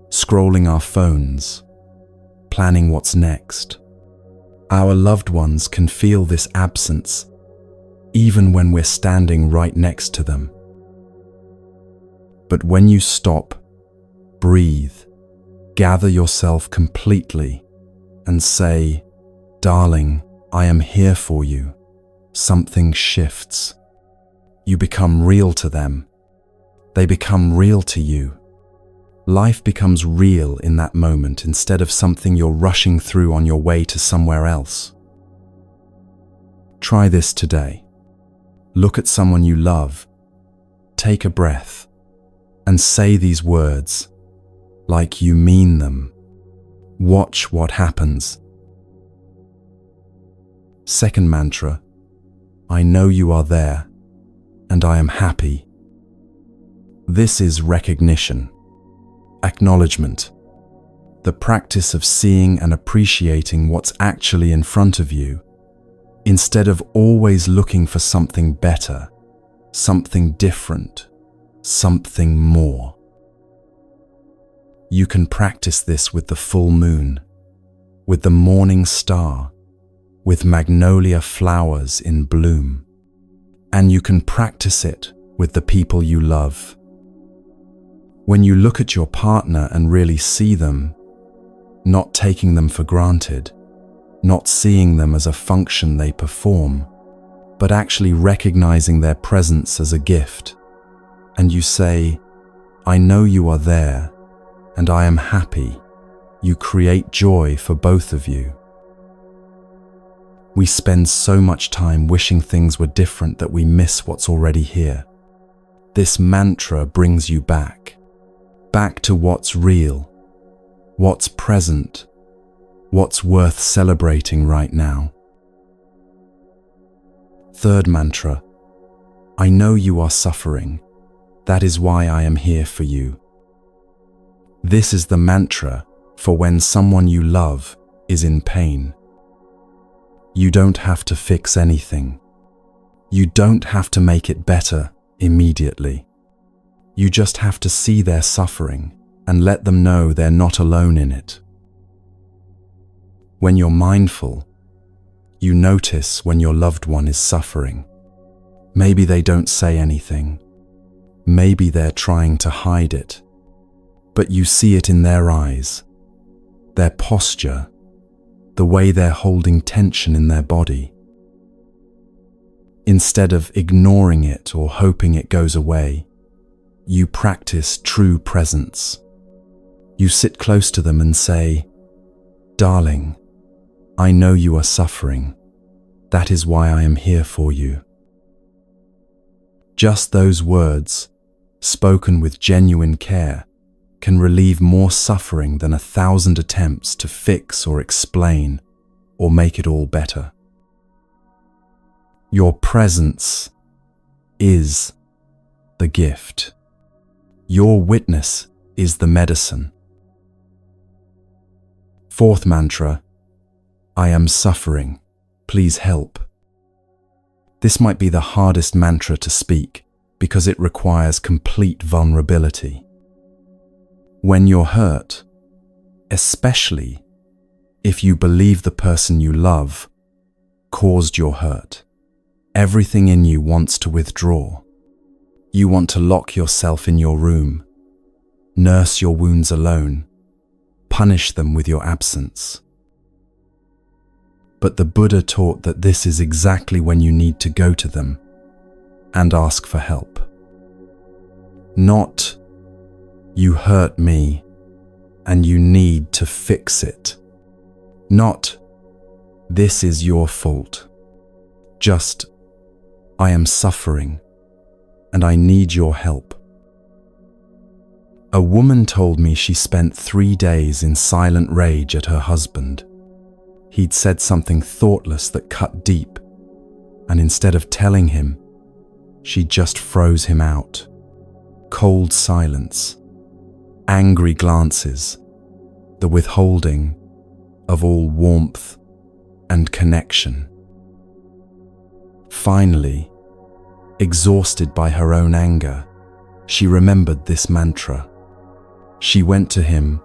scrolling our phones, planning what's next. Our loved ones can feel this absence, even when we're standing right next to them. But when you stop, breathe, gather yourself completely, and say, "Darling, I am here for you," something shifts. You become real to them. They become real to you. Life becomes real in that moment instead of something you're rushing through on your way to somewhere else. Try this today. Look at someone you love, take a breath, and say these words like you mean them. Watch what happens. Second mantra, I know you are there, and I am happy. This is recognition, acknowledgement, the practice of seeing and appreciating what's actually in front of you, instead of always looking for something better, something different, something more. You can practice this with the full moon, with the morning star, with magnolia flowers in bloom. And you can practice it with the people you love. When you look at your partner and really see them, not taking them for granted, not seeing them as a function they perform, but actually recognizing their presence as a gift, and you say, I know you are there, and I am happy, you create joy for both of you. We spend so much time wishing things were different that we miss what's already here. This mantra brings you back to what's real, what's present, what's worth celebrating right now. Third mantra, I know you are suffering. That is why I am here for you. This is the mantra for when someone you love is in pain. You don't have to fix anything. You don't have to make it better immediately. You just have to see their suffering and let them know they're not alone in it. When you're mindful, you notice when your loved one is suffering. Maybe they don't say anything. Maybe they're trying to hide it. But you see it in their eyes, their posture, the way they're holding tension in their body. Instead of ignoring it or hoping it goes away, you practice true presence. You sit close to them and say, Darling, I know you are suffering. That is why I am here for you. Just those words, spoken with genuine care, can relieve more suffering than 1,000 attempts to fix or explain or make it all better. Your presence is the gift. Your witness is the medicine. Fourth mantra, I am suffering. Please help. This might be the hardest mantra to speak because it requires complete vulnerability. When you're hurt, especially if you believe the person you love caused your hurt. Everything in you wants to withdraw. You want to lock yourself in your room, nurse your wounds alone, punish them with your absence. But the Buddha taught that this is exactly when you need to go to them and ask for help. Not, you hurt me and you need to fix it. Not, this is your fault. Just, I am suffering and I need your help. A woman told me she spent 3 days in silent rage at her husband. He'd said something thoughtless that cut deep, and instead of telling him, she just froze him out. Cold silence, angry glances, the withholding of all warmth and connection. Finally, exhausted by her own anger, she remembered this mantra. She went to him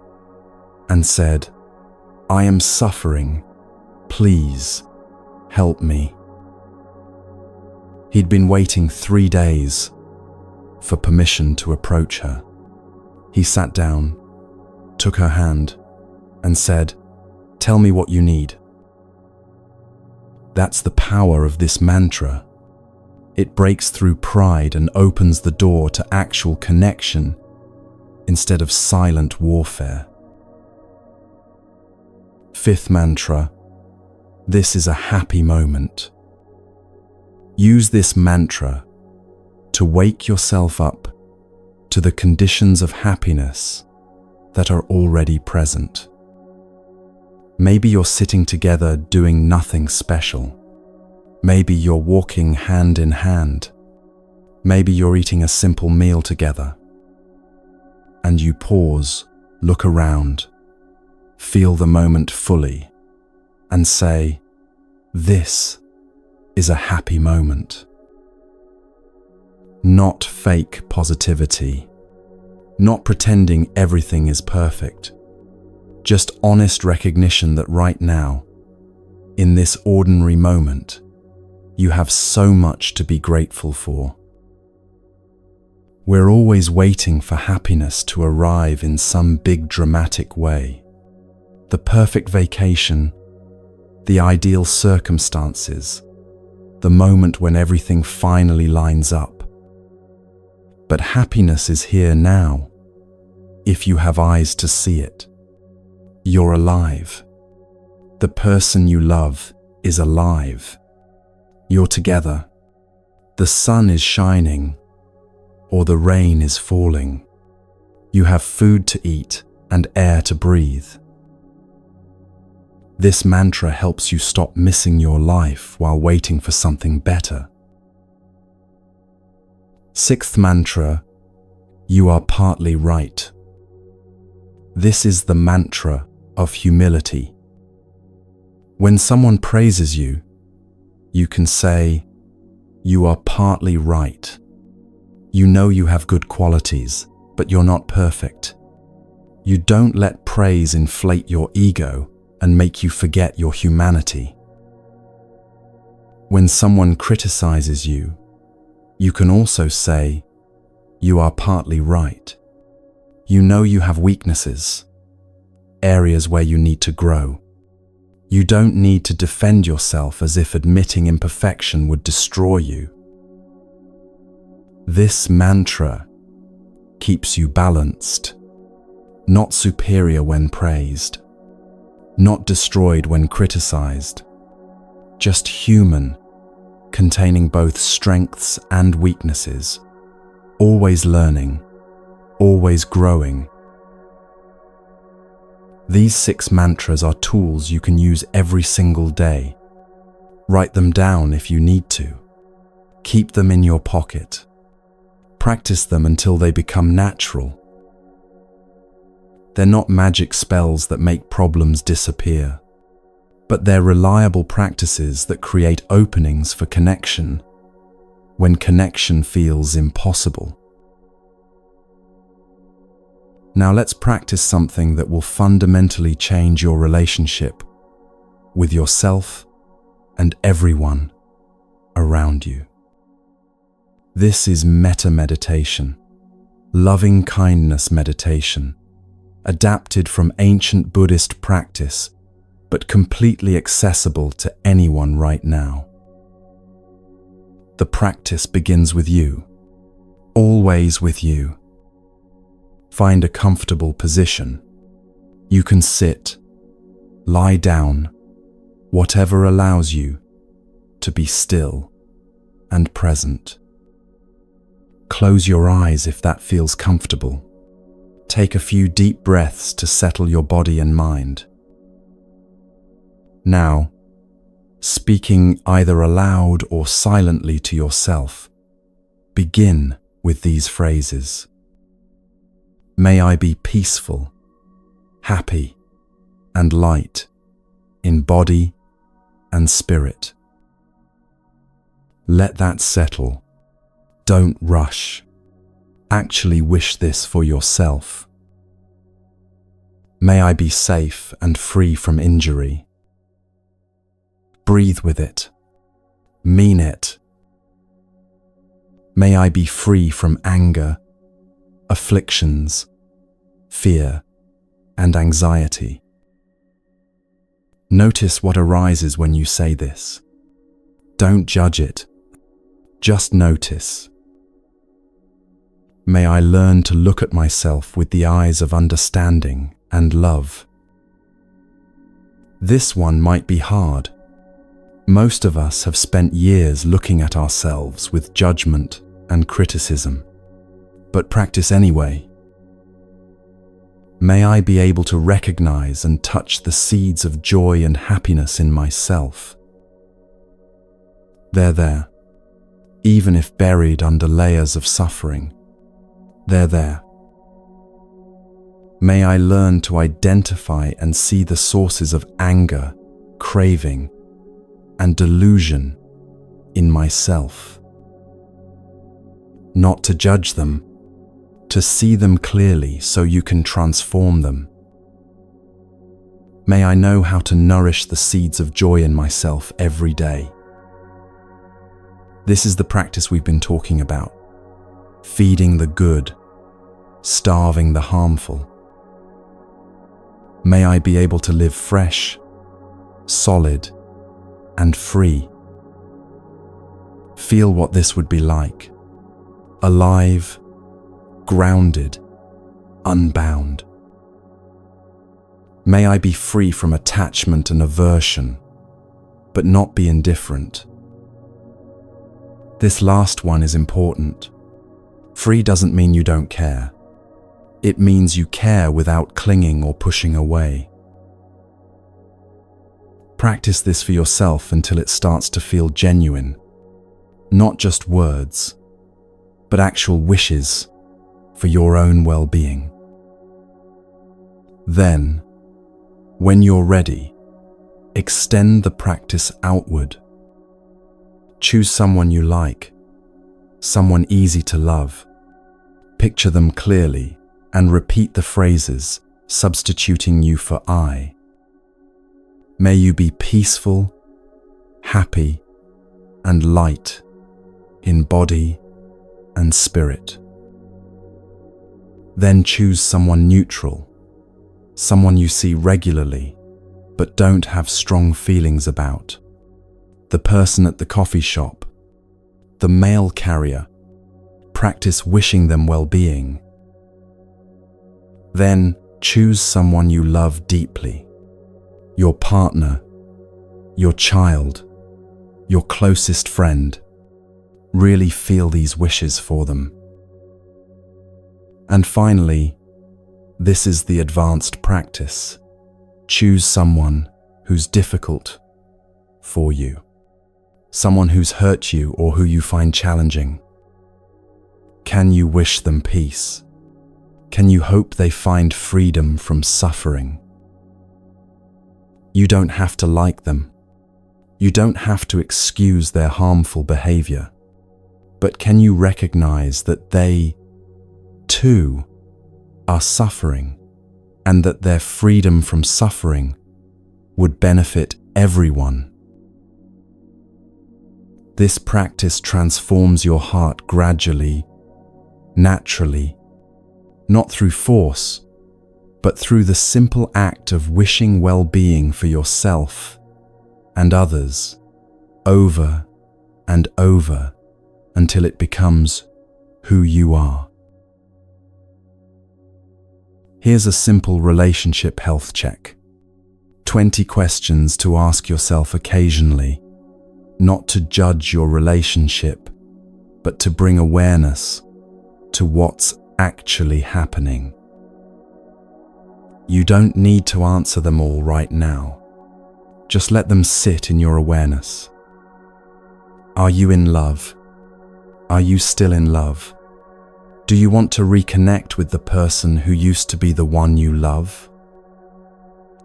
and said, I am suffering. Please help me. He'd been waiting 3 days for permission to approach her. He sat down, took her hand, and said, Tell me what you need. That's the power of this mantra. It breaks through pride and opens the door to actual connection instead of silent warfare. Fifth mantra, this is a happy moment. Use this mantra to wake yourself up to the conditions of happiness that are already present. Maybe you're sitting together doing nothing special. Maybe you're walking hand in hand. Maybe you're eating a simple meal together. And you pause, look around, feel the moment fully, and say, this is a happy moment. Not fake positivity, not pretending everything is perfect, just honest recognition that right now, in this ordinary moment, you have so much to be grateful for. We're always waiting for happiness to arrive in some big dramatic way. The perfect vacation, the ideal circumstances, the moment when everything finally lines up. But happiness is here now, if you have eyes to see it. You're alive. The person you love is alive. You're together. The sun is shining, or the rain is falling. You have food to eat and air to breathe. This mantra helps you stop missing your life while waiting for something better. Sixth mantra, you are partly right. This is the mantra of humility. When someone praises you, you can say, you are partly right. You know you have good qualities, but you're not perfect. You don't let praise inflate your ego and make you forget your humanity. When someone criticizes you, you can also say, you are partly right. You know you have weaknesses, areas where you need to grow. You don't need to defend yourself as if admitting imperfection would destroy you. This mantra keeps you balanced, not superior when praised, not destroyed when criticized, just human, containing both strengths and weaknesses, always learning, always growing. These 6 mantras are tools you can use every single day. Write them down if you need to. Keep them in your pocket. Practice them until they become natural. They're not magic spells that make problems disappear, but they're reliable practices that create openings for connection when connection feels impossible. Now let's practice something that will fundamentally change your relationship with yourself and everyone around you. This is metta meditation, loving kindness meditation, adapted from ancient Buddhist practice, but completely accessible to anyone right now. The practice begins with you, always with you. Find a comfortable position. You can sit, lie down, whatever allows you to be still and present. Close your eyes if that feels comfortable. Take a few deep breaths to settle your body and mind. Now, speaking either aloud or silently to yourself, begin with these phrases. May I be peaceful, happy, and light in body and spirit. Let that settle. Don't rush. Actually wish this for yourself. May I be safe and free from injury. Breathe with it. Mean it. May I be free from anger, afflictions, fear, and anxiety. Notice what arises when you say this. Don't judge it. Just notice. May I learn to look at myself with the eyes of understanding and love. This one might be hard. Most of us have spent years looking at ourselves with judgment and criticism, but practice anyway. May I be able to recognize and touch the seeds of joy and happiness in myself. They're there, even if buried under layers of suffering. They're there. May I learn to identify and see the sources of anger, craving, and delusion in myself. Not to judge them, to see them clearly so you can transform them. May I know how to nourish the seeds of joy in myself every day. This is the practice we've been talking about. Feeding the good, starving the harmful. May I be able to live fresh, solid, and free. Feel what this would be like. Alive, grounded, unbound. May I be free from attachment and aversion, but not be indifferent. This last one is important. Free doesn't mean you don't care. It means you care without clinging or pushing away. Practice this for yourself until it starts to feel genuine. Not just words, but actual wishes for your own well-being. Then, when you're ready, extend the practice outward. Choose someone you like, someone easy to love. Picture them clearly and repeat the phrases, substituting you for I. May you be peaceful, happy, and light in body and spirit. Then choose someone neutral, someone you see regularly but don't have strong feelings about. The person at the coffee shop, the mail carrier. Practice wishing them well-being. Then choose someone you love deeply. Your partner, your child, your closest friend. Really feel these wishes for them. And finally, this is the advanced practice. Choose someone who's difficult for you. Someone who's hurt you or who you find challenging. Can you wish them peace? Can you hope they find freedom from suffering? You don't have to like them. You don't have to excuse their harmful behavior. But can you recognize that they, too, are suffering, and that their freedom from suffering would benefit everyone? This practice transforms your heart gradually, naturally, not through force, but through the simple act of wishing well-being for yourself and others, over and over, until it becomes who you are. Here's a simple relationship health check. 20 questions to ask yourself occasionally, not to judge your relationship, but to bring awareness to what's actually happening. You don't need to answer them all right now. Just let them sit in your awareness. Are you in love? Are you still in love? Do you want to reconnect with the person who used to be the one you love?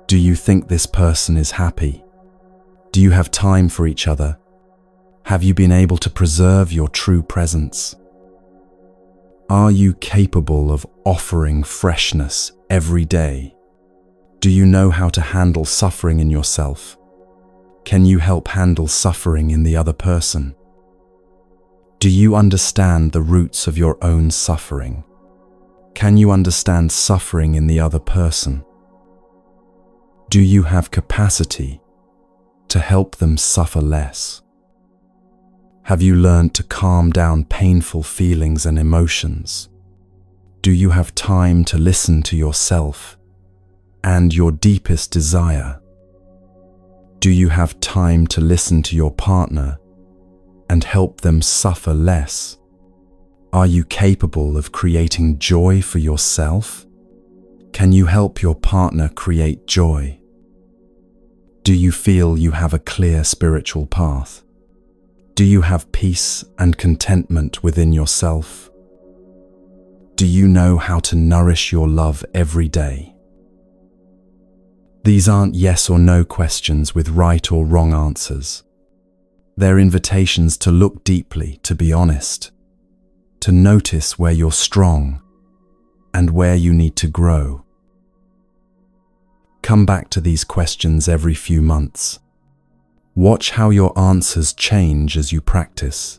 Do you think this person is happy? Do you have time for each other? Have you been able to preserve your true presence? Are you capable of offering freshness every day? Do you know how to handle suffering in yourself? Can you help handle suffering in the other person? Do you understand the roots of your own suffering? Can you understand suffering in the other person? Do you have capacity to help them suffer less? Have you learned to calm down painful feelings and emotions? Do you have time to listen to yourself and your deepest desire? Do you have time to listen to your partner and help them suffer less? Are you capable of creating joy for yourself? Can you help your partner create joy? Do you feel you have a clear spiritual path? Do you have peace and contentment within yourself? Do you know how to nourish your love every day? These aren't yes or no questions with right or wrong answers. They're invitations to look deeply, to be honest, to notice where you're strong and where you need to grow. Come back to these questions every few months. Watch how your answers change as you practice.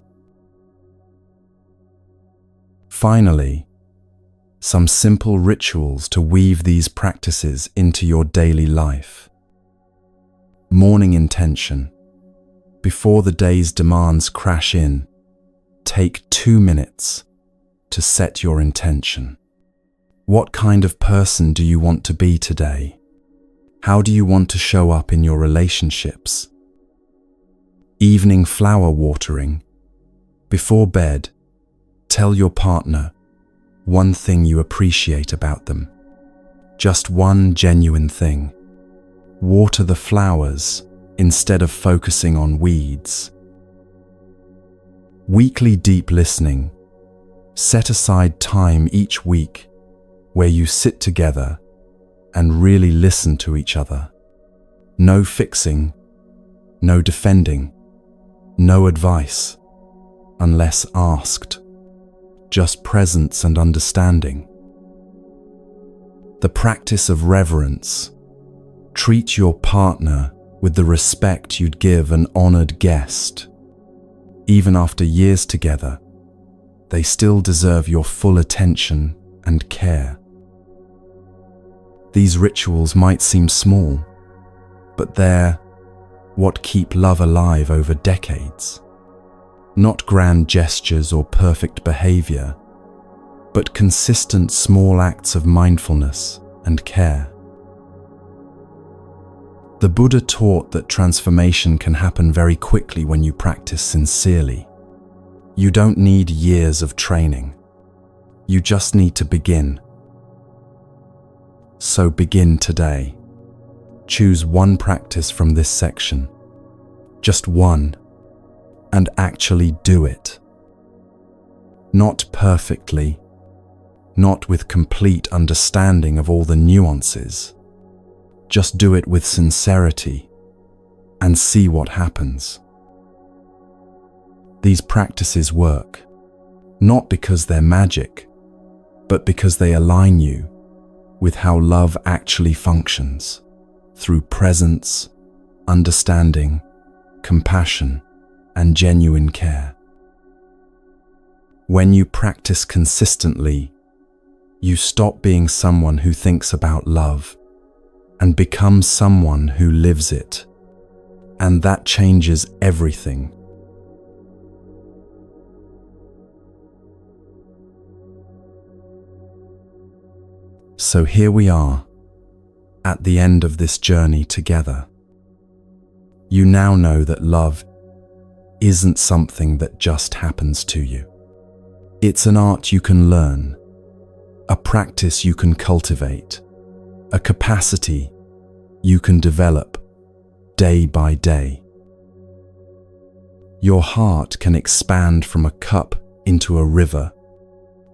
Finally, some simple rituals to weave these practices into your daily life. Morning intention. Before the day's demands crash in, take 2 minutes to set your intention. What kind of person do you want to be today? How do you want to show up in your relationships? Evening flower watering. Before bed, tell your partner one thing you appreciate about them. Just one genuine thing. Water the flowers instead of focusing on weeds. Weekly deep listening. Set aside time each week where you sit together and really listen to each other. No fixing, no defending, no advice, unless asked. Just presence and understanding. The practice of reverence. Treat your partner with the respect you'd give an honored guest. Even after years together, they still deserve your full attention and care. These rituals might seem small, but they're what keep love alive over decades. Not grand gestures or perfect behavior, but consistent small acts of mindfulness and care. The Buddha taught that transformation can happen very quickly when you practice sincerely. You don't need years of training. You just need to begin. So begin today. Choose one practice from this section. Just one. And actually do it. Not perfectly, not with complete understanding of all the nuances. Just do it with sincerity and see what happens. These practices work, not because they're magic, but because they align you with how love actually functions, through presence, understanding, compassion, and genuine care. When you practice consistently, you stop being someone who thinks about love and become someone who lives it. And that changes everything. So here we are, at the end of this journey together. You now know that love isn't something that just happens to you. It's an art you can learn, a practice you can cultivate, a capacity you can develop day by day. Your heart can expand from a cup into a river.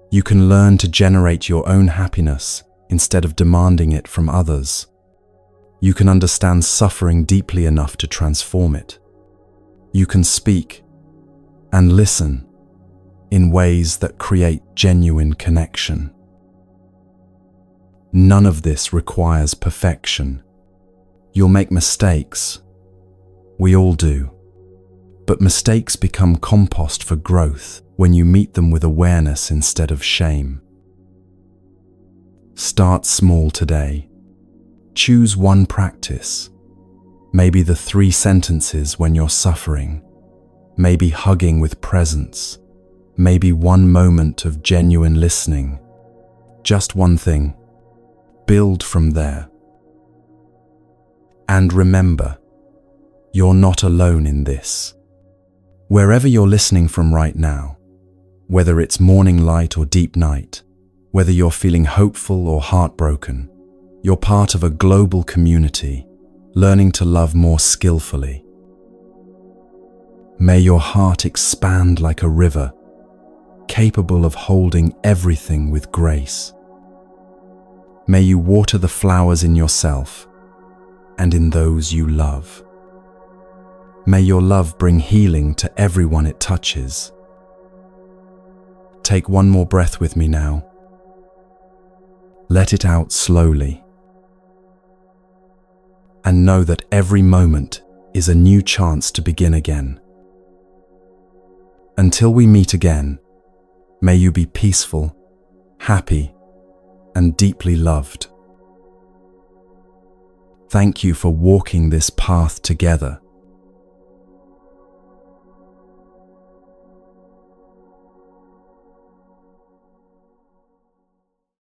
You can learn to generate your own happiness instead of demanding it from others. You can understand suffering deeply enough to transform it. You can speak and listen in ways that create genuine connection. None of this requires perfection. You'll make mistakes. We all do. But mistakes become compost for growth when you meet them with awareness instead of shame. Start small today. Choose one practice. Maybe the 3 sentences when you're suffering. Maybe hugging with presence. Maybe one moment of genuine listening. Just one thing. Build from there. And remember, you're not alone in this. Wherever you're listening from right now, whether it's morning light or deep night, whether you're feeling hopeful or heartbroken, you're part of a global community, learning to love more skillfully. May your heart expand like a river, capable of holding everything with grace. May you water the flowers in yourself and in those you love. May your love bring healing to everyone it touches. Take one more breath with me now. Let it out slowly. And know that every moment is a new chance to begin again. Until we meet again, may you be peaceful, happy, and deeply loved. Thank you for walking this path together.